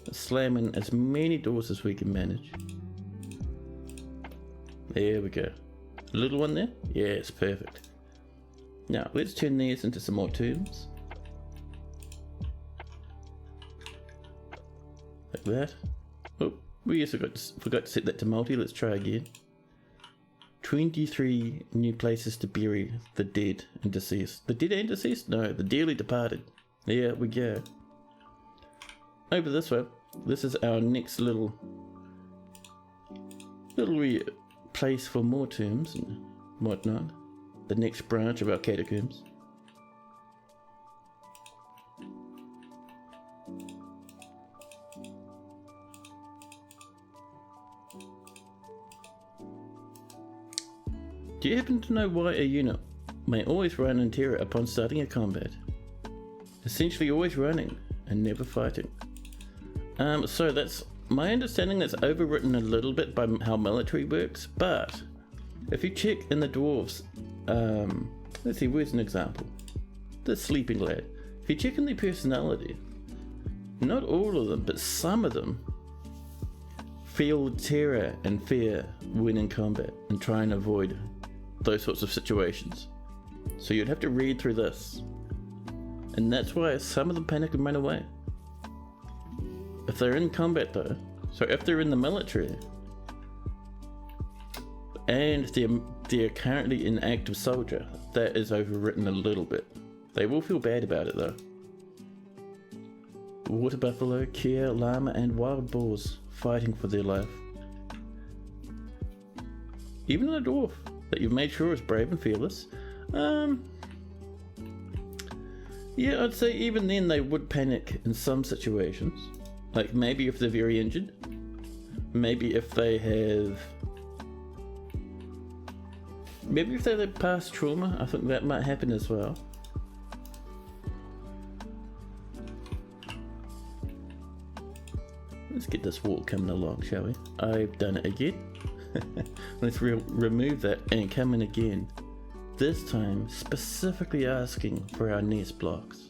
Let's slam in as many doors as we can manage. There we go. A little one there? Yes, perfect. Now, let's turn these into some more tombs. Like that. Oh, we also forgot to set that to multi. Let's try again. 23 new places to bury the dead and deceased. The dead and deceased? No, the dearly departed. There we go. Over this way. This is our next little place for more tombs and whatnot. The next branch of our catacombs. Do you happen to know why a unit may always run in terror upon starting a combat? Essentially always running and never fighting. So that's my understanding. That's overwritten a little bit by how military works, but if you check in the dwarves, let's see, where's an example? The sleeping lad. If you check in their personality, not all of them, but some of them feel terror and fear when in combat and try and avoid those sorts of situations. So you'd have to read through this, and that's why some of them panic and run away. If they're in combat though, so if they're in the military and they're currently an active soldier, that is overwritten a little bit. They will feel bad about it though. Water buffalo, Kia, llama and wild boars fighting for their life. Even a dwarf that you've made sure is brave and fearless. Yeah, I'd say even then they would panic in some situations. Like maybe if they're very injured. Maybe if they have... Maybe if they're past trauma, I think that might happen as well. Let's get this wall coming along, shall we? I've done it again. Let's remove that and come in again. This time specifically asking for our nest blocks.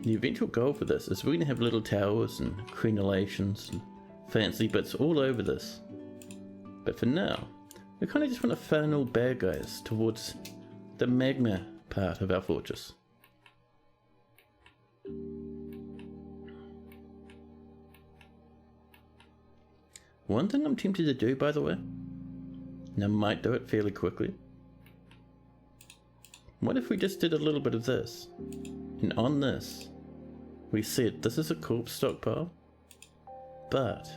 The eventual goal for this is we're going to have little towers and crenellations and fancy bits all over this. But for now, we kind of just want to funnel bad guys towards the magma part of our fortress. One thing I'm tempted to do, by the way, and I might do it fairly quickly. What if we just did a little bit of this? And on this, we said this is a corpse stockpile, but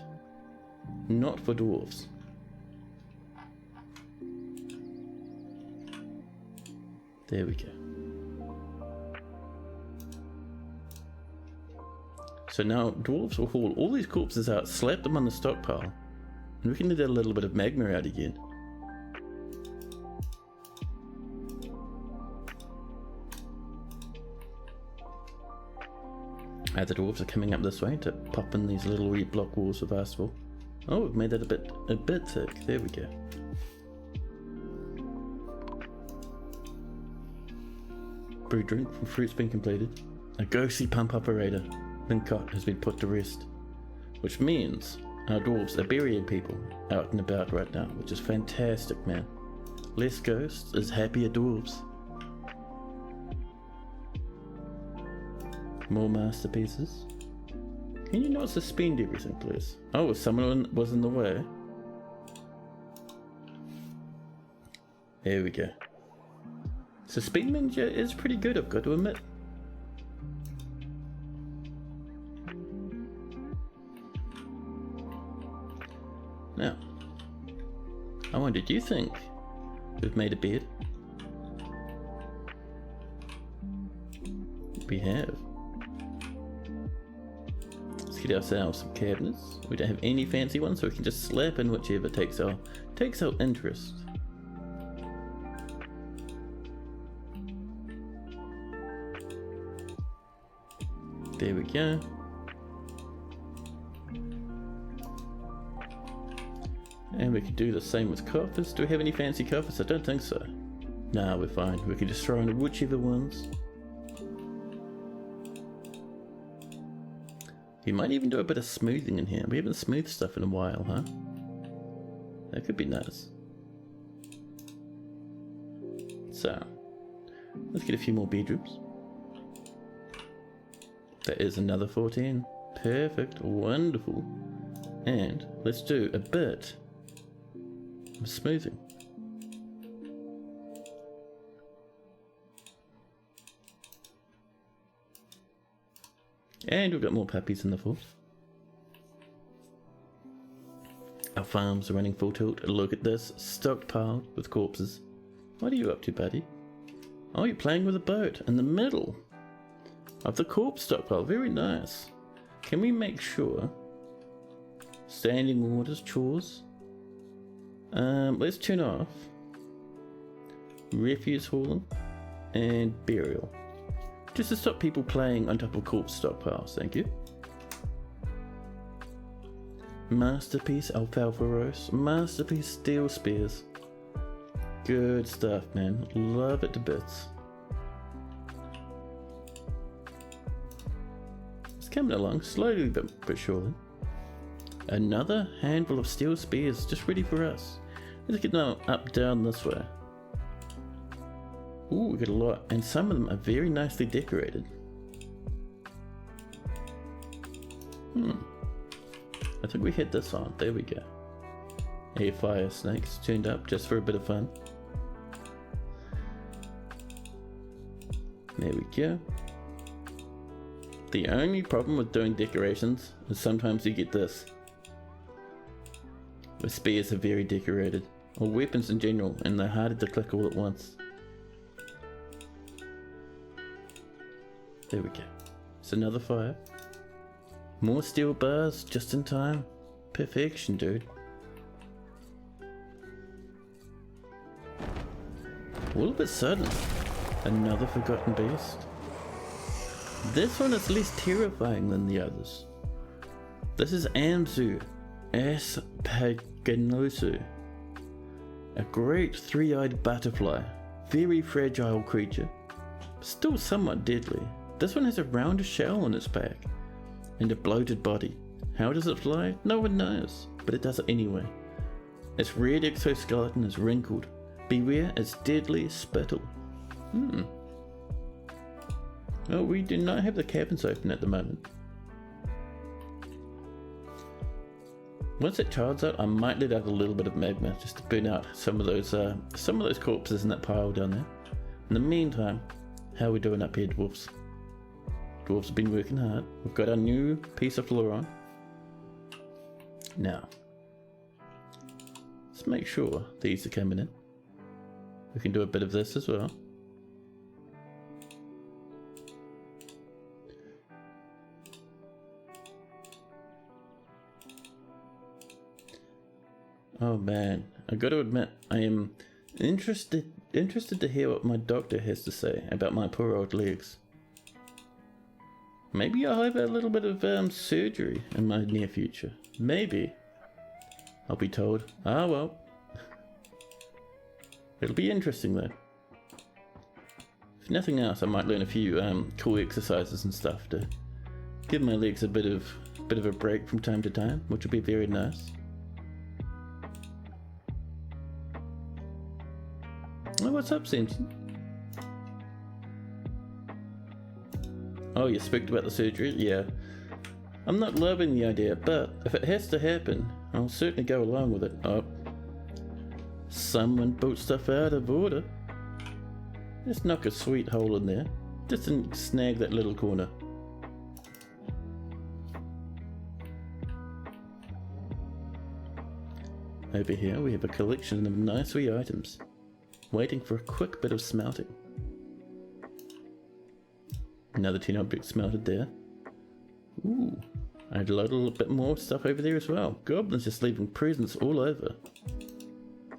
not for dwarves. There we go. So now dwarves will haul all these corpses out, slap them on the stockpile, and we can let a little bit of magma out again. The dwarves are coming up this way to pop in these little wee block walls of asphalt. Oh, we've made that a bit thick. There we go. Brew drink from fruit's been completed. A ghostly pump operator, Lincott, has been put to rest, which means our dwarves are burying people out and about right now, which is fantastic, man. Less ghosts is happier dwarves. More masterpieces. Can you not suspend everything, please? Oh, if someone was in the way. There we go. Suspend Ninja is pretty good, I've got to admit. Now, I wonder, do you think we've made a bed? We have. Let's get ourselves some cabinets. We don't have any fancy ones, so we can just slap in whichever takes our interest. There we go. And we can do the same with coffers. Do we have any fancy coffers? I don't think so. Nah, we're fine. We can just throw in whichever ones. You might even do a bit of smoothing in here. We haven't smoothed stuff in a while, huh? That could be nice. So, let's get a few more bedrooms. That is another 14. Perfect. Wonderful. And let's do a bit of smoothing. And we've got more puppies in the fort. Our farms are running full tilt. Look at this, stockpiled with corpses. What are you up to, buddy? Oh, you're playing with a boat in the middle of the corpse stockpile. Very nice. Can we make sure? Standing orders, chores. Let's turn off refuse hauling and burial. Just to stop people playing on top of corpse stockpiles, thank you. Masterpiece alfalfa roast. Masterpiece steel spears. Good stuff, man. Love it to bits. It's coming along slowly but surely. Another handful of steel spears just ready for us. Let's get now up down this way. Ooh, we got a lot, and some of them are very nicely decorated. I think we hit this on. There we go. A fire snakes turned up just for a bit of fun. There we go. The only problem with doing decorations is sometimes you get this. The spears are very decorated, or weapons in general, and they're harder to click all at once. There we go. It's another fire. More steel bars just in time. Perfection, dude. All of a sudden, another forgotten beast. This one is less terrifying than the others. This is Amzu aspaganosu, a great three-eyed butterfly, very fragile creature, still somewhat deadly. This one has a round shell on its back and a bloated body. How does it fly? No one knows, but it does it anyway. Its red exoskeleton is wrinkled. Beware its deadly spittle. Well, we do not have the cabins open at the moment. Once that child's out, I might let out a little bit of magma just to burn out some of those corpses in that pile down there. In the meantime, how are we doing up here, dwarves? Dwarves have been working hard. We've got our new piece of floor on. Now, let's make sure these are coming in. We can do a bit of this as well. Oh man, I got to admit, I am interested to hear what my doctor has to say about my poor old legs. Maybe I'll have a little bit of surgery in my near future. Maybe. I'll be told. Ah well. It'll be interesting though. If nothing else, I might learn a few cool exercises and stuff to give my legs a bit of a break from time to time, which would be very nice. Oh, what's up, Simpson? Oh, you spoke about the surgery? Yeah. I'm not loving the idea, but if it has to happen, I'll certainly go along with it. Oh. Someone put stuff out of order. Just knock a sweet hole in there. Just snag that little corner. Over here we have a collection of nice wee items, waiting for a quick bit of smelting. Another tin object smelted there. Ooh, I had a little bit more stuff over there as well. Goblins just leaving presents all over.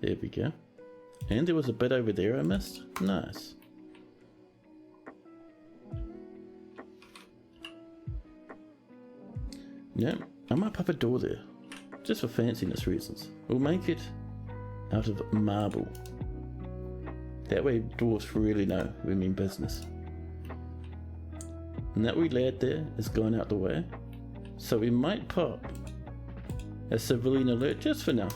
There we go. And there was a bit over there I missed. Nice. Yeah, I might pop a door there, just for fanciness reasons. We'll make it out of marble. That way dwarfs really know we mean business. And that wee lad there is gone out the way, so we might pop a civilian alert just for now.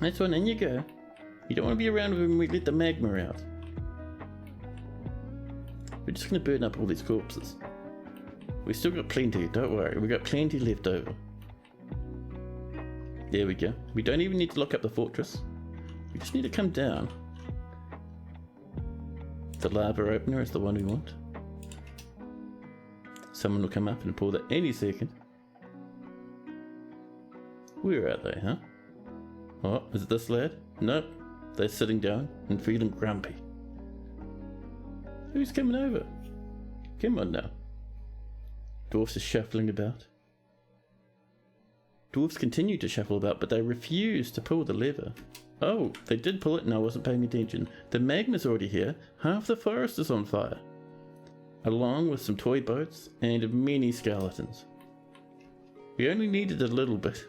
That's one, in you go. You don't want to be around when we let the magma out. We're just going to burn up all these corpses. We still got plenty, don't worry, we got plenty left over. There we go. We don't even need to lock up the fortress. We just need to come down. The lava opener is the one we want. Someone will come up and pull that any second. Where are they, huh? Oh, is it this lad? Nope. They're sitting down and feeling grumpy. Who's coming over? Come on now. Dwarfs are shuffling about. Dwarfs continue to shuffle about, but they refuse to pull the lever. Oh, they did pull it and I wasn't paying attention. The magma's already here. Half the forest is on fire. Along with some toy boats and many skeletons. We only needed a little bit.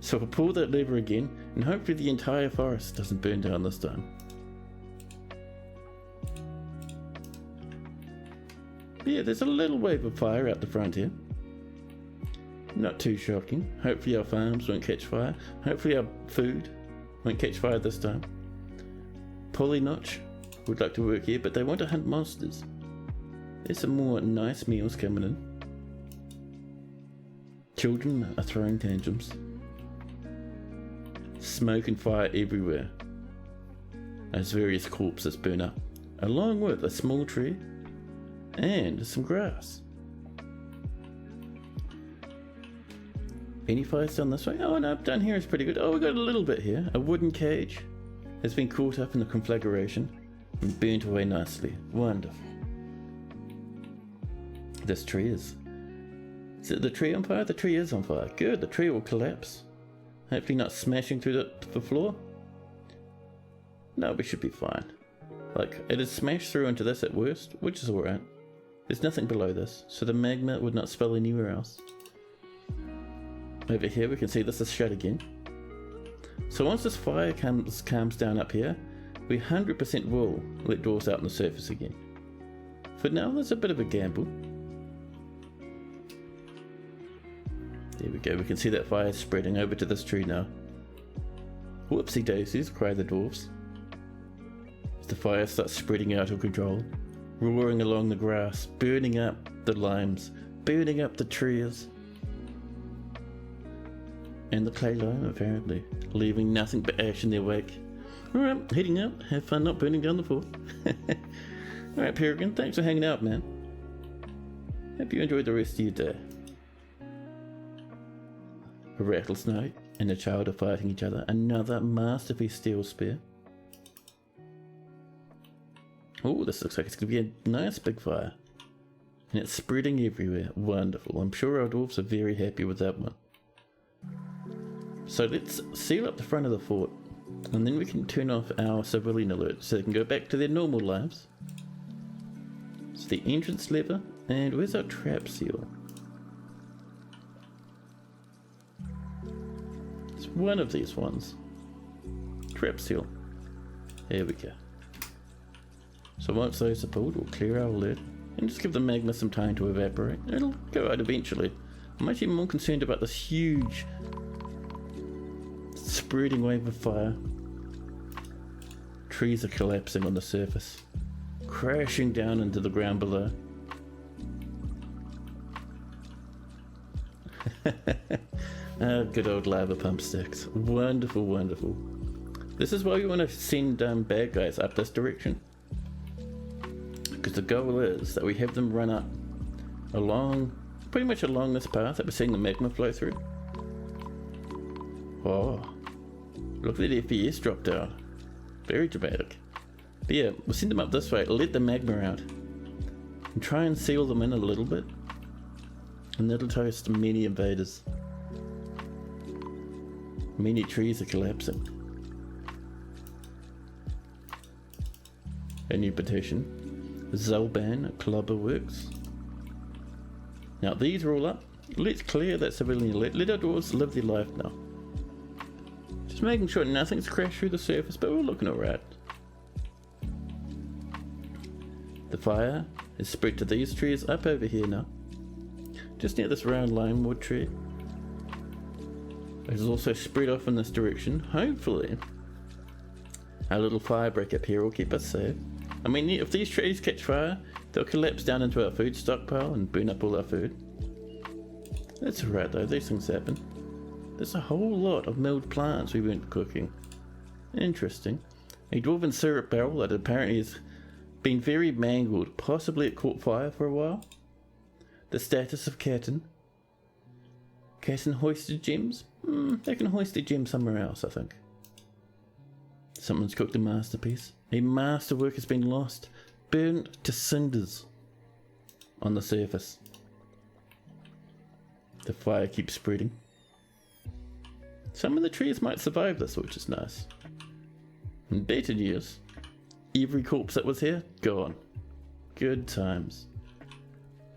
So we'll pull that lever again and hopefully the entire forest doesn't burn down this time. Yeah, there's a little wave of fire out the front here. Not too shocking. Hopefully our farms won't catch fire. Hopefully our food won't catch fire this time. Polynotch would like to work here, but they want to hunt monsters. There's some more nice meals coming in. Children are throwing tantrums. Smoke and fire everywhere as various corpses burn up, along with a small tree and some grass. Any fires down this way? Oh no, down here is pretty good. Oh, we got a little bit here. A wooden cage has been caught up in the conflagration and burnt away nicely. Wonderful. This tree is it the tree on fire? The tree is on fire. Good, the tree will collapse. Hopefully not smashing through the floor. No, we should be fine. Like, it is smashed through into this at worst, which is alright. There's nothing below this, so the magma would not spill anywhere else. Over here we can see this is shut again. So once this fire calms down up here, we 100% will let dwarves out on the surface again. For now, there's a bit of a gamble. There we go, we can see that fire spreading over to this tree now. Whoopsie daisies, cry the dwarves. As the fire starts spreading out of control, roaring along the grass, burning up the limes, burning up the trees. And the clay lime, apparently, leaving nothing but ash in their wake. Alright, heading out, have fun not burning down the fort. Alright, Peregrine, thanks for hanging out, man. Hope you enjoyed the rest of your day. A rattlesnake and a child are fighting each other. Another masterpiece steel spear. Oh, this looks like it's going to be a nice big fire. And it's spreading everywhere. Wonderful. I'm sure our dwarves are very happy with that one. So let's seal up the front of the fort, and then we can turn off our civilian alerts so they can go back to their normal lives. So the entrance lever, and where's our trap seal? It's one of these ones. Trap seal. There we go. So once those are pulled, we'll clear our alert and just give the magma some time to evaporate. It'll go out eventually. I'm actually more concerned about this huge spreading wave of fire. Trees are collapsing on the surface, crashing down into the ground below. Good old lava pump sticks. Wonderful, wonderful. This is why we want to send bad guys up this direction. Because the goal is that we have them run up along, pretty much along this path that we're seeing the magma flow through. Oh, look at the FPS drop down. Very dramatic. But yeah, we'll send them up this way, let the magma out, and try and seal them in a little bit. And that'll toast many invaders. Many trees are collapsing. A new petition. Zalban Clubber works. Now these are all up. Let's clear that civilian alert. Let our dwarves live their life now. Just making sure nothing's crashed through the surface, but we're looking alright. The fire is spread to these trees up over here now. Just near this round limewood tree. It is also spread off in this direction. Hopefully our little fire break up here will keep us safe. I mean, if these trees catch fire, they'll collapse down into our food stockpile and burn up all our food. That's alright though, these things happen. There's a whole lot of milled plants we weren't cooking. Interesting. A dwarven syrup barrel that apparently has been very mangled. Possibly it caught fire for a while. The status of Caton. Caton hoisted gems? They can hoist a gem somewhere else, I think. Someone's cooked a masterpiece. A masterwork has been lost, burnt to cinders on the surface. The fire keeps spreading. Some of the trees might survive this, which is nice. And better news, every corpse that was here, gone. Good times.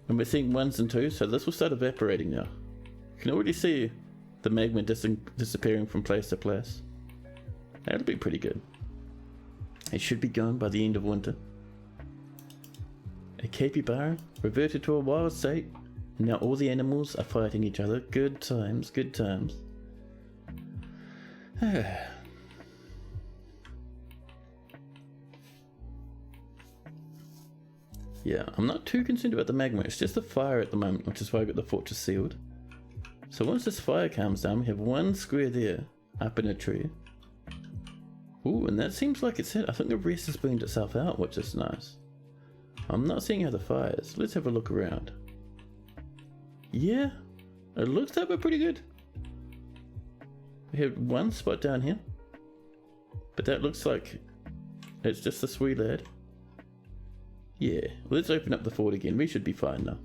And we're seeing 1s and 2s, so this will start evaporating now. You can already see the magma disappearing from place to place. That'll be pretty good. It should be gone by the end of winter. A capybara reverted to a wild state. Now all the animals are fighting each other. Good times, good times. Yeah, I'm not too concerned about the magma. It's just the fire at the moment, which is why I got the fortress sealed. So once this fire calms down, we have one square there, up in a tree. Ooh, and that seems like it's it. I think the rest has burned itself out, which is nice. I'm not seeing how the fire is. Let's have a look around. Yeah, it looks like we're pretty good. We have one spot down here, but that looks like it's just this wee lad. Yeah, let's open up the fort again. We should be fine now.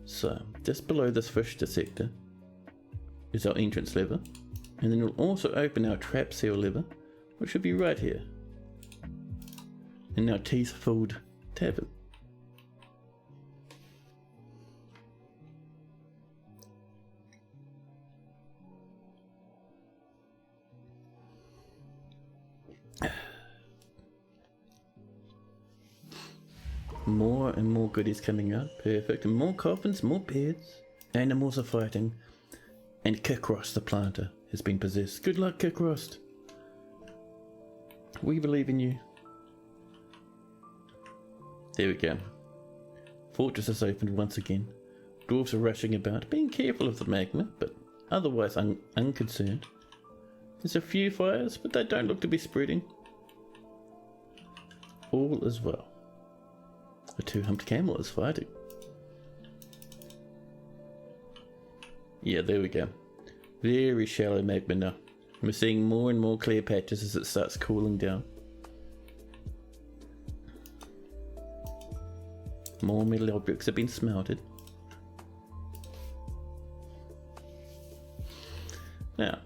So, just below this fish dissector is our entrance lever, and then we'll also open our trap seal lever, which should be right here, in our teeth-filled tavern. More and more goodies coming out. Perfect. And more coffins, more beds. Animals are fighting. And Kikrost the planter has been possessed. Good luck, Kikrost. We believe in you. There we go. Fortress is opened once again. Dwarves are rushing about, being careful of the magma, but otherwise unconcerned. There's a few fires, but they don't look to be spreading. All is well. A two-humped camel is fighting. Yeah, there we go. Very shallow magma now. We're seeing more and more clear patches as it starts cooling down. More metal objects have been smelted. Now,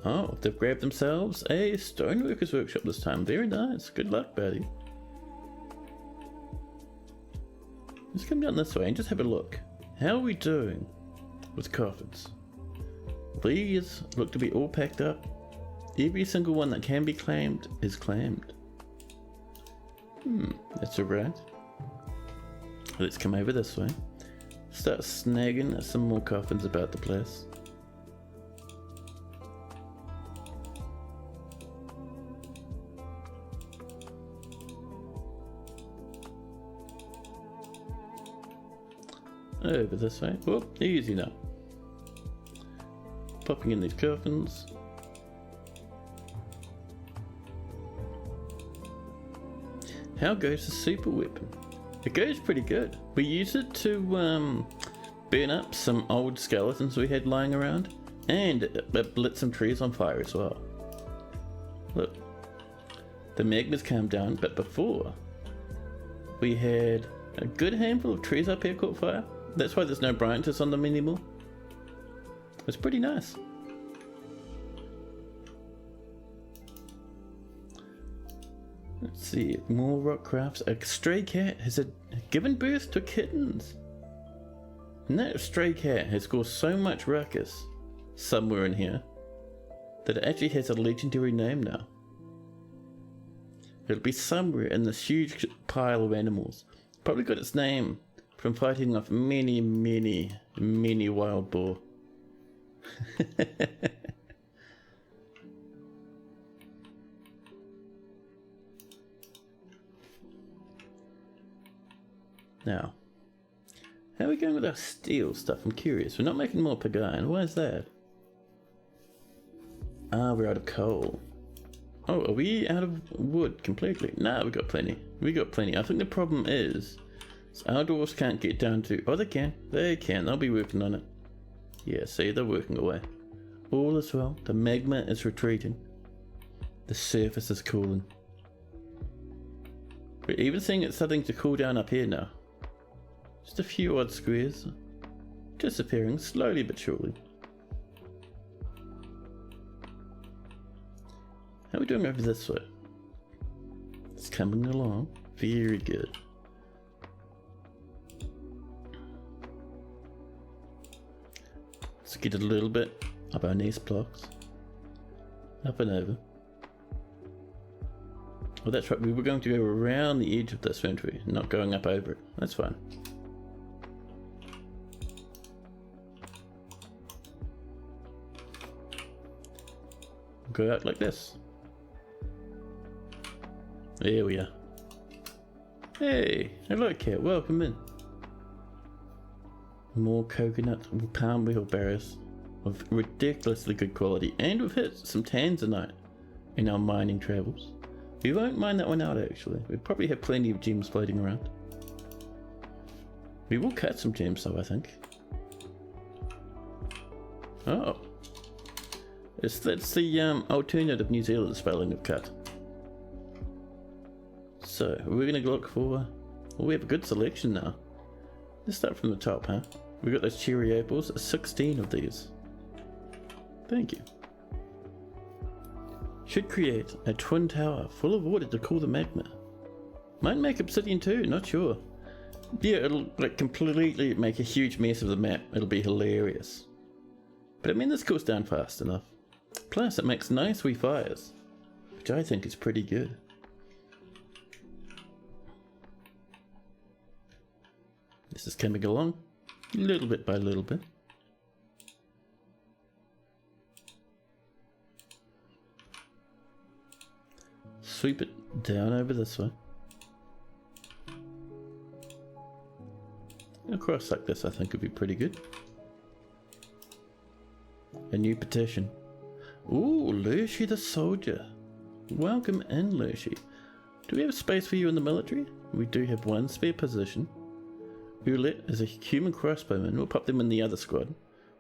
oh, they've grabbed themselves a stoneworkers workshop this time. Very nice. Good luck, buddy. Let's come down this way and just have a look. How are we doing with coffins? These look to be all packed up. Every single one that can be claimed is claimed. That's alright. Let's come over this way. Start snagging some more coffins about the place. Over this way. Oh, easy now. Popping in these coffins. How goes the super weapon? It goes pretty good. We use it to burn up some old skeletons we had lying around, and it lit some trees on fire as well. Look, the magma's calmed down, but before we had a good handful of trees up here caught fire. That's why there's no branches on them anymore. It's pretty nice. Let's see, more rock crafts. A stray cat has given birth to kittens. And that stray cat has caused so much ruckus somewhere in here that it actually has a legendary name now. It'll be somewhere in this huge pile of animals. Probably got its name from fighting off many, many, many wild boar. Now, how are we going with our steel stuff? I'm curious. We're not making more pagain. Why is that? Ah, we're out of coal. Oh, are we out of wood completely? Nah, we got plenty. We got plenty. I think the problem is our dwarves can't get down to... Oh, they can. They can. They'll be working on it. Yeah, see, they're working away. All is well. The magma is retreating. The surface is cooling. We're even seeing it starting to cool down up here now. Just a few odd squares. Disappearing slowly but surely. How are we doing over this way? It's coming along. Very good. Let's get a little bit of our nice blocks. Up and over. Oh, that's right. We were going to go around the edge of this, weren't we? Not going up over it. That's fine. Go out like this. There we are. Hey, hello cat, welcome in. More coconut palm wheelbarrows of ridiculously good quality, and we've hit some tanzanite in our mining travels. We won't mine that one out actually. We probably have plenty of gems floating around. We will cut some gems though, I think. Oh. That's the alternative New Zealand spelling of cut. So, we're going to look for... Well, we have a good selection now. Let's start from the top, huh? We got those cherry apples, 16 of these. Thank you. Should create a twin tower full of water to cool the magma. Might make obsidian too, not sure. Yeah, it'll like completely make a huge mess of the map. It'll be hilarious. But I mean, this cools down fast enough. Plus, it makes nice wee fires, which I think is pretty good. This is coming along, little bit by little bit. Sweep it down over this way. Across like this, I think would be pretty good. A new petition. Ooh, Lurshi the soldier. Welcome in, Lurshi. Do we have space for you in the military? We do have one spare position. Ulet is a human crossbowman. We'll pop them in the other squad.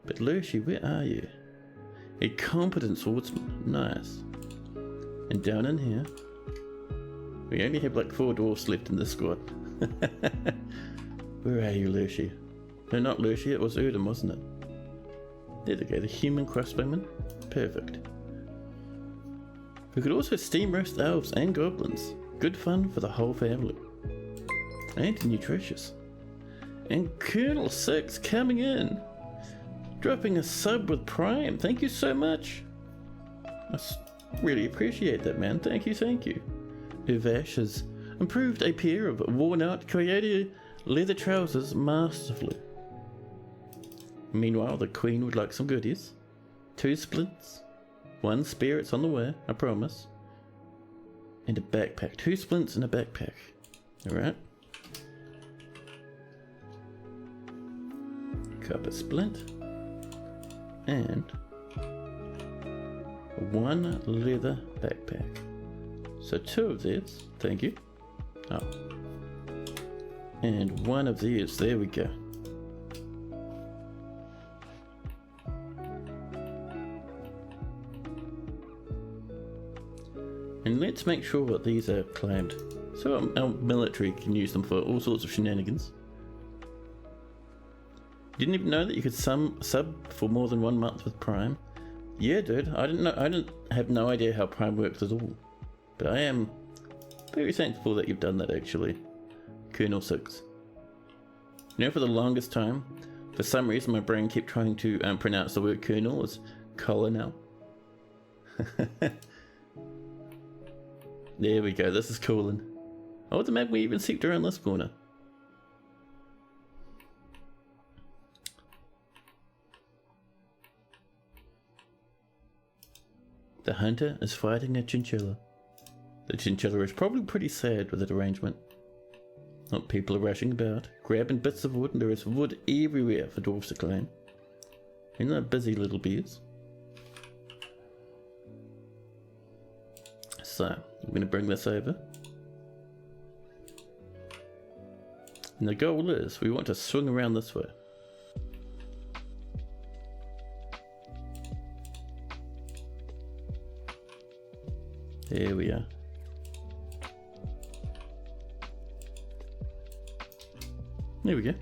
But Lurshi, where are you? A competent swordsman. Nice. And down in here, we only have like 4 dwarfs left in this squad. Where are you, Lurshi? No, not Lurshi, it was Erdem, wasn't it? There they go, the human crossbowmen. Perfect. We could also steam roast elves and goblins. Good fun for the whole family. And nutritious. And Colonel 6 coming in. Dropping a sub with Prime. Thank you so much. I really appreciate that, man. Thank you, thank you. Uvash has improved a pair of worn out coyote leather trousers masterfully. Meanwhile, the Queen would like some goodies. 2 splints. 1 spirits on the way, I promise. And a backpack. 2 splints and a backpack. Alright. Copper splint. And 1 leather backpack. So 2 of these. Thank you. Oh. And 1 of these. There we go. And let's make sure that these are claimed, so our military can use them for all sorts of shenanigans. Didn't even know that you could sub for more than 1 month with Prime. Yeah, dude, I didn't have no idea how Prime works at all. But I am very thankful that you've done that, actually. Colonel 6. You know, for the longest time, for some reason my brain kept trying to pronounce the word Colonel as Colonel. There we go, this is coolin'. Oh, the map we even seeped around this corner. The hunter is fighting a chinchilla. The chinchilla is probably pretty sad with that arrangement. Oh, people are rushing about, grabbing bits of wood, and there is wood everywhere for dwarves to claim. Isn't that busy little bears? So, we're going to bring this over. And the goal is, we want to swing around this way. There we are. There we go.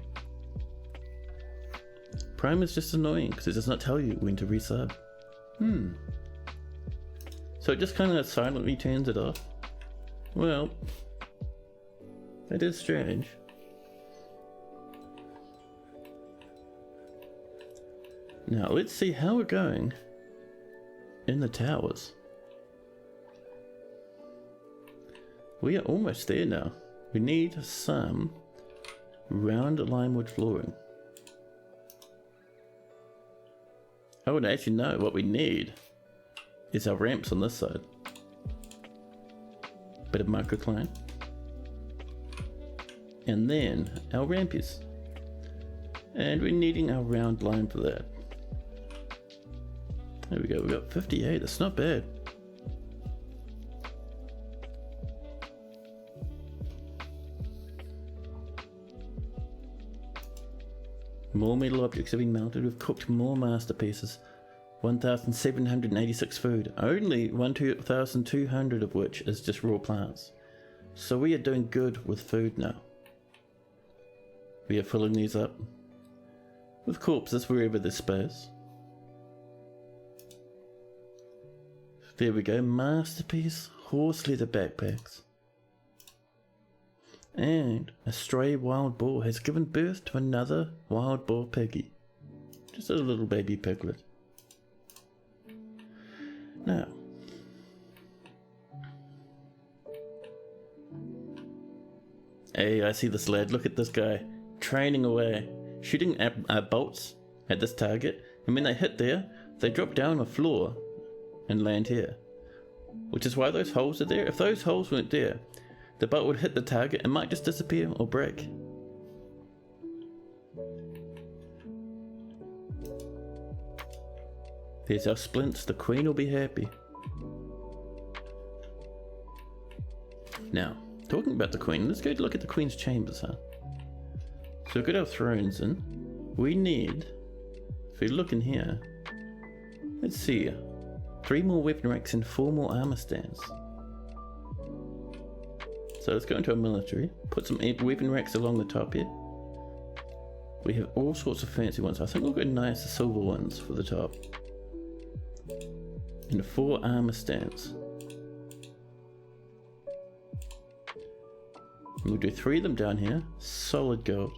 Prime is just annoying because it does not tell you when to resub. So it just kind of silently turns it off. Well, that is strange. Now let's see how we're going in the towers. We are almost there now. We need some round limewood flooring. Oh, and actually no, what we need is our ramps on this side. Bit of microcline. And then our rampies. And we're needing our round lime for that. There we go, we got 58, that's not bad. More metal objects have been melted, we've cooked more masterpieces. 1,786 food, only 1,200 of which is just raw plants. So we are doing good with food now. We are filling these up with corpses wherever there's space. There we go, masterpiece, horse leather backpacks. And a stray wild boar has given birth to another wild boar piggy. Just a little baby piglet. Now, hey, I see this lad. Look at this guy training away, shooting bolts at this target, and when they hit there, they drop down on the floor and land here. Which is why those holes are there. If those holes weren't there, the bolt would hit the target and might just disappear or break. There's our splints, the queen will be happy. Now, talking about the queen, let's go look at the queen's chambers, huh? So we've got our thrones in. We need, if we look in here, let's see, 3 more weapon racks and 4 more armor stands. So let's go into our military, put some weapon racks along the top here. We have all sorts of fancy ones. I think we'll go nice silver ones for the top. And 4 armor stands. We'll do 3 of them down here. Solid gold.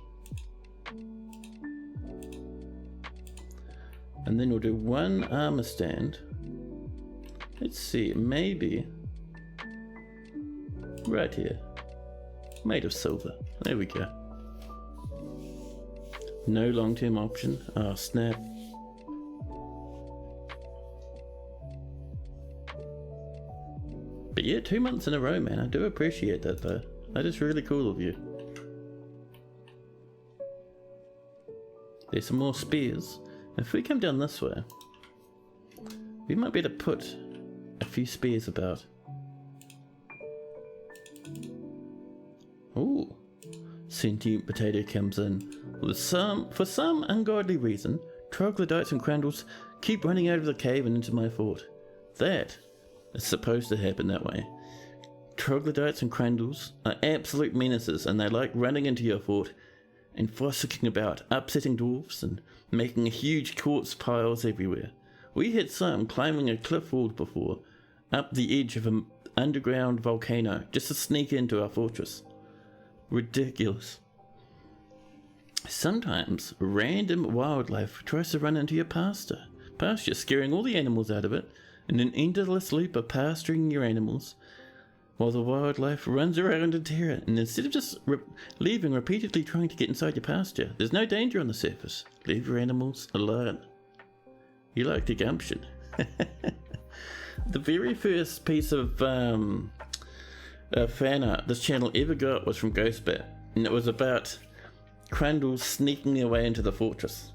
And then we'll do 1 armor stand. Let's see, maybe right here. Made of silver. There we go. No long-term option. Oh, snap. But yeah, 2 months in a row, man. I do appreciate that, though. That is really cool of you. There's some more spears. If we come down this way, we might be able to put a few spears about. Ooh. Sentient potato comes in. For some ungodly reason, troglodytes and crandles keep running out of the cave and into my fort. That is supposed to happen that way. Troglodytes and crandles are absolute menaces, and they like running into your fort and frolicking about, upsetting dwarfs and making huge corpse piles everywhere. We had some climbing a cliff wall before, up the edge of an underground volcano, just to sneak into our fortress. Ridiculous. Sometimes random wildlife tries to run into your pasture, scaring all the animals out of it, in an endless loop of pasturing your animals, while the wildlife runs around in terror, and instead of just leaving, repeatedly trying to get inside your pasture. There's no danger on the surface. Leave your animals alone. You like the gumption. The very first piece of fan art this channel ever got was from Ghostbat, and it was about crandles sneaking their way into the fortress.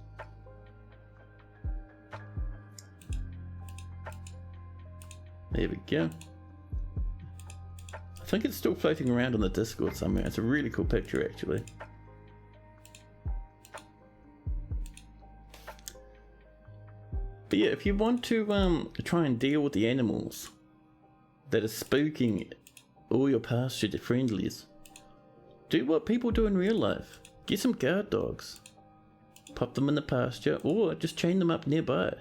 There we go. I think it's still floating around on the Discord somewhere. It's a really cool picture, actually. But yeah, if you want to try and deal with the animals that are spooking all your pasture friendlies, do what people do in real life. Get some guard dogs. Pop them in the pasture, or just chain them up nearby.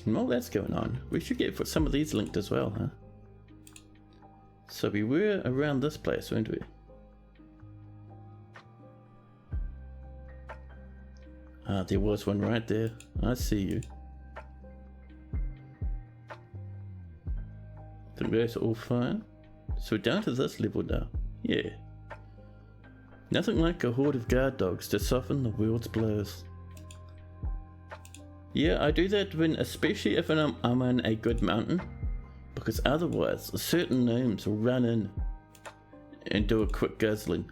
And while that's going on, we should get some of these linked as well, huh? So we were around this place, weren't we? Ah, there was one right there. I see you. I think those are all fine. So we're down to this level now. Yeah. Nothing like a horde of guard dogs to soften the world's blows. Yeah, I do that especially if I'm on a good mountain, because otherwise certain gnomes will run in and do a quick guzzling.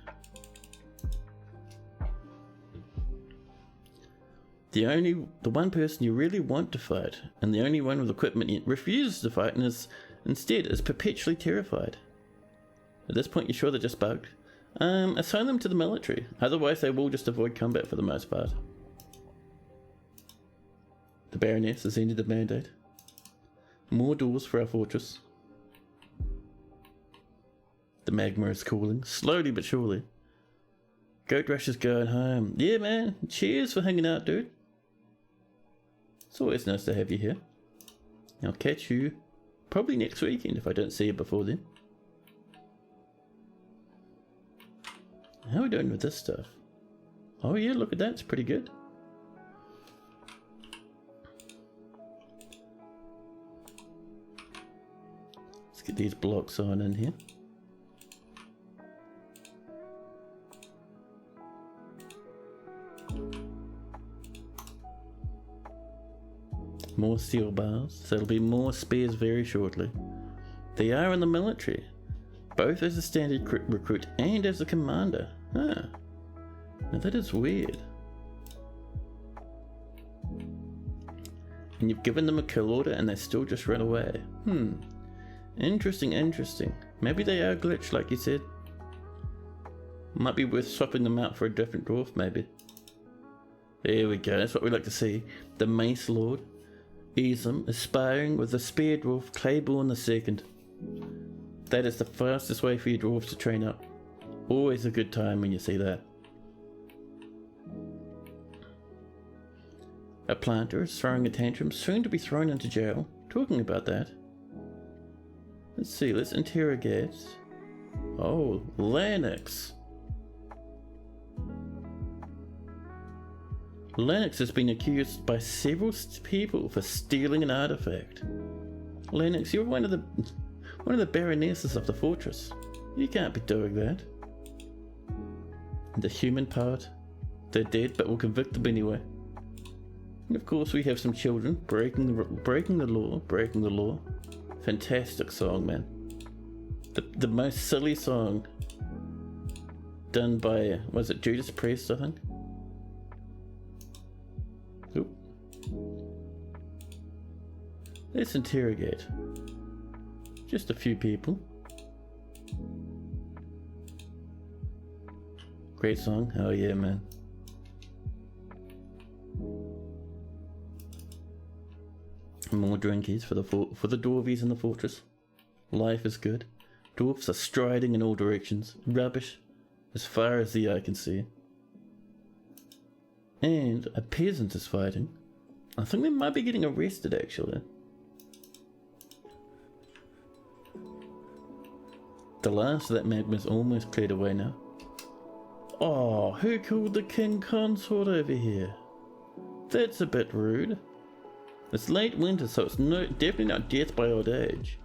The one person you really want to fight, and the only one with equipment yet refuses to fight and instead is perpetually terrified. At this point you're sure they're just bugged? Assign them to the military, otherwise they will just avoid combat for the most part. The Baroness has ended the mandate. More doors for our fortress. The magma is cooling, slowly but surely. Goat Rush is going home. Yeah, man. Cheers for hanging out, dude. It's always nice to have you here. I'll catch you probably next weekend if I don't see you before then. How are we doing with this stuff? Oh yeah, look at that. It's pretty good. Let's get these blocks on in here. More steel bars, so there'll be more spears very shortly. They are in the military, both as a standard recruit and as a commander. Huh. Now that is weird. And you've given them a kill order and they still just run away. Interesting, interesting. Maybe they are glitched like you said. Might be worth swapping them out for a different dwarf maybe. There we go, that's what we like to see. The Mace Lord. Easem, aspiring with the spear dwarf Claiborne II. That is the fastest way for your dwarves to train up. Always a good time when you see that. A planter is throwing a tantrum, soon to be thrown into jail. Talking about that. Let's see, let's interrogate. Oh, Lennox. Lennox has been accused by several people for stealing an artifact. Lennox, you're one of the baronesses of the fortress. You can't be doing that. The human part, they're dead, but we'll convict them anyway. And of course, we have some children breaking the law. Fantastic song, man. The most silly song done by, was it Judas Priest, I think? Oop. Let's interrogate just a few people. Great song. Oh yeah, man. More drinkies for the dwarvies in the fortress. Life is good. Dwarfs are striding in all directions. Rubbish as far as the eye can see. And a peasant is fighting. I think they might be getting arrested actually. The last of that magma is almost cleared away now. Oh, who called the king consort over here? That's a bit rude. It's late winter, so it's definitely not death by old age.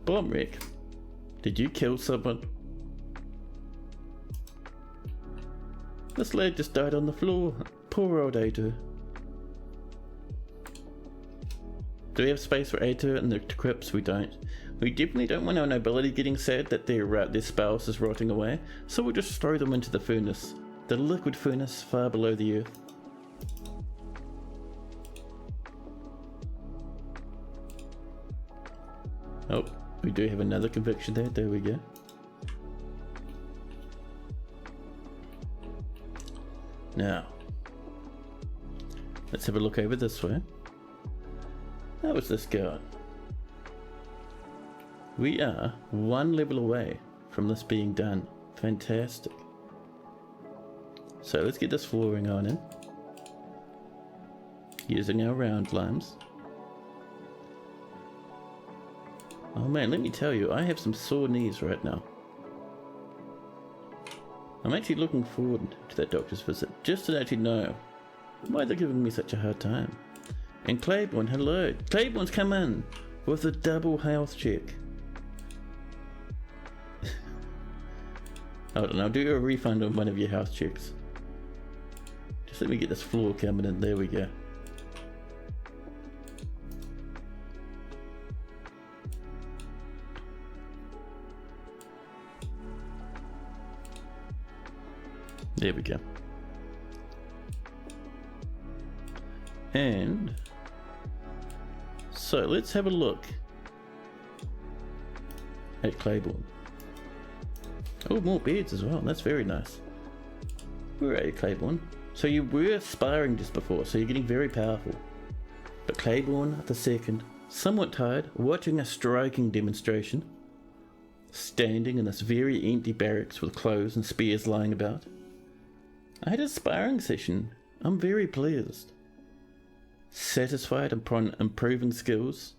Bombrick, did you kill someone? This lad just died on the floor. Poor old Atur. Do we have space for Atur and the crypts? We don't. We definitely don't want our nobility getting sad that their spouse is rotting away, so we'll just throw them into the furnace. The liquid furnace far below the earth. Oh, we do have another conviction there. There we go. Now, let's have a look over this way. How is this going? We are one level away from this being done. Fantastic. So let's get this flooring on in. Using our round limes. Oh man, let me tell you, I have some sore knees right now. I'm actually looking forward to that doctor's visit, just to actually know why they're giving me such a hard time. And Claiborne, hello. Claiborne's come in with a double health check. Hold on, I'll do a refund on one of your health checks. Just let me get this floor coming in, there we go. There we go. And so let's have a look at Claiborne. Oh, more beds as well. That's very nice. Where are you, Claiborne? So you were sparring just before, so you're getting very powerful. But Claiborne the second, somewhat tired, watching a striking demonstration, standing in this very empty barracks with clothes and spears lying about. I had a sparring session. I'm very pleased. Satisfied upon improving skills.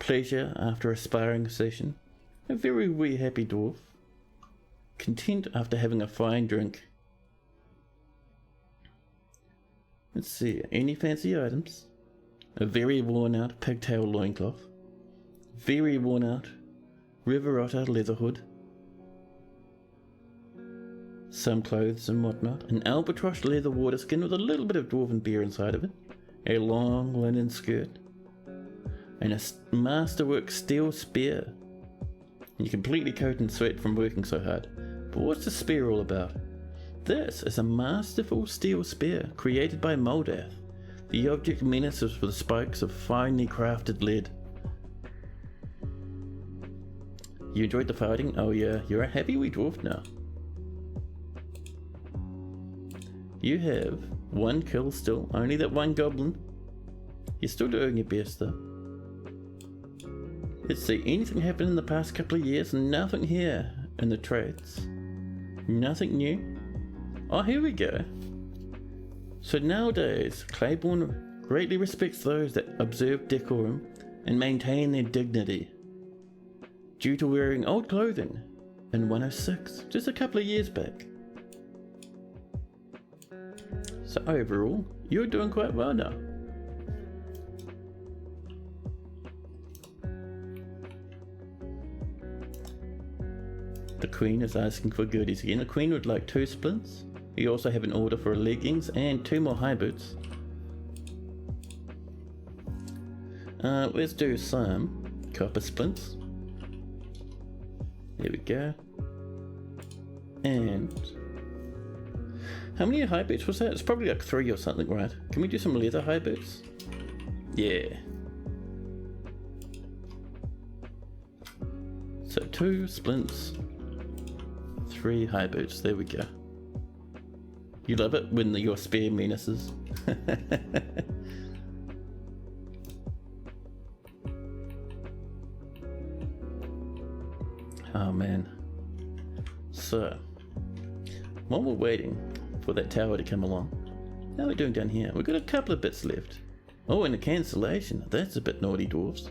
Pleasure after a sparring session. A very wee happy dwarf. Content after having a fine drink. Let's see, any fancy items? A very worn out pigtail loincloth. Very worn out river otter leather hood. Some clothes and whatnot. An albatross leather water skin with a little bit of dwarven beer inside of it. A long linen skirt. And a masterwork steel spear. You're completely coated in sweat from working so hard. But what's the spear all about? This is a masterful steel spear created by Moldath. The object menaces with spikes of finely crafted lead. You enjoyed the fighting? Oh yeah, you're a happy wee dwarf now. You have one kill still, only that one goblin. You're still doing your best though. Let's see, anything happened in the past couple of years? Nothing here in the trades. Nothing new. Oh, here we go. So nowadays, Claiborne greatly respects those that observe decorum and maintain their dignity due to wearing old clothing in 106, just a couple of years back. So overall, you're doing quite well now. The Queen is asking for goodies again. The Queen would like 2 splints. We also have an order for leggings and 2 more high boots. Let's do some copper splints. There we go. And how many high boots was that? It's probably like 3 or something, right? Can we do some leather high boots? Yeah. So 2 splints, 3 high boots. There we go. You love it when your spare menaces. Oh man. So, while we're waiting for that tower to come along, how are we doing down here? We've got a couple of bits left. Oh, and a cancellation. That's a bit naughty, dwarves.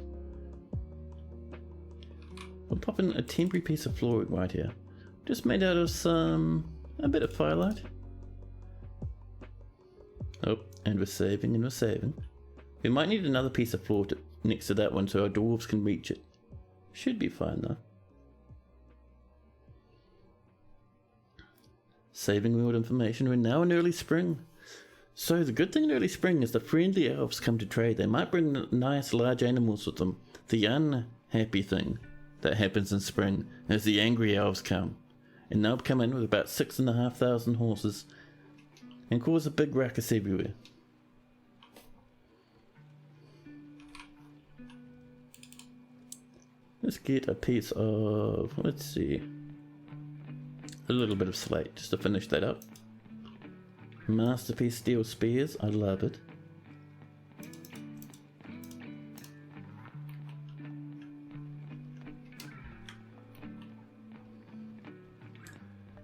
We'll pop in a temporary piece of flooring right here. Just made out of a bit of firelight. Oh, and we're saving and we're saving. We might need another piece of floor next to that one so our dwarves can reach it. Should be fine though. Saving world information, we're now in early spring. So the good thing in early spring is the friendly elves come to trade. They might bring nice large animals with them. The unhappy thing that happens in spring is the angry elves come. And they'll come in with about 6,500 horses and cause a big ruckus everywhere. Let's get a piece of, let's see, a little bit of slate just to finish that up. Masterpiece steel spears, I love it.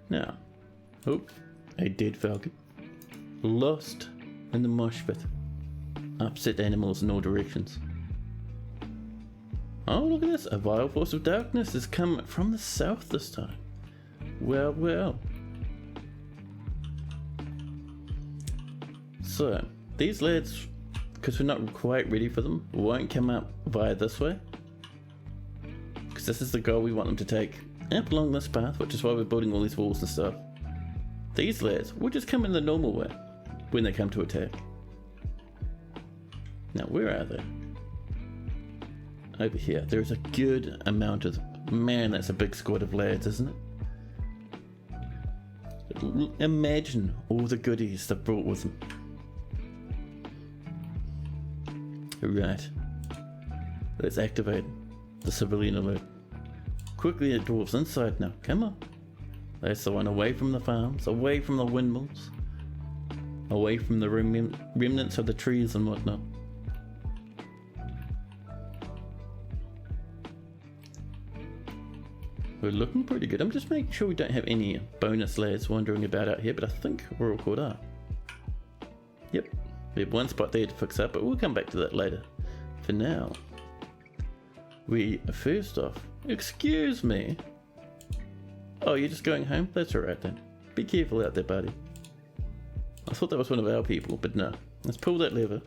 Now, oh, a dead falcon. Lost in the mosh pit. Upset animals in all directions. Oh, look at this. A vile force of darkness has come from the south this time. Well, well. So, these lads, because we're not quite ready for them, won't come up via this way. Because this is the goal we want them to take up along this path, which is why we're building all these walls and stuff. These lads will just come in the normal way when they come to attack. Now, where are they? Over here. There's a good amount of them. Man, that's a big squad of lads, isn't it? Imagine all the goodies they've brought with them. Right. Let's activate the civilian alert. Quickly, the dwarves inside now. Come on. That's the one away from the farms, away from the windmills, away from the remnants of the trees and whatnot. We're looking pretty good. I'm just making sure we don't have any bonus lads wandering about out here, but I think we're all caught up. Yep, we have one spot there to fix up, but we'll come back to that later. For now, first off, excuse me. Oh, you're just going home? That's alright then. Be careful out there, buddy. I thought that was one of our people, but no. Let's pull that lever.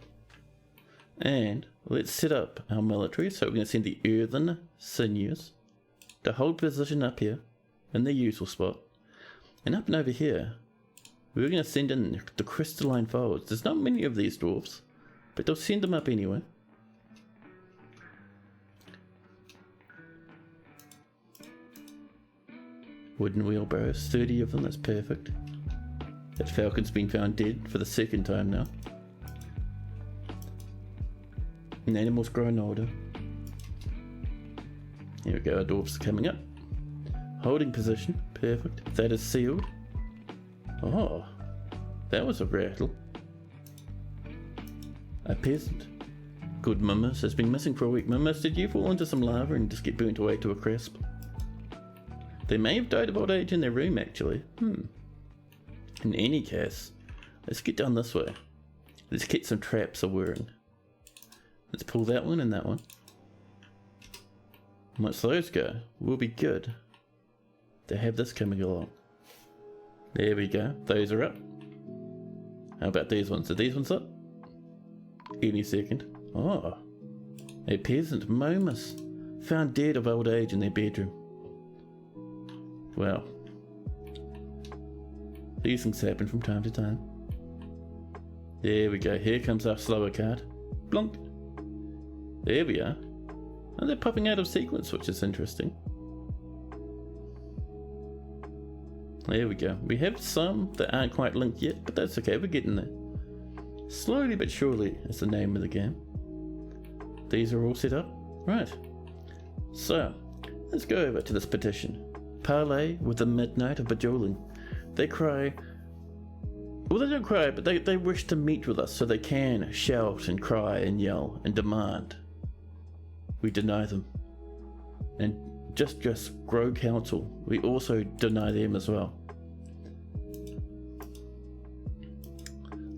And let's set up our military. So we're going to send the earthen sinews to hold position up here in the usual spot. And up and over here, we're going to send in the crystalline folds. There's not many of these dwarfs, but they'll send them up anyway. Wooden wheelbarrows, 30 of them, that's perfect. That falcon's been found dead for the second time now. And animals growing older. Here we go, our dwarfs are coming up. Holding position, perfect. That is sealed. Oh, that was a rattle. A peasant. Good Mimmus has been missing for a week. Mimmus, did you fall into some lava and just get burnt away to a crisp? They may have died of old age in their room, actually. In any case, let's get down this way. Let's get some traps a whirring. Let's pull that one and that one. Once those go, we'll be good. They have this coming along. There we go. Those are up. How about these ones? Are these ones up? Any second. Oh. A peasant, Momus, found dead of old age in their bedroom. Well. These things happen from time to time. There we go. Here comes our slower card. Blonk. There we are. And they're popping out of sequence, which is interesting. There we go. We have some that aren't quite linked yet, but that's okay, we're getting there. Slowly but surely is the name of the game. These are all set up? Right. So, let's go over to this petition. Parley with the midnight of bejeweling. They cry... Well, they don't cry, but they wish to meet with us so they can shout and cry and yell and demand. We deny them. And just grow council, we also deny them as well.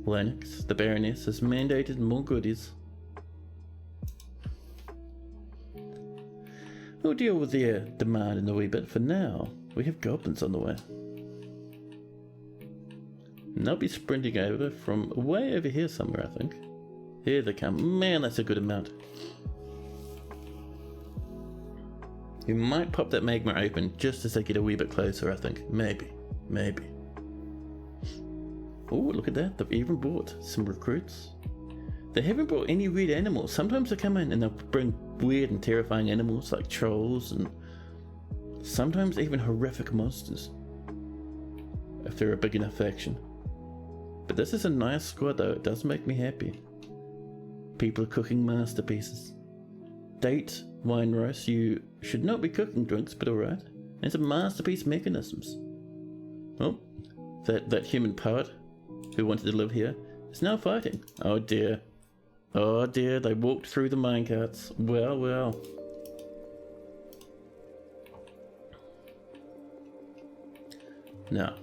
Lennox, the Baroness, has mandated more goodies. We'll deal with their demand in a wee bit. For now, we have goblins on the way. And they'll be sprinting over from way over here somewhere, I think. Here they come. Man, that's a good amount. You might pop that magma open just as they get a wee bit closer, I think. Maybe. Oh, look at that. They've even brought some recruits. They haven't brought any weird animals. Sometimes they come in and they'll bring weird and terrifying animals like trolls and sometimes even horrific monsters. If they're a big enough faction. But this is a nice squad though. It does make me happy. People are cooking masterpieces. Date wine roast. You should not be cooking drinks, but alright. And some masterpiece mechanisms. Oh, that human poet who wanted to live here is now fighting. Oh dear. Oh dear, they walked through the minecarts. Well. Now.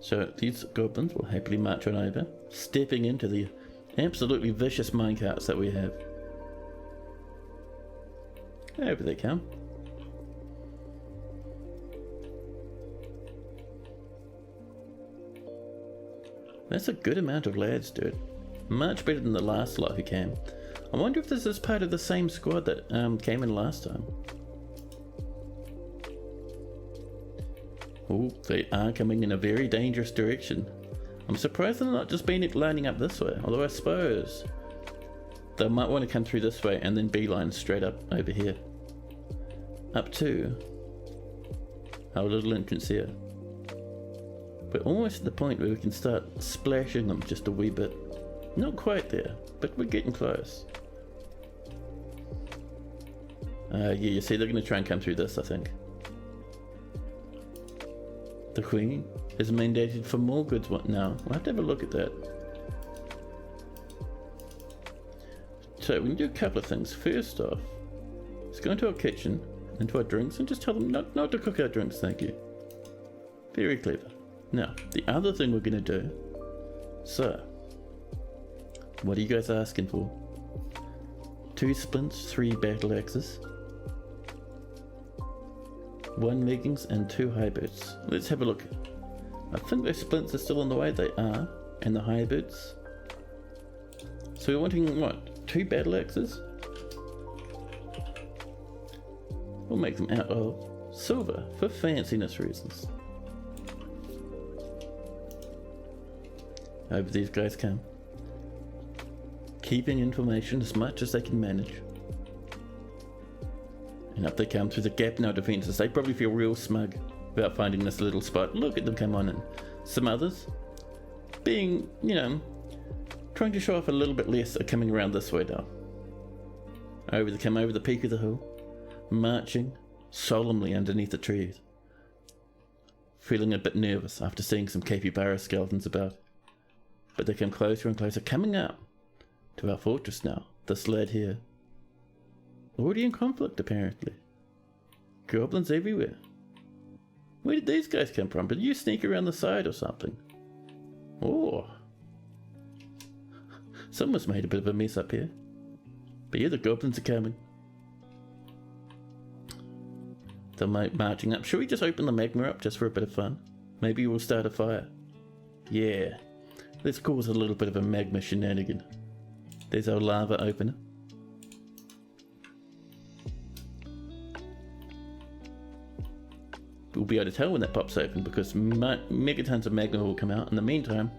So these goblins will happily march on over, stepping into the absolutely vicious minecarts that we have. Over they come. That's a good amount of lads, dude. Much better than the last lot who came. I wonder if this is part of the same squad that came in last time. Oh, they are coming in a very dangerous direction. I'm surprised they're not just lining up this way, although I suppose they might want to come through this way and then beeline straight up over here. Up to our little entrance here. We're almost at the point where we can start splashing them just a wee bit. Not quite there, but we're getting close. Yeah, you see they're going to try and come through this, I think. The Queen is mandated for more goods now. We'll have to have a look at that. So we can do a couple of things. First off, let's go into our kitchen, into our drinks, and just tell them not to cook our drinks, thank you. Very clever. Now, the other thing we're going to do, so, what are you guys asking for? 2 splints, 3 battle axes, 1 leggings and 2 high boots. Let's have a look. I think those splints are still on the way, they are, and the high boots. So we're wanting, what, 2 battle axes? We'll make them out of silver for fanciness reasons. Over these guys come. Keeping information as much as they can manage. And up they come through the gap in our defences. They probably feel real smug about finding this little spot. Look at them come on in. Some others being, trying to show off a little bit less are coming around this way now. Over they come over the peak of the hill, marching solemnly underneath the trees. Feeling a bit nervous after seeing some capybara skeletons about. But they come closer and closer, coming up to our fortress now. This lad here. Already in conflict, apparently. Goblins everywhere. Where did these guys come from? Did you sneak around the side or something? Oh. Someone's made a bit of a mess up here. But yeah, the goblins are coming. They're marching up. Should we just open the magma up just for a bit of fun? Maybe we'll start a fire. Yeah. Let's cause a little bit of a magma shenanigan. There's our lava opener. We'll be able to tell when that pops open because megatons of magma will come out. In the meantime,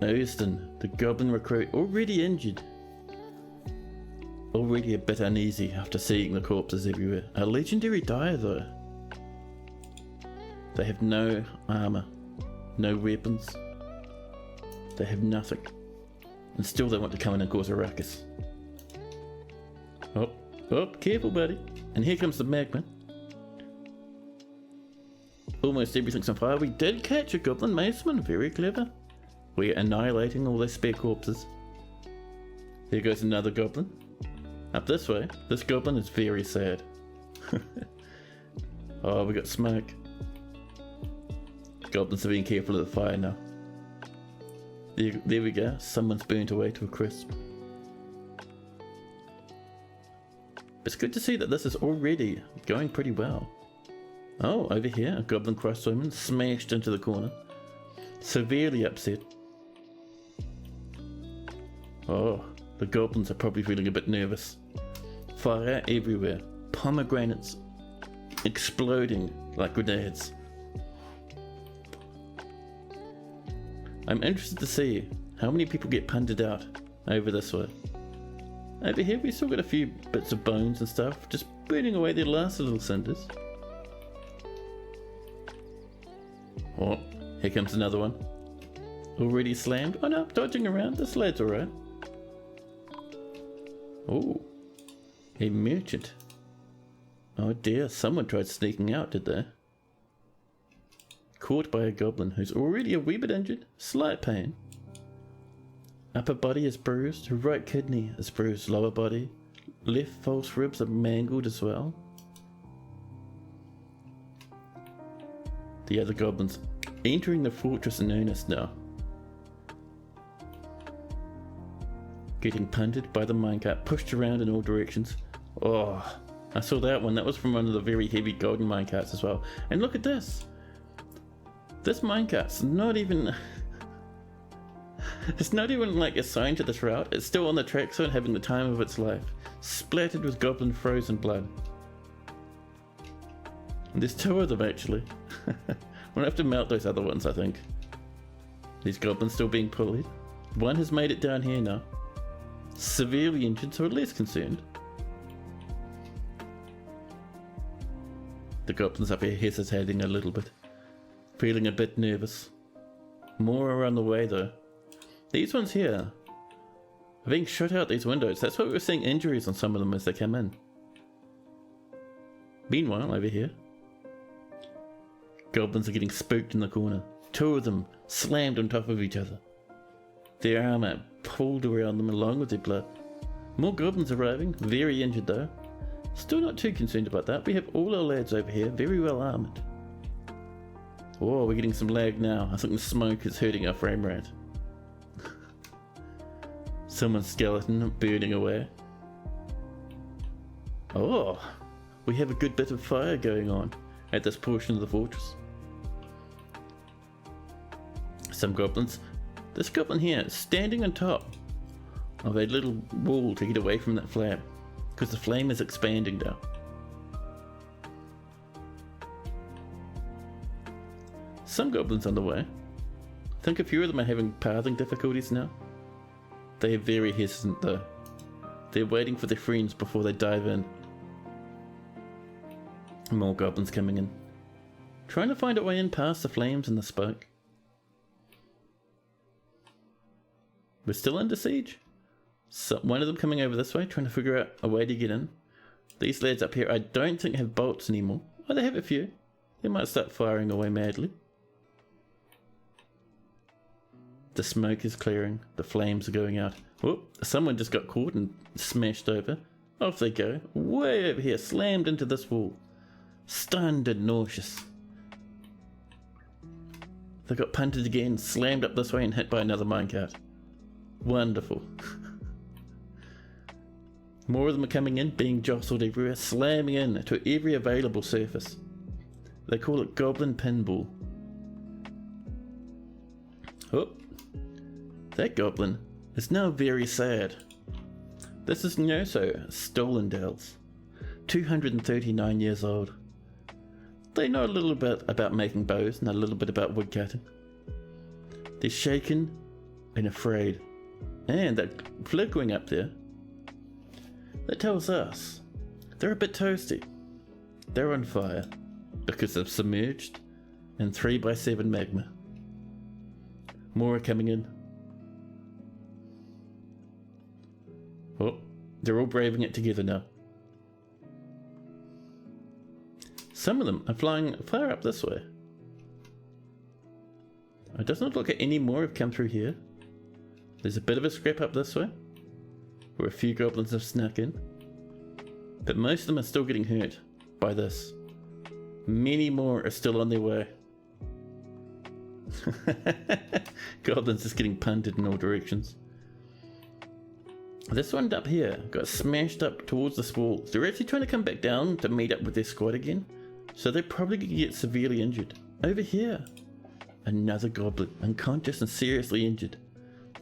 Erston, the goblin recruit, already injured. Already a bit uneasy after seeing the corpses everywhere. A legendary dire though. They have no armor, no weapons. They have nothing. And still they want to come in and cause a ruckus. Oh, careful buddy. And here comes the magma. Almost everything's on fire. We did catch a goblin maceman, very clever. We're annihilating all their spare corpses. There goes another goblin. Up this way. This goblin is very sad. Oh, we got smoke. Goblins are being careful of the fire now. There we go. Someone's burnt away to a crisp. It's good to see that this is already going pretty well. Oh, over here, a goblin crossbowman smashed into the corner. Severely upset. Oh, the goblins are probably feeling a bit nervous. Fire everywhere. Pomegranates exploding like grenades. I'm interested to see how many people get punted out over this way. Over here we still got a few bits of bones and stuff, just burning away their last little cinders. Oh, here comes another one. Already slammed. Oh no, dodging around. This lad's alright. Oh, a merchant. Oh dear, someone tried sneaking out, did they? Caught by a goblin who's already a wee bit injured. Slight pain. Upper body is bruised. Right kidney is bruised. Lower body. Left false ribs are mangled as well. The other goblins entering the fortress in earnest now. Getting punted by the minecart, pushed around in all directions. Oh, I saw that one. That was from one of the very heavy golden minecarts as well. And look at this. This minecart's not even... it's not even like assigned to this route. It's still on the track zone having the time of its life. Splattered with goblin frozen blood. And there's two of them actually. We'll have to melt those other ones, I think. These goblins still being bullied. One has made it down here now. Severely injured, so less concerned. The goblins up here hesitating a little bit. Feeling a bit nervous. More are on the way though. These ones here are being shot out these windows. That's why we're seeing injuries on some of them as they come in. Meanwhile, over here, goblins are getting spooked in the corner. Two of them slammed on top of each other. Their armor pulled around them along with their blood. More goblins arriving, very injured though. Still not too concerned about that. We have all our lads over here, very well armored. Oh, we're getting some lag now. I think the smoke is hurting our frame rate. Someone's skeleton burning away. Oh, we have a good bit of fire going on at this portion of the fortress. Some goblins. This goblin here is standing on top of a little wall to get away from that flame, because the flame is expanding now. Some goblins on the way. I think a few of them are having pathing difficulties now. They are very hesitant though. They're waiting for their friends before they dive in. More goblins coming in. Trying to find a way in past the flames and the smoke. We're still under siege. So one of them coming over this way, trying to figure out a way to get in. These lads up here I don't think have bolts anymore. Oh, they have a few. They might start firing away madly. The smoke is clearing. The flames are going out. Whoop, someone just got caught and smashed over. Off they go, way over here, slammed into this wall. Stunned and nauseous. They got punted again, slammed up this way and hit by another minecart. Wonderful. More of them are coming in, being jostled everywhere, slamming in to every available surface. They call it Goblin Pinball. Oh, that goblin is now very sad. This is Nyoso Stolendales, 239 years old. They know a little bit about making bows and a little bit about woodcutting. They're shaken and afraid. And that flickering up there, that tells us they're a bit toasty. They're on fire because they're submerged in 3x7 magma. More are coming in. Oh, they're all braving it together now. Some of them are flying far up this way. It does not look like any more have come through here. There's a bit of a scrap up this way, where a few goblins have snuck in. But most of them are still getting hurt by this. Many more are still on their way. Goblins just getting punted in all directions. This one up here got smashed up towards this wall. They're actually trying to come back down to meet up with their squad again. So they're probably going to get severely injured. Over here, another goblin, unconscious and seriously injured.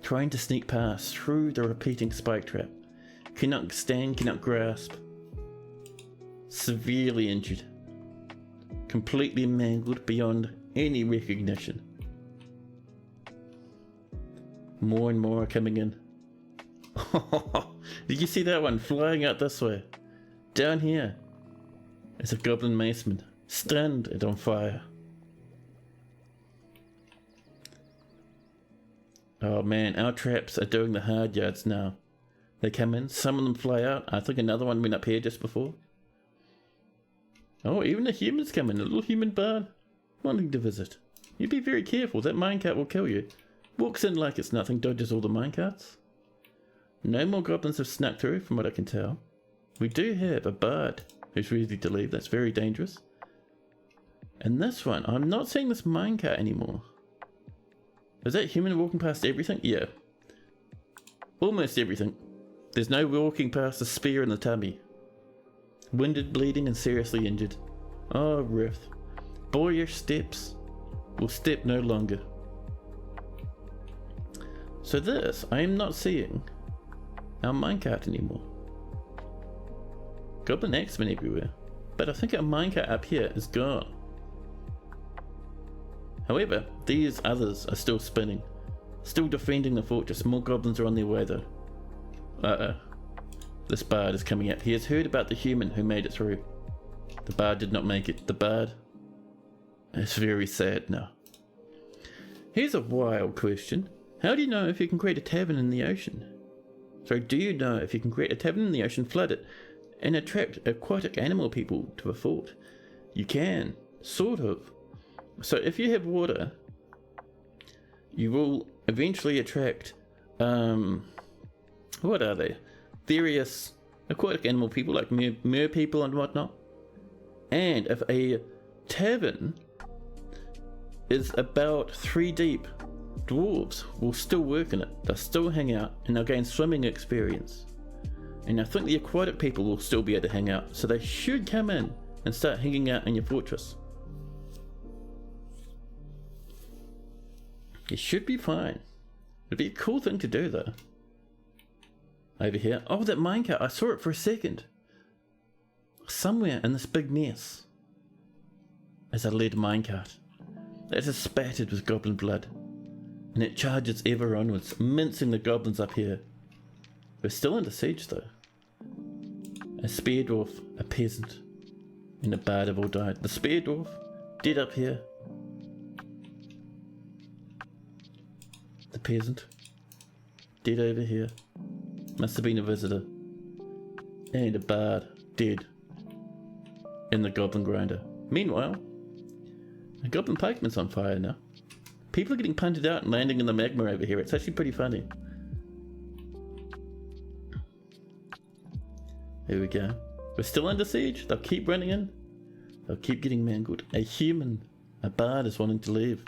Trying to sneak past through the repeating spike trap. Cannot stand, cannot grasp. Severely injured. Completely mangled beyond any recognition. More and more are coming in. Did you see that one flying out this way? Down here is a goblin maceman, stunned and on fire. Oh man, our traps are doing the hard yards now. They come in, some of them fly out. I think another one went up here just before. Oh, even the humans come in, a little human barn wanting to visit. You be very careful, that minecart will kill you. Walks in like it's nothing, dodges all the minecarts. No more goblins have snuck through from what I can tell. We do have a bard who's ready to leave, that's very dangerous. And this one, I'm not seeing this minecart anymore. Is that human walking past everything? Yeah. Almost everything. There's no walking past a spear in the tummy. Winded, bleeding and seriously injured. Oh, Rift. Boyish steps will step no longer. So this, I am not seeing our minecart anymore. Goblin Axemen everywhere. But I think our minecart up here is gone. However, these others are still spinning. Still defending the fortress. More goblins are on their way though. Uh-oh. This bard is coming up. He has heard about the human who made it through. The bard did not make it. The bard is very sad now. Here's a wild question. How do you know if you can create a tavern in the ocean? So do you know if you can create a tavern in the ocean, flood it, and attract aquatic animal people to a fort? You can, sort of. So if you have water, you will eventually attract, what are they? Various aquatic animal people like mer people and whatnot. And if a tavern is about 3 deep, dwarves will still work in it. They'll still hang out and they'll gain swimming experience. And I think the aquatic people will still be able to hang out. So they should come in and start hanging out in your fortress. It should be fine. It'd be a cool thing to do though. Over here. Oh, that minecart. I saw it for a second. Somewhere in this big mess is a lead minecart. That is spattered with goblin blood. And it charges ever onwards, mincing the goblins up here. We're still under siege though. A spear dwarf, a peasant, and a bard have all died. The spear dwarf, dead up here. The peasant, dead over here. Must have been a visitor. And a bard, dead. In the goblin grinder. Meanwhile, the goblin pikeman's on fire now. People are getting punted out and landing in the magma over here. It's actually pretty funny. Here we go. We're still under siege. They'll keep running in. They'll keep getting mangled. A human, a bard is wanting to leave.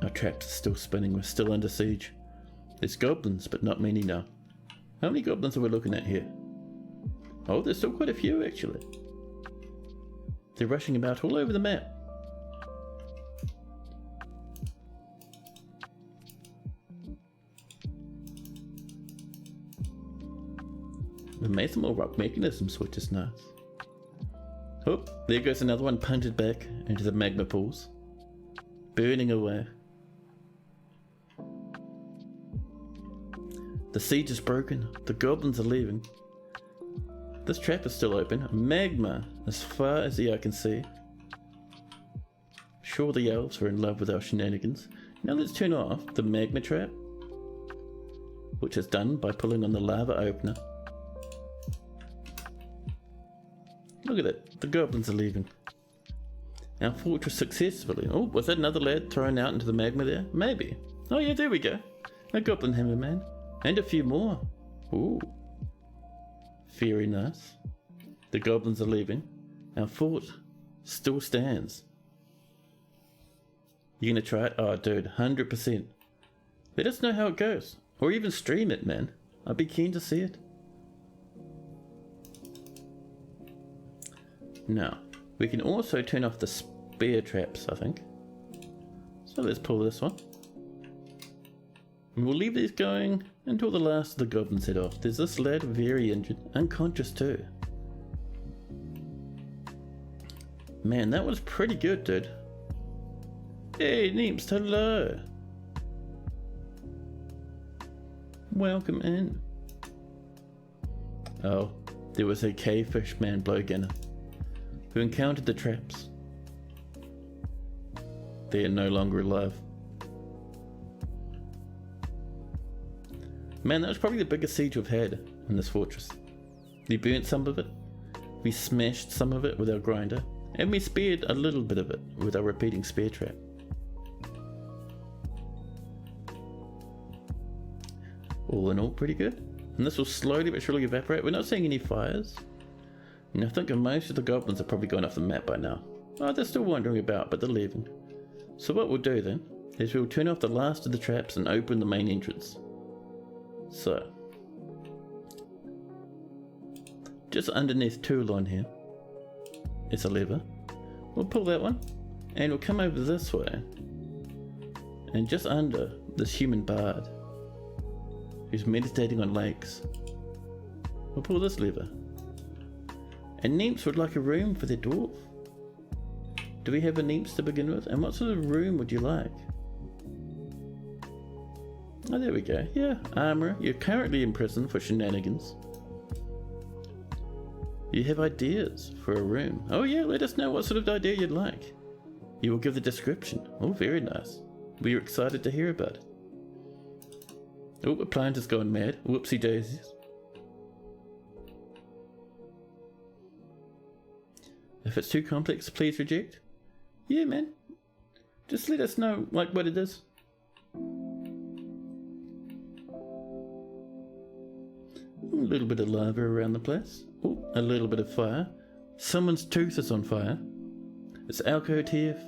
Our traps are still spinning. We're still under siege. There's goblins, but not many now. How many goblins are we looking at here? Oh, there's still quite a few actually. They're rushing about all over the map. We made some more rock mechanisms, which is nice. Oh, there goes another one punted back into the magma pools. Burning away. The siege is broken. The goblins are leaving. This trap is still open. Magma as far as the eye can see. Sure, the elves are in love with our shenanigans. Now let's turn off the magma trap, which is done by pulling on the lava opener. Look at it. The goblins are leaving. Our fortress successfully. Oh, was that another lad thrown out into the magma there? Maybe. Oh yeah, there we go. A goblin hammerman. And a few more. Ooh. Very nice. The goblins are leaving. Our fort still stands. You gonna try it? Oh dude, 100%. Let us know how it goes. Or even stream it, man. I'd be keen to see it. Now, we can also turn off the spear traps, I think. So let's pull this one. And we'll leave these going until the last of the goblins head off. There's this lad, very injured, unconscious too. Man, that was pretty good, dude. Hey, Neeps, hello. Welcome in. Oh, there was a cavefish man blowgunner who encountered the traps. They are no longer alive. Man, that was probably the biggest siege we've had in this fortress. We burnt some of it, we smashed some of it with our grinder, and we spared a little bit of it with our repeating spear trap. All in all, pretty good. And this will slowly but surely evaporate. We're not seeing any fires. And I think most of the goblins are probably gone off the map by now. Oh, they're still wandering about, but they're leaving. So what we'll do then, is we'll turn off the last of the traps and open the main entrance. So, just underneath Toulon here, it's a lever. We'll pull that one, and we'll come over this way, and just under this human bard, who's meditating on lakes, we'll pull this lever. And Neeps would like a room for their dwarf. Do we have a Neeps to begin with? And what sort of room would you like? Oh, there we go. Yeah, armourer. You're currently in prison for shenanigans. You have ideas for a room. Oh yeah, let us know what sort of idea you'd like. You will give the description. Oh, very nice. We're excited to hear about it. Oh, the plant has gone mad. Whoopsie daisies. If it's too complex, please reject. Yeah, man. Just let us know, like, what it is. A little bit of lava around the place. Oh, a little bit of fire. Someone's tooth is on fire. It's Alco TF.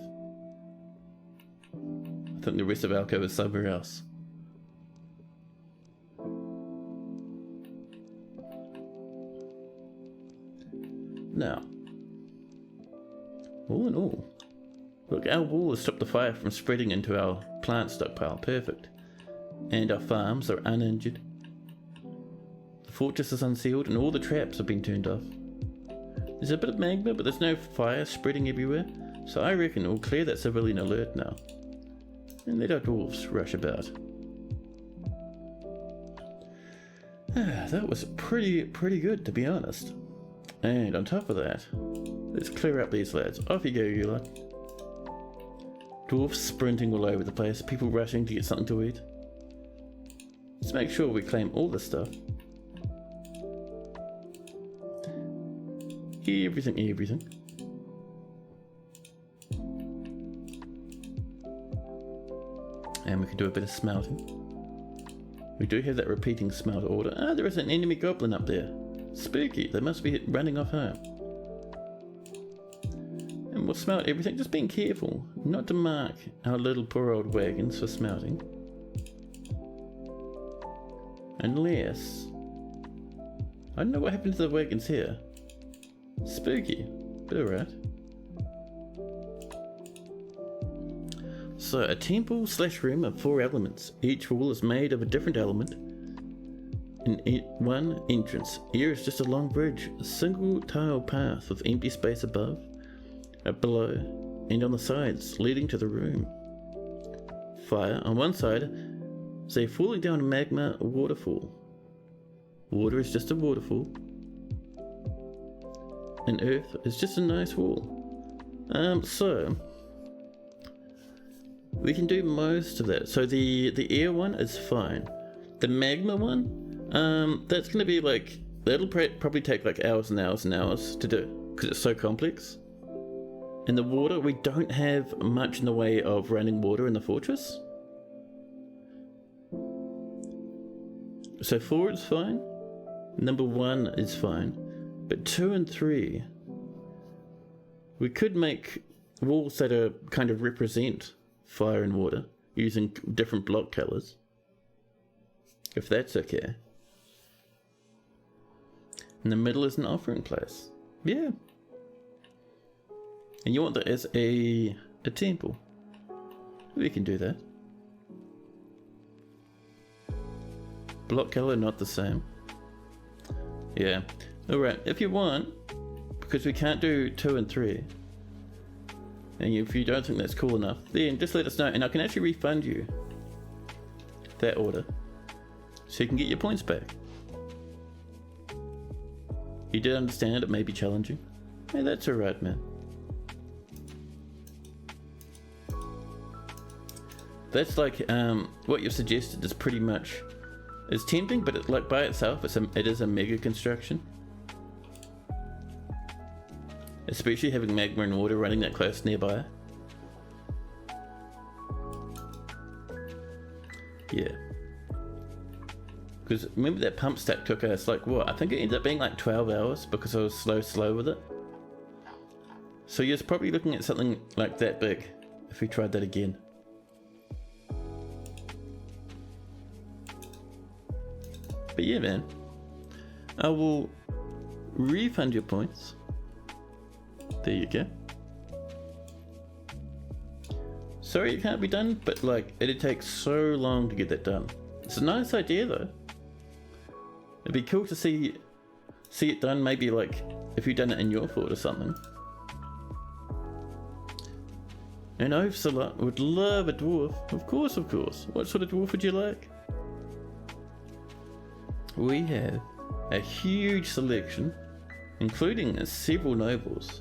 I think the rest of Alco is somewhere else. Now, all in all, look, our wall has stopped the fire from spreading into our plant stockpile. Perfect. And our farms are uninjured. The fortress is unsealed and all the traps have been turned off. There's a bit of magma, but there's no fire spreading everywhere, so I reckon we'll clear that civilian alert now. And let our dwarves rush about. That was pretty good, to be honest. And on top of that, let's clear up these lads. Off you go, you lot. Dwarves sprinting all over the place, people rushing to get something to eat. Let's make sure we claim all this stuff. Everything. and we can do a bit of smelting. We do have that repeating smelt order. Ah, there is an enemy goblin up there. Spooky, they must be running off home. And we'll smelt everything, just being careful not to mark our little poor old wagons for smelting. Unless... I don't know what happened to the wagons here. Spooky, but alright. So, a temple slash room of 4 elements. Each wall is made of a different element. In one entrance. Here is just a long bridge. A single tile path with empty space above, below, and on the sides, leading to the room. Fire on one side, say falling down a magma waterfall. Water is just a waterfall. And earth is just a nice wall. So we can do most of that. So the air one is fine. The magma one, that's gonna be like, that'll probably take like hours and hours and hours to do because it's so complex. In the water, we don't have much in the way of running water in the fortress. So 4 is fine. Number 1 is fine. But 2 and 3, we could make walls that are kind of represent fire and water using different block colors. If that's okay. In the middle is an offering place. Yeah. And you want that as a temple. We can do that. Block color not the same. Yeah. Alright, if you want, because we can't do 2 and 3, and if you don't think that's cool enough, then just let us know and I can actually refund you that order so you can get your points back. You did understand it may be challenging. Hey, that's alright, man. That's like what you've suggested is pretty much is tempting, but it, like by itself it is a mega construction. Especially having magma and water running that close nearby. Yeah. Because remember that pump stack took us like what? I think it ended up being like 12 hours because I was slow with it. So you're probably looking at something like that big if we tried that again. But yeah, man, I will refund your points. There you go. Sorry it can't be done, but like it'd take so long to get that done. It's a nice idea though. It'd be cool to see it done, maybe like if you'd done it in your fort or something. And Oafsalot would love a dwarf. Of course, of course. What sort of dwarf would you like? We have a huge selection, including several nobles,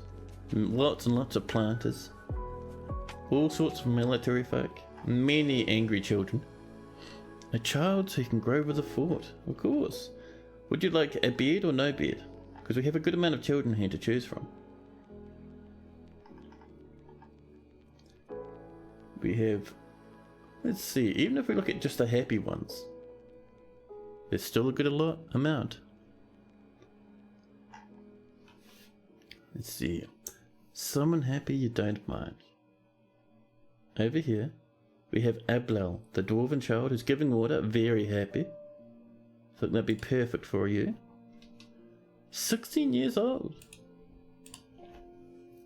lots and lots of planters, all sorts of military folk, many angry children, a child who can grow with a fort, of course. Would you like a beard or no beard? Because we have a good amount of children here to choose from. We have, let's see, even if we look at just the happy ones, there's still a good amount. Let's see. Someone happy you don't mind. Over here, we have Ablel, the dwarven child who's giving order, very happy. So that'd be perfect for you. 16 years old.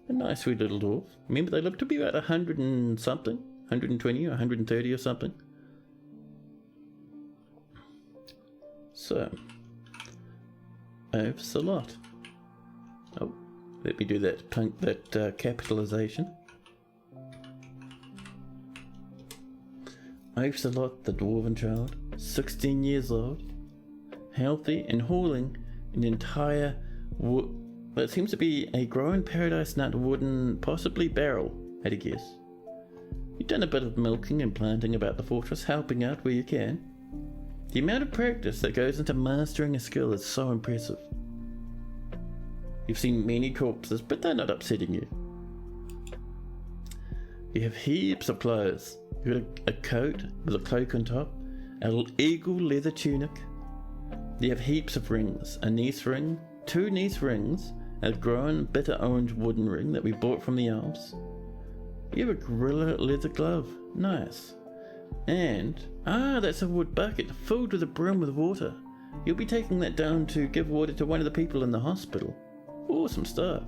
A nice sweet little dwarf. Remember, they look to be about 100 and something. 120 or 130 or something. So, Oafsalot. Oh, let me do that capitalization. Oafsalot, the dwarven child, 16 years old, healthy and hauling an entire that seems to be a growing paradise nut wooden, possibly barrel, I'd guess. You've done a bit of milking and planting about the fortress, helping out where you can. The amount of practice that goes into mastering a skill is so impressive. You've seen many corpses, but they're not upsetting you. You have heaps of clothes, You've got a coat with a cloak on top, an eagle leather tunic. You have heaps of rings, a niece ring, 2 niece rings, a grown bitter orange wooden ring that we bought from the elves. You have a gorilla leather glove, nice. And, that's a wood bucket filled to the brim with water. You'll be taking that down to give water to one of the people in the hospital. Awesome stuff.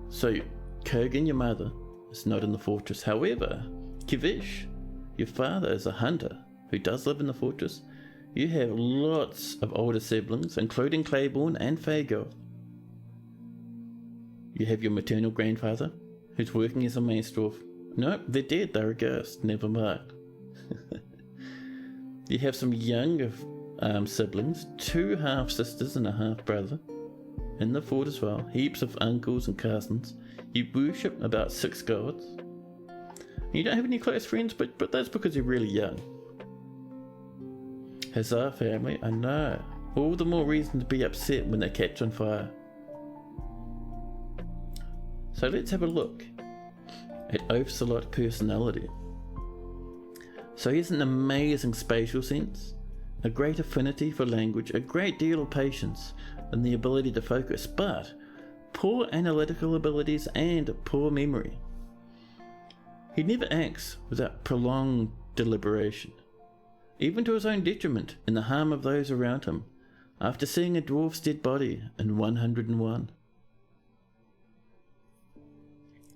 So, Kurgan, your mother, is not in the fortress. However, Kivish, your father, is a hunter who does live in the fortress. You have lots of older siblings, including Claiborne and Fago. You have your maternal grandfather, who's working as a maestro. Nope, they're dead, they're a ghost, never mind. You have some younger siblings, 2 half-sisters and a half-brother in the fort as well, heaps of uncles and cousins. You worship about 6 gods. You don't have any close friends, but that's because you're really young. Huzzah family, I know. All the more reason to be upset when they catch on fire. So let's have a look at Othsalot's personality. So he has an amazing spatial sense, a great affinity for language, a great deal of patience, and the ability to focus, but poor analytical abilities and poor memory. He never acts without prolonged deliberation, even to his own detriment and the harm of those around him, after seeing a dwarf's dead body in 101.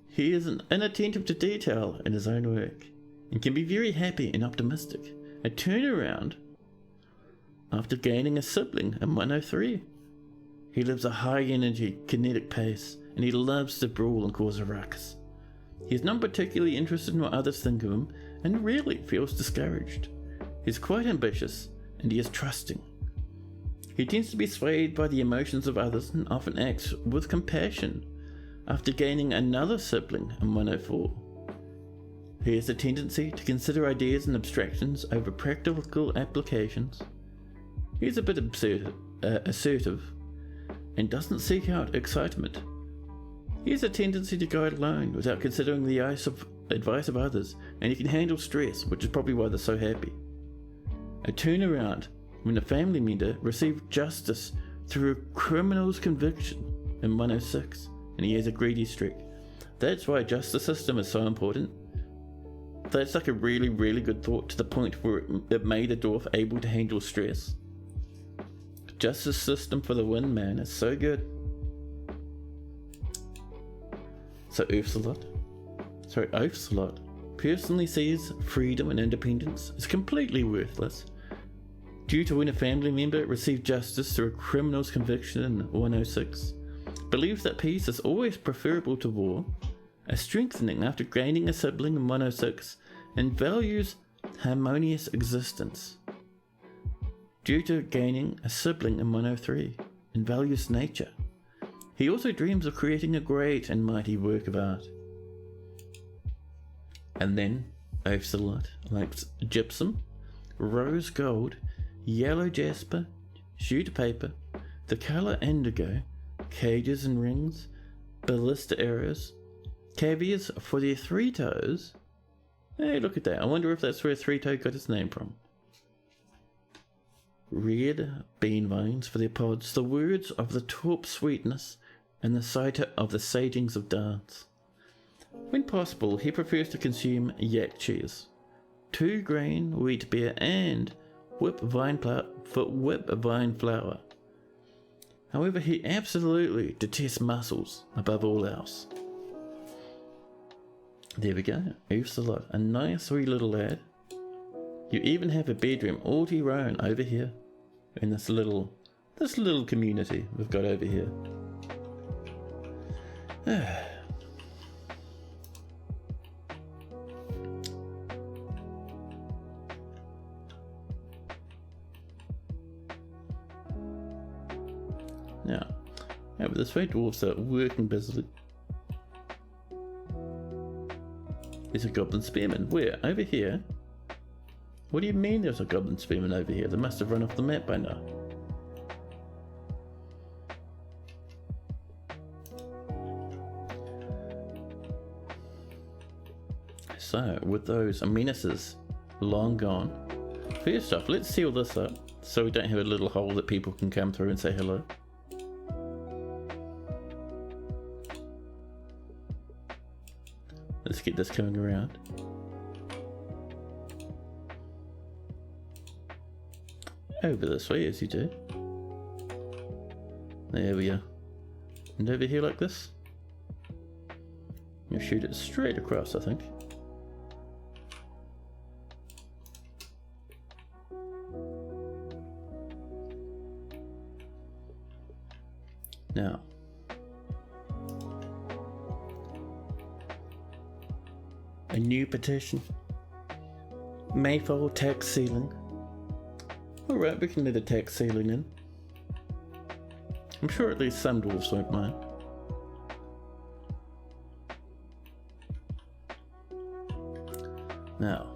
He is inattentive to detail in his own work, and can be very happy and optimistic. A turnaround after gaining a sibling in 103. He lives a high energy, kinetic pace, and he loves to brawl and cause a ruckus. He is not particularly interested in what others think of him, and rarely feels discouraged. He is quite ambitious, and he is trusting. He tends to be swayed by the emotions of others and often acts with compassion after gaining another sibling in 104. He has a tendency to consider ideas and abstractions over practical applications. He is a bit assertive and doesn't seek out excitement. He has a tendency to go it alone without considering the advice of others, and he can handle stress, which is probably why they're so happy. A turnaround when a family member received justice through a criminal's conviction in 106, and he has a greedy streak. That's why justice system is so important. That's like a really, really good thought, to the point where it made a dwarf able to handle stress. Justice system for the win, man. It's so good. So Othsalot personally sees freedom and independence as completely worthless, due to when a family member received justice through a criminal's conviction in 106, believes that peace is always preferable to war, a strengthening after gaining a sibling in 106, and values harmonious existence due to gaining a sibling in 103, and values nature. He also dreams of creating a great and mighty work of art. And then Othsalot likes gypsum, rose gold, yellow jasper, jute paper, the colour indigo, cages and rings, ballista arrows, caviars for their 3 toes. Hey, look at that. I wonder if that's where 3-toe got its name from. Red bean vines for their pods, the words of the taupe sweetness, and the sight of the sagings of dance. When possible, he prefers to consume yak cheese, 2 grain wheat beer, and whip vine flour. However, he absolutely detests mussels above all else. There we go, Othsalot, a nice wee little lad. You even have a bedroom all to your own over here, in this little community we've got over here. Now, over this way, dwarves are working busily. There's a goblin spearman. Where? Over here? What do you mean there's a goblin spearman over here? They must have run off the map by now. so with those menaces long gone, first off, let's seal this up so we don't have a little hole that people can come through and say hello. Let's get this coming around. Over this way as you do. There we are. And over here like this. You shoot it straight across, I think. Now, a new petition. Mayfall tax ceiling. Alright, we can let a tax ceiling in. I'm sure at least some dwarves won't mind. Now.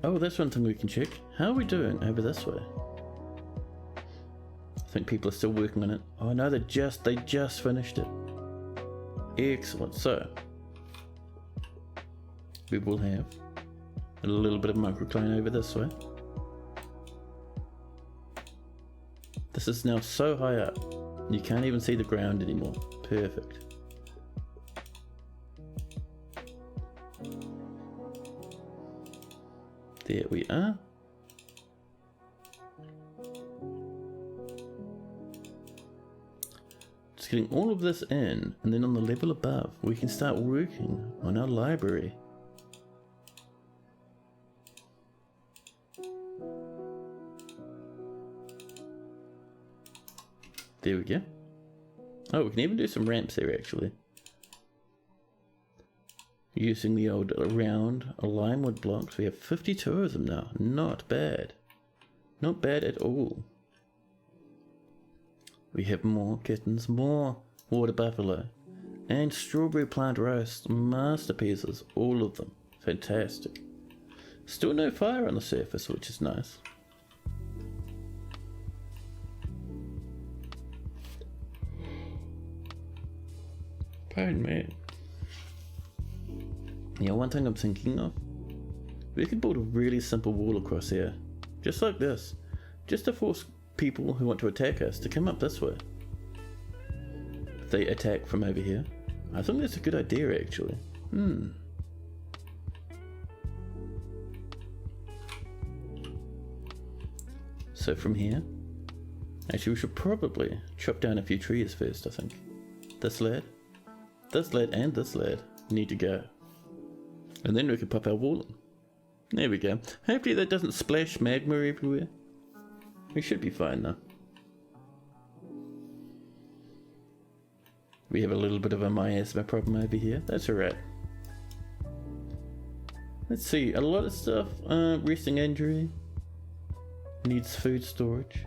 Oh, that's one thing we can check. How are we doing over this way? I think people are still working on it. Oh no, they just finished it. Excellent. So we will have a little bit of microcline over this way. This is now so high up, you can't even see the ground anymore. Perfect. There we are. Just getting all of this in, and then on the level above, we can start working on our library. There we go. Oh, we can even do some ramps there actually. Using the old round limewood blocks. We have 52 of them now. Not bad. Not bad at all. We have more kittens, more water buffalo, and strawberry plant roast masterpieces. All of them. Fantastic. Still no fire on the surface, which is nice. Pardon me. Yeah, one thing I'm thinking of, we could build a really simple wall across here, just like this, just to force people who want to attack us to come up this way. If they attack from over here, I think that's a good idea actually. So from here, actually we should probably chop down a few trees first, I think. This lad, and this lad need to go. And then we can pop our wall in. There we go. Hopefully that doesn't splash magma everywhere. We should be fine though. We have a little bit of a miasma problem over here. That's alright. Let's see. A lot of stuff. Resting injury. Needs food storage.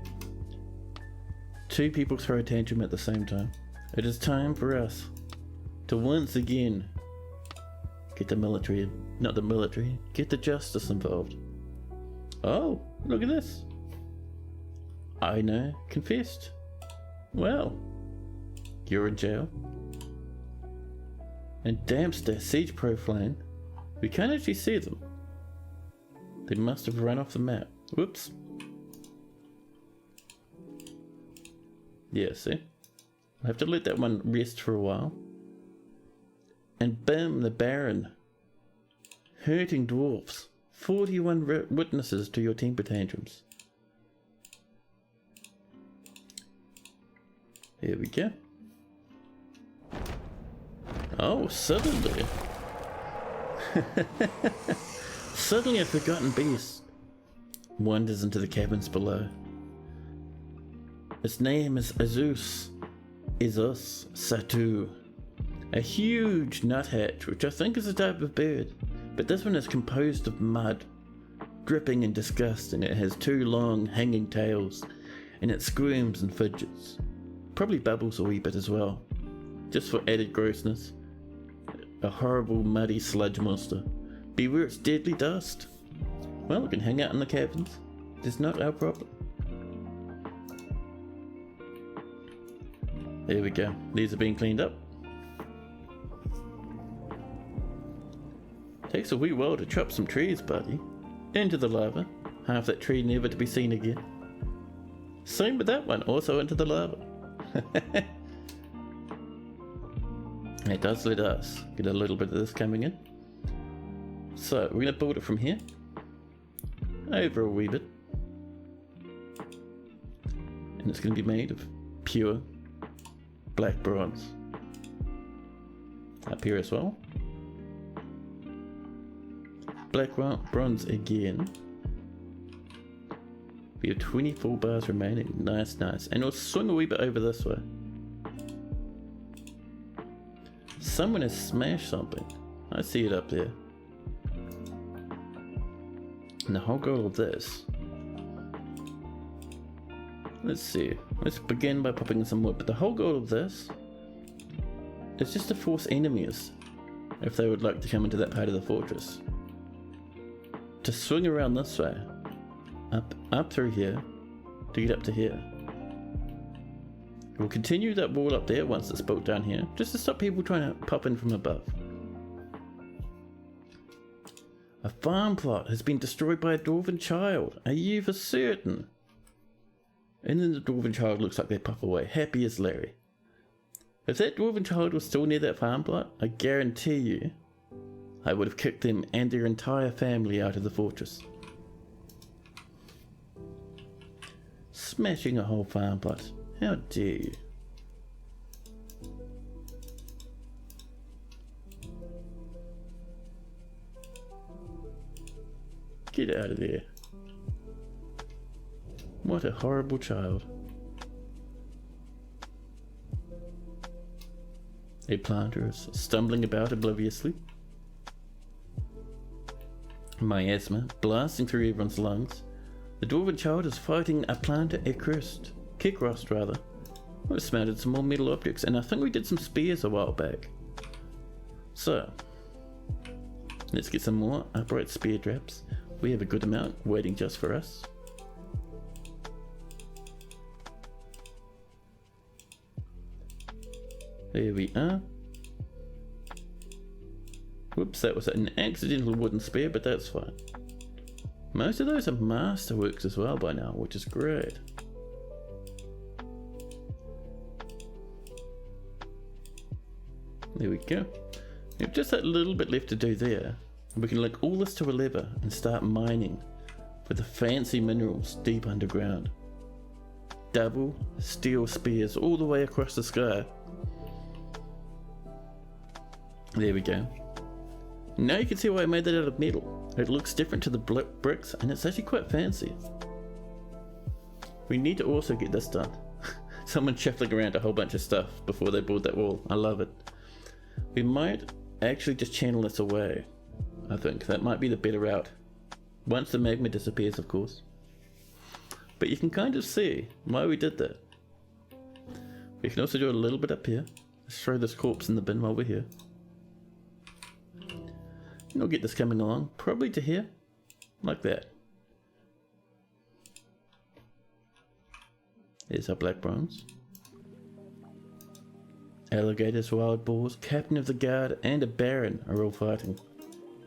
2 people throw a tantrum at the same time. It is time for us to once again get the military, not the military, get the justice involved. Oh, look at this. I know, confessed. Well, you're in jail. And Damster, Siege Profane, we can't actually see them. They must have run off the map. Whoops. Yeah, see? I have to let that one rest for a while. And bam, the Baron. Hurting dwarfs. 41 witnesses to your temper tantrums. Here we go. Oh, suddenly. Suddenly a forgotten beast wanders into the cabins below. Its name is Azus. Satu. A huge nuthatch, which I think is a type of bird, but this one is composed of mud, dripping in disgust, and it has 2 long hanging tails, and it squirms and fidgets. Probably bubbles a wee bit as well, just for added grossness. A horrible muddy sludge monster. Beware its deadly dust. Well, it can hang out in the cabins. It's not our problem. There we go. These are being cleaned up. Takes a wee while to chop some trees, buddy. Into the lava. Half that tree never to be seen again. Same with that one, also into the lava. It does let us get a little bit of this coming in. So we're going to build it from here. Over a wee bit. And it's going to be made of pure black bronze. Up here as well. Black bronze again. We have 24 bars remaining. Nice, nice. And we'll swing a wee bit over this way. Someone has smashed something. I see it up there. And the whole goal of this. Let's see. Let's begin by popping some wood. But the whole goal of this is just to force enemies, if they would like to come into that part of the fortress, to swing around this way. Up through here to get up to here. We'll continue that wall up there once it's built down here, just to stop people trying to pop in from above. A farm plot has been destroyed by a dwarven child. Are you for certain? And then the dwarven child looks like they puff away, happy as Larry. If that dwarven child was still near that farm plot, I guarantee you, I would have kicked them and their entire family out of the fortress. Smashing a whole farm plot. How dare you? Get out of there. What a horrible child. A planter is stumbling about obliviously. Miasma blasting through everyone's lungs. The dwarven child is fighting a planter Kikrost rather. We've smelted some more metal objects, and I think we did some spears a while back. So, let's get some more upright spear traps. We have a good amount waiting just for us. There we are. Whoops, that was an accidental wooden spear, but that's fine. Most of those are masterworks as well by now, which is great. There we go. We have just that little bit left to do there. We can link all this to a lever and start mining for the fancy minerals deep underground. Double steel spears all the way across the sky. There we go. Now you can see why I made that out of metal. It looks different to the bricks, and it's actually quite fancy. We need to also get this done. Someone shuffling around a whole bunch of stuff before they build that wall. I love it. We might actually just channel this away. I think that might be the better route. Once the magma disappears, of course. But you can kind of see why we did that. We can also do a little bit up here. Let's throw this corpse in the bin while we're here. And we'll get this coming along, probably to here, like that. There's our black bronze. Alligators, wild boars, captain of the guard, and a baron are all fighting.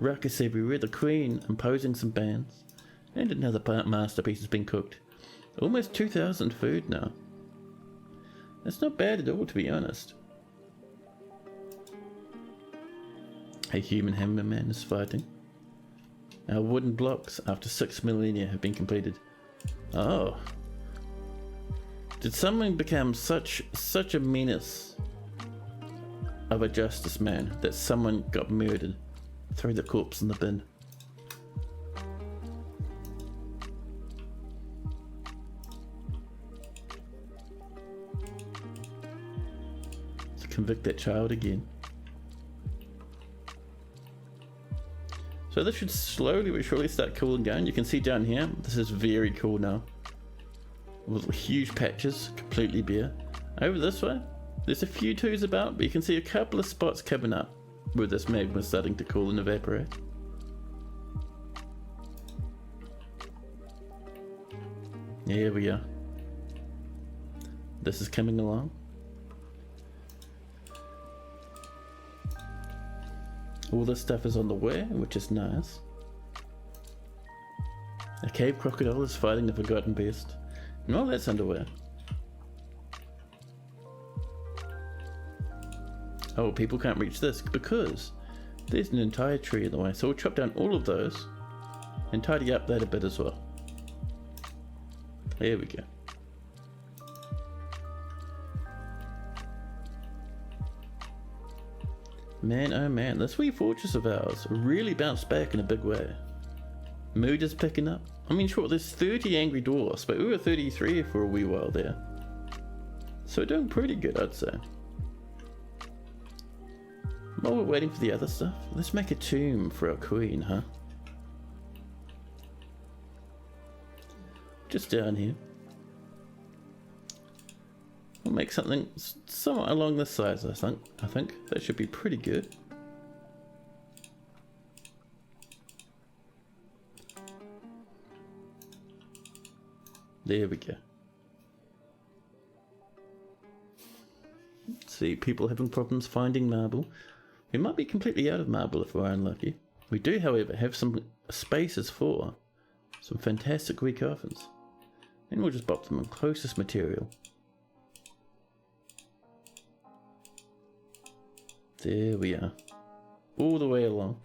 Ruckus everywhere, the queen imposing some bans. And another masterpiece has been cooked. Almost 2,000 food now. That's not bad at all, to be honest. A human hammerman is fighting. Our wooden blocks, after 6 millennia, have been completed. Oh. Did someone become such a menace of a justice man that someone got murdered? Throw the corpse in the bin. To convict that child again. So this should slowly but surely start cooling down. You can see down here, this is very cool now. With huge patches, completely bare. Over this way, there's a few twos about, but you can see a couple of spots coming up with this magma starting to cool and evaporate. Here we are. This is coming along. All this stuff is on the way, which is nice. A cave crocodile is fighting the forgotten beast. And all that's underway. Oh, people can't reach this because there's an entire tree in the way. So we'll chop down all of those and tidy up that a bit as well. There we go. Man, oh man, this wee fortress of ours really bounced back in a big way. Mood is picking up. I mean, sure, there's 30 angry dwarfs, but we were 33 for a wee while there. So we're doing pretty good, I'd say. While we're waiting for the other stuff, let's make a tomb for our queen, huh? Just down here. We'll make something somewhat along this size, I think. That should be pretty good. There we go. Let's see, people having problems finding marble. We might be completely out of marble if we're unlucky. We do, however, have some spaces for some fantastic wee coffins. And we'll just bop them in closest material. There we are. All the way along.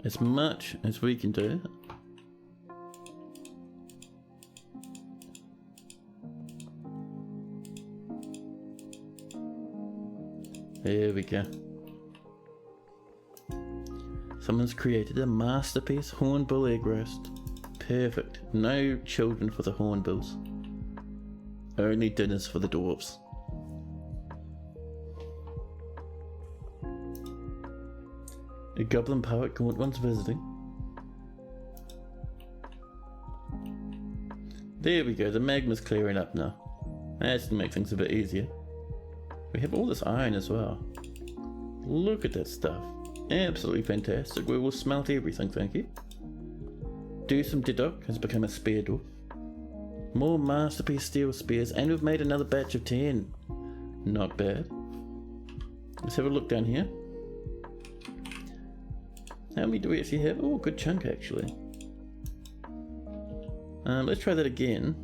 As much as we can do. There we go. Someone's created a masterpiece hornbill egg roast. Perfect. No children for the hornbills. Only dinners for the dwarves. A goblin poet called once visiting. There we go, the magma's clearing up now. That's to make things a bit easier. We have all this iron as well. Look at that stuff. Absolutely fantastic. We will smelt everything, thank you. Do some Didok has become a spear dwarf. More masterpiece steel spears, and we've made another batch of 10. Not bad. Let's have a look down here. How many do we actually have? Oh, good chunk actually. Let's try that again.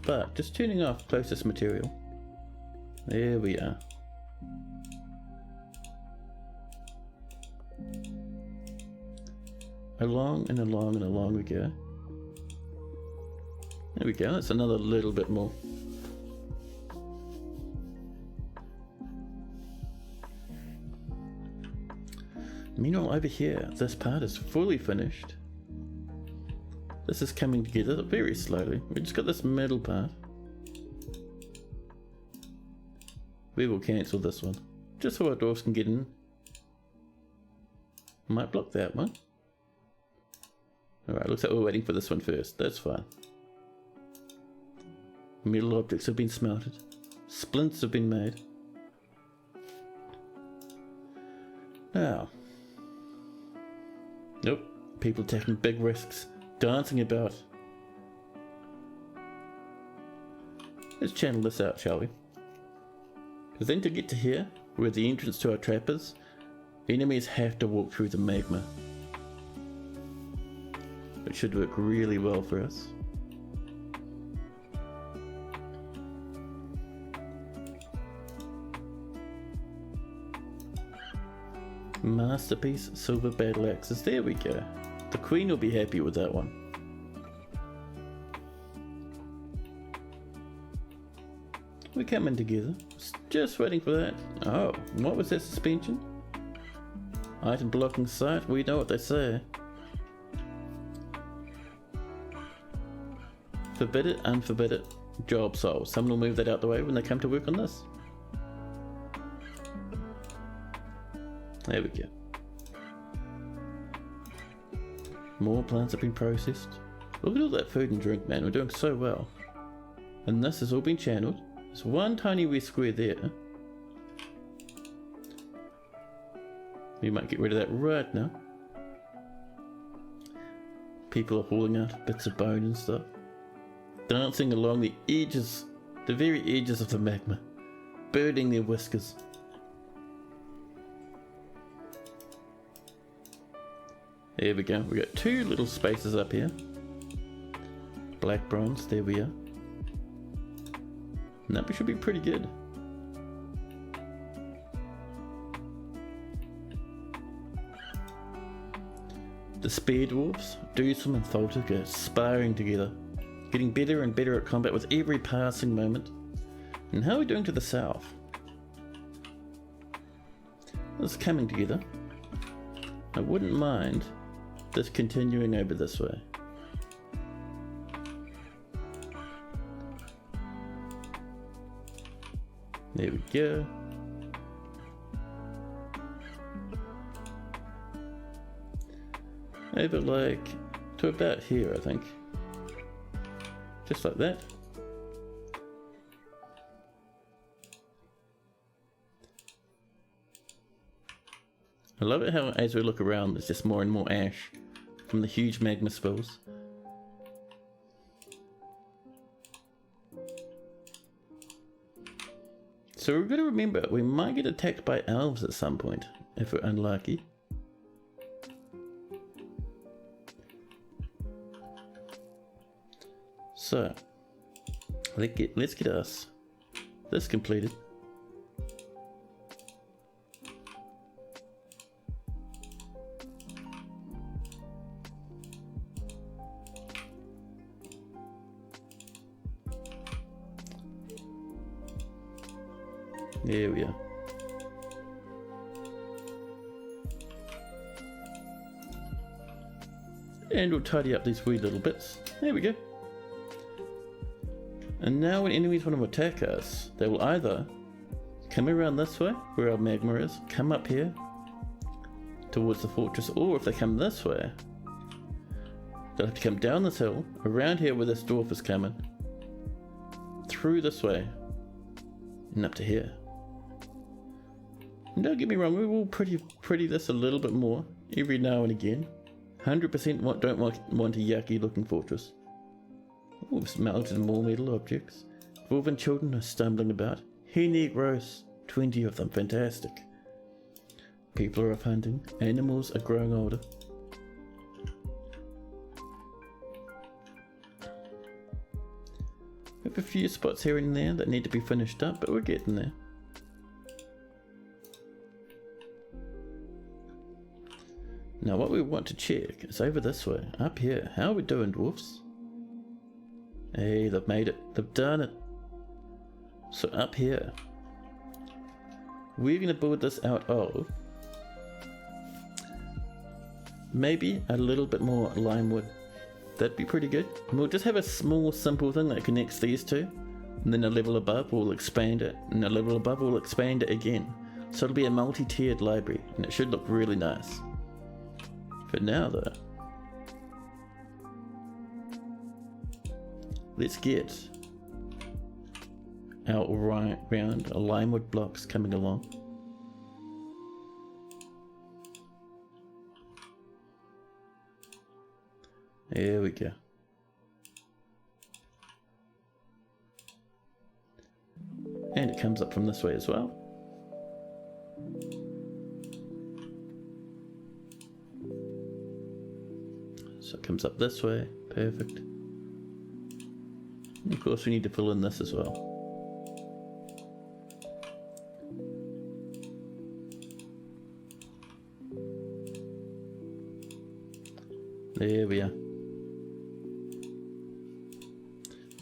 But just turning off closest material. There we are. Along and along and along we go. There we go, that's another little bit more. Meanwhile over here, this part is fully finished. This is coming together very slowly. We just got this middle part. We will cancel this one, just so our dwarfs can get in. Might block that one. Alright, looks like we're waiting for this one first. That's fine. Metal objects have been smelted. Splints have been made. Now. Nope. People taking big risks. Dancing about. Let's channel this out, shall we? Because then to get to here, where the entrance to our trap is, enemies have to walk through the magma. It should work really well for us. Masterpiece silver battle axes. There we go. The queen will be happy with that one. We're coming together. Just waiting for that. Oh, what was that suspension? Item blocking sight. We know what they say. Forbid it, unforbid it. Job solved. Someone will move that out the way when they come to work on this. There we go. More plants have been processed. Look at all that food and drink, man. We're doing so well. And this has all been channeled. There's one tiny wee square there. We might get rid of that right now. People are hauling out bits of bone and stuff. Dancing along the edges, the very edges of the magma. Burning their whiskers. There we go. We got 2 little spaces up here. Black bronze, there we are. And that should be pretty good. The spear dwarfs, Doosum and Tholtic, are sparring together, getting better and better at combat with every passing moment. And how are we doing to the south? This is coming together. I wouldn't mind this continuing over this way. There we go. Over like to about here, I think. Just like that. I love it how as we look around there's just more and more ash from the huge magma spills. So we're going to remember we might get attacked by elves at some point if we're unlucky. So let's get us this completed. There we are. And we'll tidy up these wee little bits. There we go. And now when enemies want to attack us, they will either come around this way, where our magma is, come up here, towards the fortress, or if they come this way, they'll have to come down this hill, around here where this dwarf is coming, through this way, and up to here. And don't get me wrong, we will pretty this a little bit more every now and again. 100% don't want a yucky looking fortress. Oh, melted more metal objects. Dwarven children are stumbling about. Hen egg roasts, 20 of them, fantastic. People are off hunting, animals are growing older. We have a few spots here and there that need to be finished up, but we're getting there. Now what we want to check is over this way, up here. How are we doing, dwarfs? Hey, they've made it. They've done it. So up here, we're going to build this out of maybe a little bit more lime wood. That'd be pretty good. And we'll just have a small simple thing that connects these two. And then a level above we'll expand it. And a level above we'll expand it again. So it'll be a multi-tiered library. And it should look really nice. For now though, let's get our round limewood blocks coming along. There we go. And it comes up from this way as well. So it comes up this way, perfect. And of course we need to fill in this as well. There we are.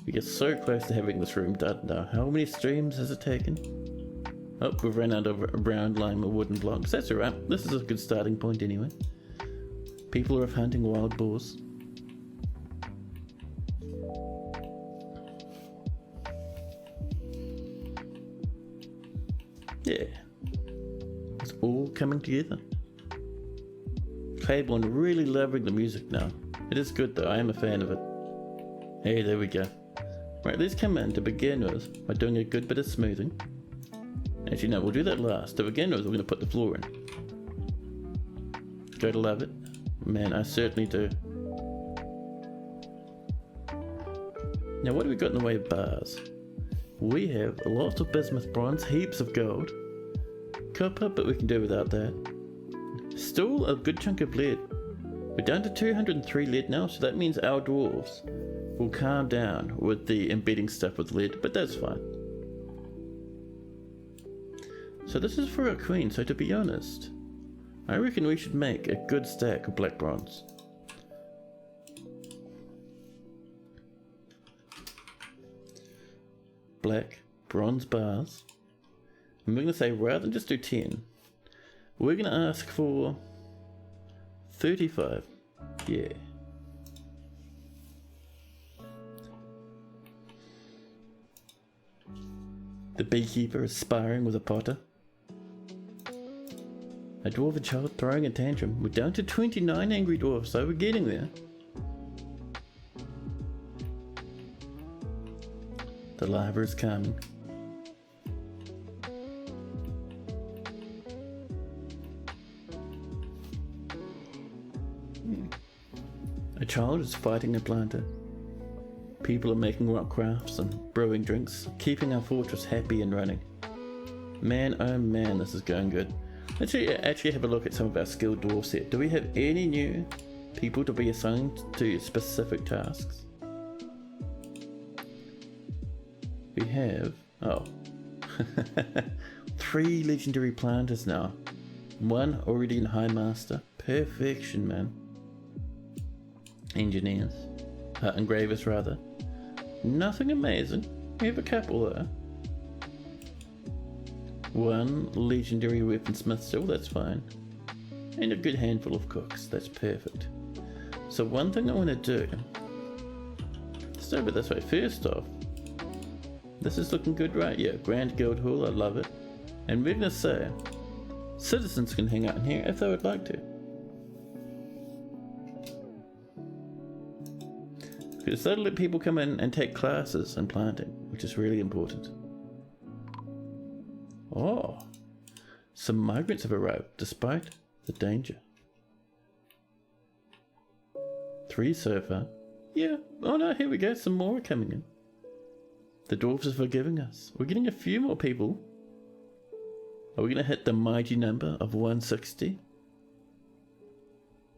We get so close to having this room done now. How many streams has it taken? Oh, we've run out of brown lime or wooden blocks. That's alright. This is a good starting point anyway. People are off hunting wild boars. Yeah. It's all coming together. Claiborne really loving the music now. It is good though, I am a fan of it. Hey, there we go. Right, let's come in to begin with by doing a good bit of smoothing. Actually no, we'll do that last. To begin with, we're going to put the floor in. Gotta love it. Man, I certainly do. Now what have we got in the way of bars? We have lots of bismuth bronze, heaps of gold. Copper, but we can do without that. Still a good chunk of lead. We're down to 203 lead now, so that means our dwarves will calm down with the embedding stuff with lead, but that's fine. So this is for our queen, so to be honest, I reckon we should make a good stack of black bronze. Black bronze bars. And we're going to say, rather than just do 10, we're going to ask for 35. Yeah. The beekeeper is sparring with a potter. A dwarven child throwing a tantrum. We're down to 29 angry dwarves, so we're getting there. The lava is calming. A child is fighting a planter. People are making rock crafts and brewing drinks, keeping our fortress happy and running. Man, oh man, this is going good. Let's actually have a look at some of our skilled dwarf set. Do we have any new people to be assigned to specific tasks? We have, oh, 3 legendary planters now. 1 already in High Master. Perfection, man. Engineers. Engravers, rather. Nothing amazing. We have a couple there. 1 legendary weaponsmith still, that's fine. And a good handful of cooks, that's perfect. So one thing I want to do, let's over this way. First off, this is looking good, right? Yeah, Grand Guild Hall, I love it. And we're going to say, citizens can hang out in here if they would like to. Because that'll let people come in and take classes in planting, which is really important. Oh, some migrants have arrived despite the danger. 3 so far. Yeah, oh no, here we go, some more are coming in. The dwarves are forgiving us. We're getting a few more people. Are we going to hit the mighty number of 160?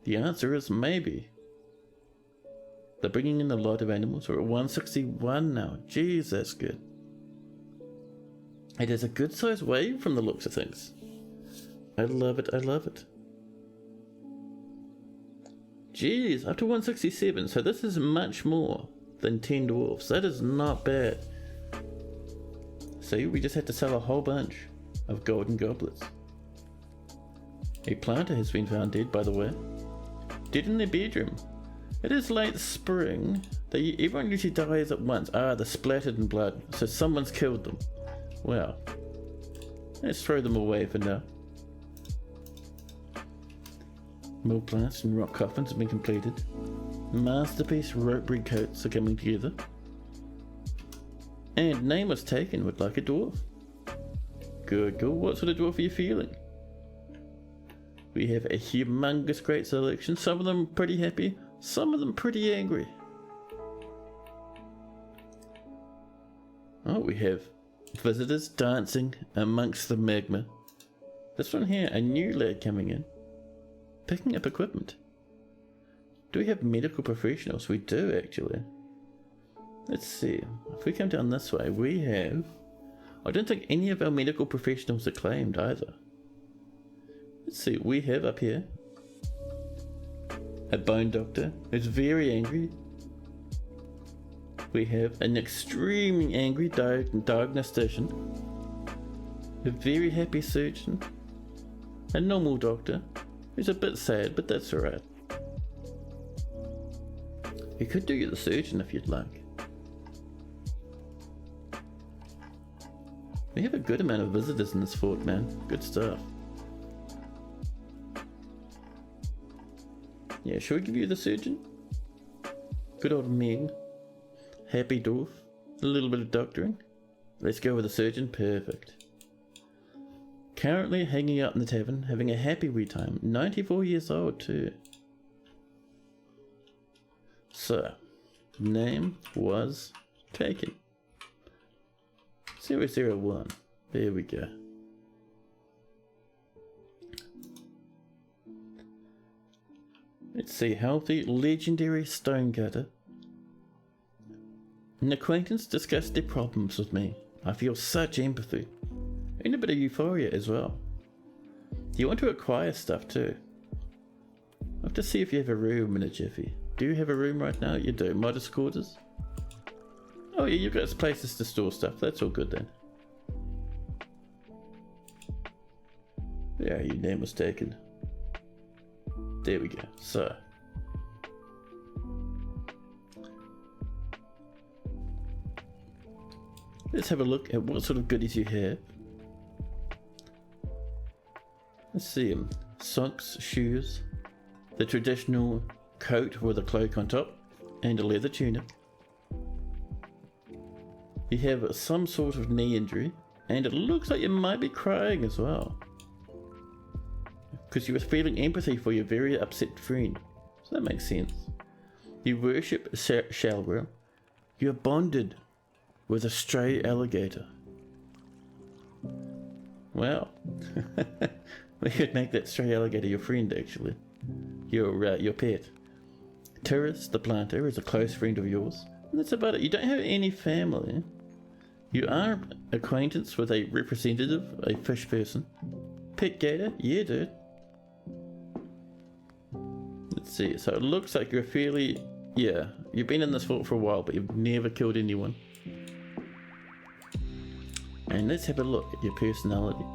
The answer is maybe. They're bringing in a lot of animals. We're at 161 now. Jeez, that's good. It is a good sized wave from the looks of things. I love it, I love it. Jeez, up to 167, so this is much more than 10 dwarves. That is not bad. So we just had to sell a whole bunch of golden goblets. A planter has been found dead, by the way. Dead in their bedroom. It is late spring. Everyone usually dies at once. Ah, they're splattered in blood, so someone's killed them. Well, let's throw them away for now. Mill plants and rock coffins have been completed. Masterpiece ropery coats are coming together. And name was taken with like a dwarf. Good, good. What sort of dwarf are you feeling? We have a humongous great selection. Some of them pretty happy, some of them pretty angry. Oh, we have visitors dancing amongst the magma. This one here, a new lad coming in, picking up equipment. Do we have medical professionals? We do actually. Let's see, if we come down this way, we have, I don't think any of our medical professionals are claimed either. Let's see, we have up here a bone doctor who's very angry. We have an extremely angry diagnostician, a very happy surgeon, a normal doctor who's a bit sad, but that's alright. We could do the surgeon if you'd like. We have a good amount of visitors in this fort, man. Good stuff. Yeah, should we give you the surgeon? Good old Meg. Happy dwarf. A little bit of doctoring. Let's go with the surgeon. Perfect. Currently hanging out in the tavern, having a happy wee time. 94 years old too. So, name was taken. 001. There we go. Let's see, healthy, legendary stonecutter. An acquaintance discussed their problems with me. I feel such empathy. And a bit of euphoria as well. You want to acquire stuff too. I have to see if you have a room in a jiffy. Do you have a room right now? You do. Modest quarters? Oh yeah, you've got places to store stuff. That's all good then. Yeah, your name was taken. There we go. So. Let's have a look at what sort of goodies you have. Let's see them. Socks, shoes, the traditional coat with a cloak on top, and a leather tunic. You have some sort of knee injury, and it looks like you might be crying as well. Because you were feeling empathy for your very upset friend. So that makes sense. You worship Shalwell. You are bonded with a stray alligator. Well, we could make that stray alligator your friend actually. Your pet. Terrace, the planter, is a close friend of yours. And that's about it. You don't have any family. You are acquaintance with a representative, a fish person. Pet gator? Yeah, dude. Let's see. So it looks like you're fairly... Yeah, you've been in this vault for a while, but you've never killed anyone. And let's have a look at your personality.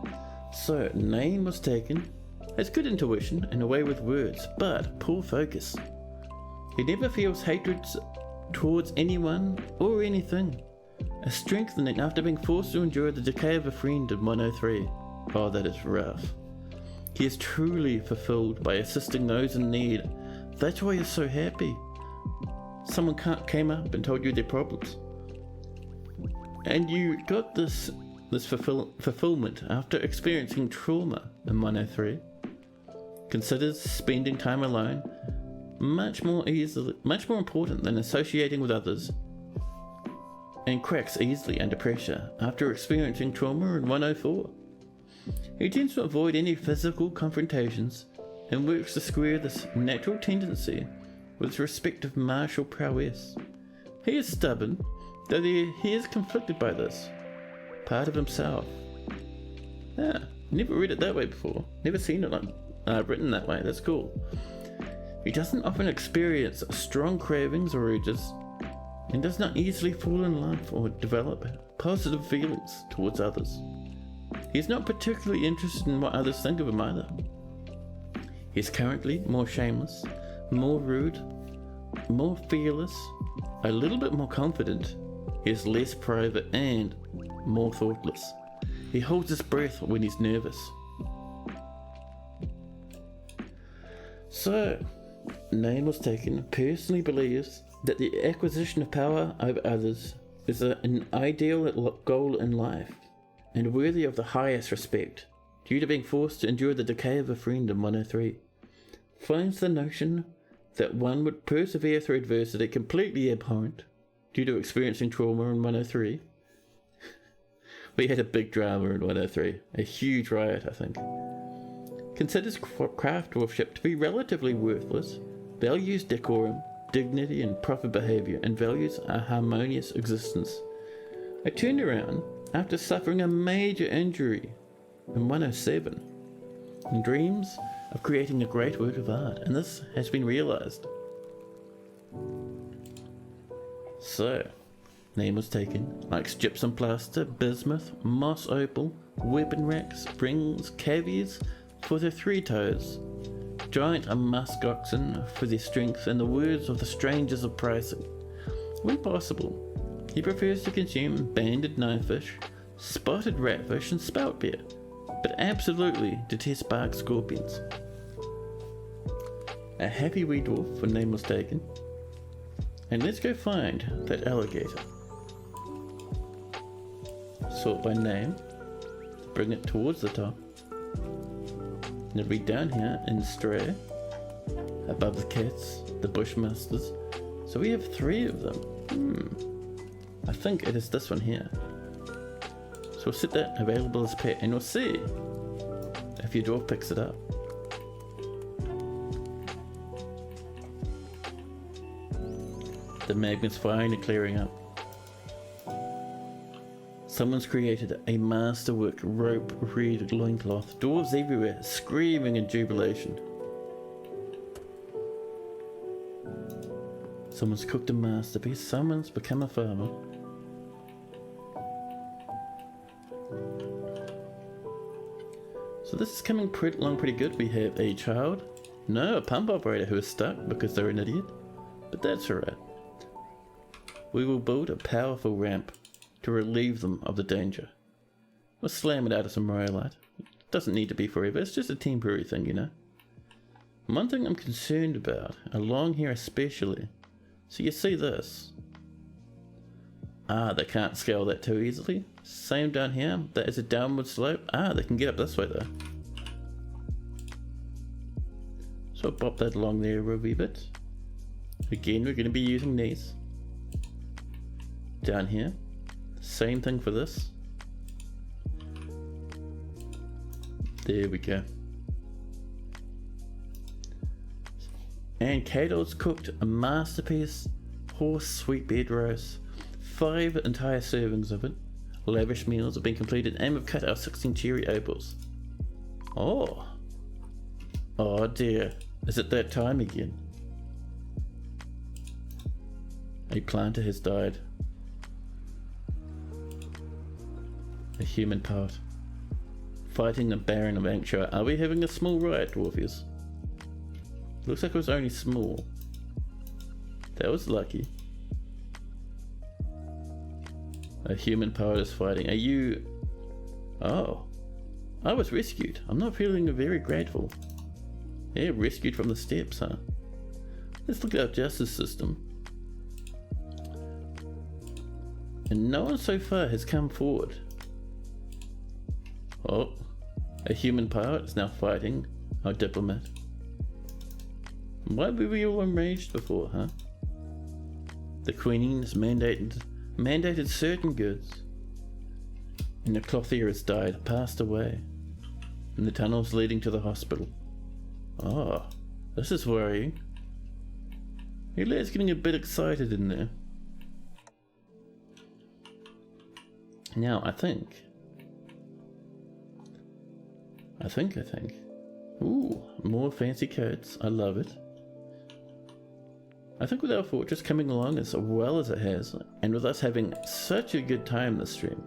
So, name was taken. Has good intuition and a way with words, but poor focus. He never feels hatred towards anyone or anything. A strengthening after being forced to endure the decay of a friend in 103. Oh, that is rough. He is truly fulfilled by assisting those in need. That's why he's so happy. Someone came up and told you their problems. And you got this fulfillment after experiencing trauma in 103. Considers spending time alone much more important than associating with others, and cracks easily under pressure after experiencing trauma in 104. He tends to avoid any physical confrontations and works to square this natural tendency with his respective martial prowess. He is stubborn, though he is conflicted by this part of himself. Never read it that way before. Never seen it written that way. That's cool. He doesn't often experience strong cravings or urges, and does not easily fall in love or develop positive feelings towards others. He is not particularly interested in what others think of him either. He is currently more shameless, more rude, more fearless, a little bit more confident. He is less private and more thoughtless. He holds his breath when he's nervous. So, name was taken, personally believes that the acquisition of power over others is an ideal goal in life, and worthy of the highest respect, due to being forced to endure the decay of a friend in 103. Finds the notion that one would persevere through adversity completely abhorrent, due to experiencing trauma in 103. We had a big drama in 103, a huge riot, I think. Considers craftsmanship to be relatively worthless, values decorum, dignity and proper behaviour, and values a harmonious existence. I turned around after suffering a major injury in 107 and dreams of creating a great work of art, and this has been realised. So, name was taken, likes gypsum plaster, bismuth, moss opal, weapon racks, springs, cavies for their 3 toes, giant musk oxen for their strength, and the words of the strangers of pricing. When possible, he prefers to consume banded knifefish, spotted ratfish and spout beer, but absolutely detests bark scorpions. A happy wee dwarf for name was taken. And let's go find that alligator. Sort by name, bring it towards the top. And it'll be down here in stray, above the cats, the bushmasters. So we have 3 of them. I think it is this one here. So we'll set that available as pet, and we'll see if your dwarf picks it up. The magma's finally clearing up. Someone's created a masterwork rope red loincloth. Dwarves everywhere screaming in jubilation. Someone's cooked a masterpiece. Someone's become a farmer. So this is coming along pretty good. We have a child. No, a pump operator who is stuck because they're an idiot. But that's alright. We will build a powerful ramp to relieve them of the danger. We'll slam it out of some rhyolite. It doesn't need to be forever, it's just a temporary thing, you know. One thing I'm concerned about, along here especially, so you see this. They can't scale that too easily. Same down here, that is a downward slope. They can get up this way though. So I'll pop that along there a wee bit. Again, we're going to be using these. Down here. Same thing for this. There we go. And Cato's cooked a masterpiece horse sweet bed roast. 5 entire servings of it. Lavish meals have been completed and we've cut our 16 cherry apples. Oh dear. Is it that time again? A planter has died. A human part. Fighting the Baron of Ankshire. Are we having a small riot, Dwarfies? Looks like it was only small. That was lucky. A human poet is fighting. Are you... Oh. I was rescued. I'm not feeling very grateful. Yeah, rescued from the steps, huh? Let's look at our justice system. And no one so far has come forward. Oh, a human pirate is now fighting our diplomat. Why were we all enraged before, huh? The Queen has mandated certain goods. And the clothier has died, passed away. In the tunnels leading to the hospital. Oh, this is worrying. Elia's getting a bit excited in there. Now, I think. Ooh, more fancy coats. I love it. I think with our fortress coming along as well as it has, and with us having such a good time this stream,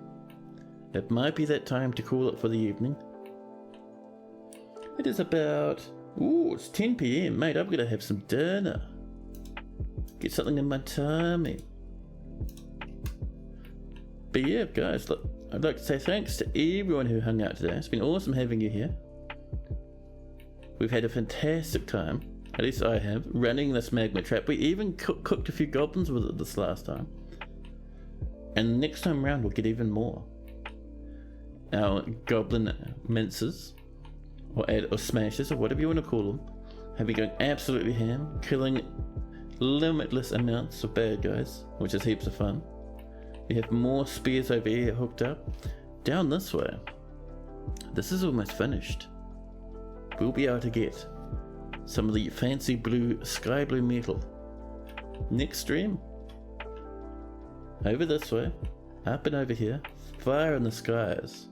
it might be that time to call it for the evening. It is about... Ooh, it's 10 PM, mate. I'm gonna have some dinner. Get something in my tummy. But yeah, guys, look, I'd like to say thanks to everyone who hung out today. It's been awesome having you here. We've had a fantastic time, at least I have, running this magma trap. We even cooked a few goblins with it this last time. And next time round we'll get even more. Our goblin minces, or smashes, or whatever you want to call them, have been going absolutely ham, killing limitless amounts of bad guys, which is heaps of fun. We have more spears over here hooked up. Down this way, this is almost finished. We'll be able to get some of the fancy blue, sky blue metal. Next stream, over this way, up and over here, fire in the skies.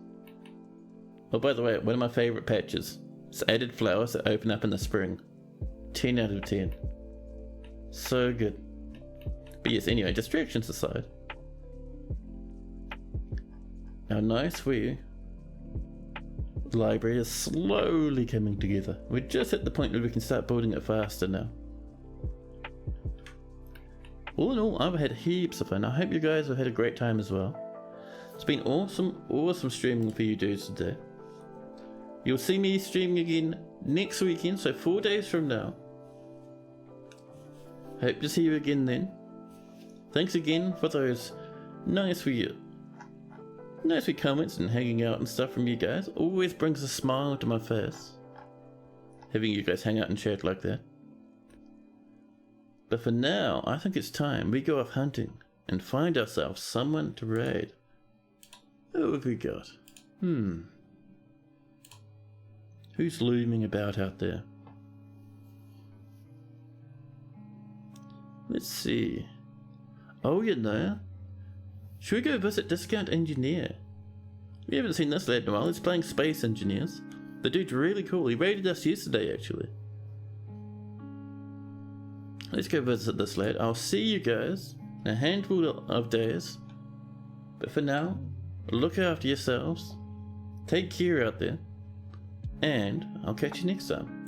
Oh, by the way, one of my favourite patches. It's added flowers that open up in the spring. 10 out of 10. So good. But yes, anyway, distractions aside. Our nice wee library is slowly coming together. We're just at the point where we can start building it faster now. All in all, I've had heaps of fun. I hope you guys have had a great time as well. It's been awesome streaming for you dudes today. You'll see me streaming again next weekend, so 4 days from now. Hope to see you again then. Thanks again for those nice wee comments and hanging out and stuff from you guys. Always brings a smile to my face, having you guys hang out and chat like that. But for now, I think it's time we go off hunting and find ourselves someone to raid. Who have we got? Who's looming about out there? Let's see. Oh, you know. Should we go visit Discount Engineer? We haven't seen this lad in a while. He's playing Space Engineers. The dude's really cool. He raided us yesterday, actually. Let's go visit this lad. I'll see you guys in a handful of days. But for now, look after yourselves. Take care out there. And I'll catch you next time.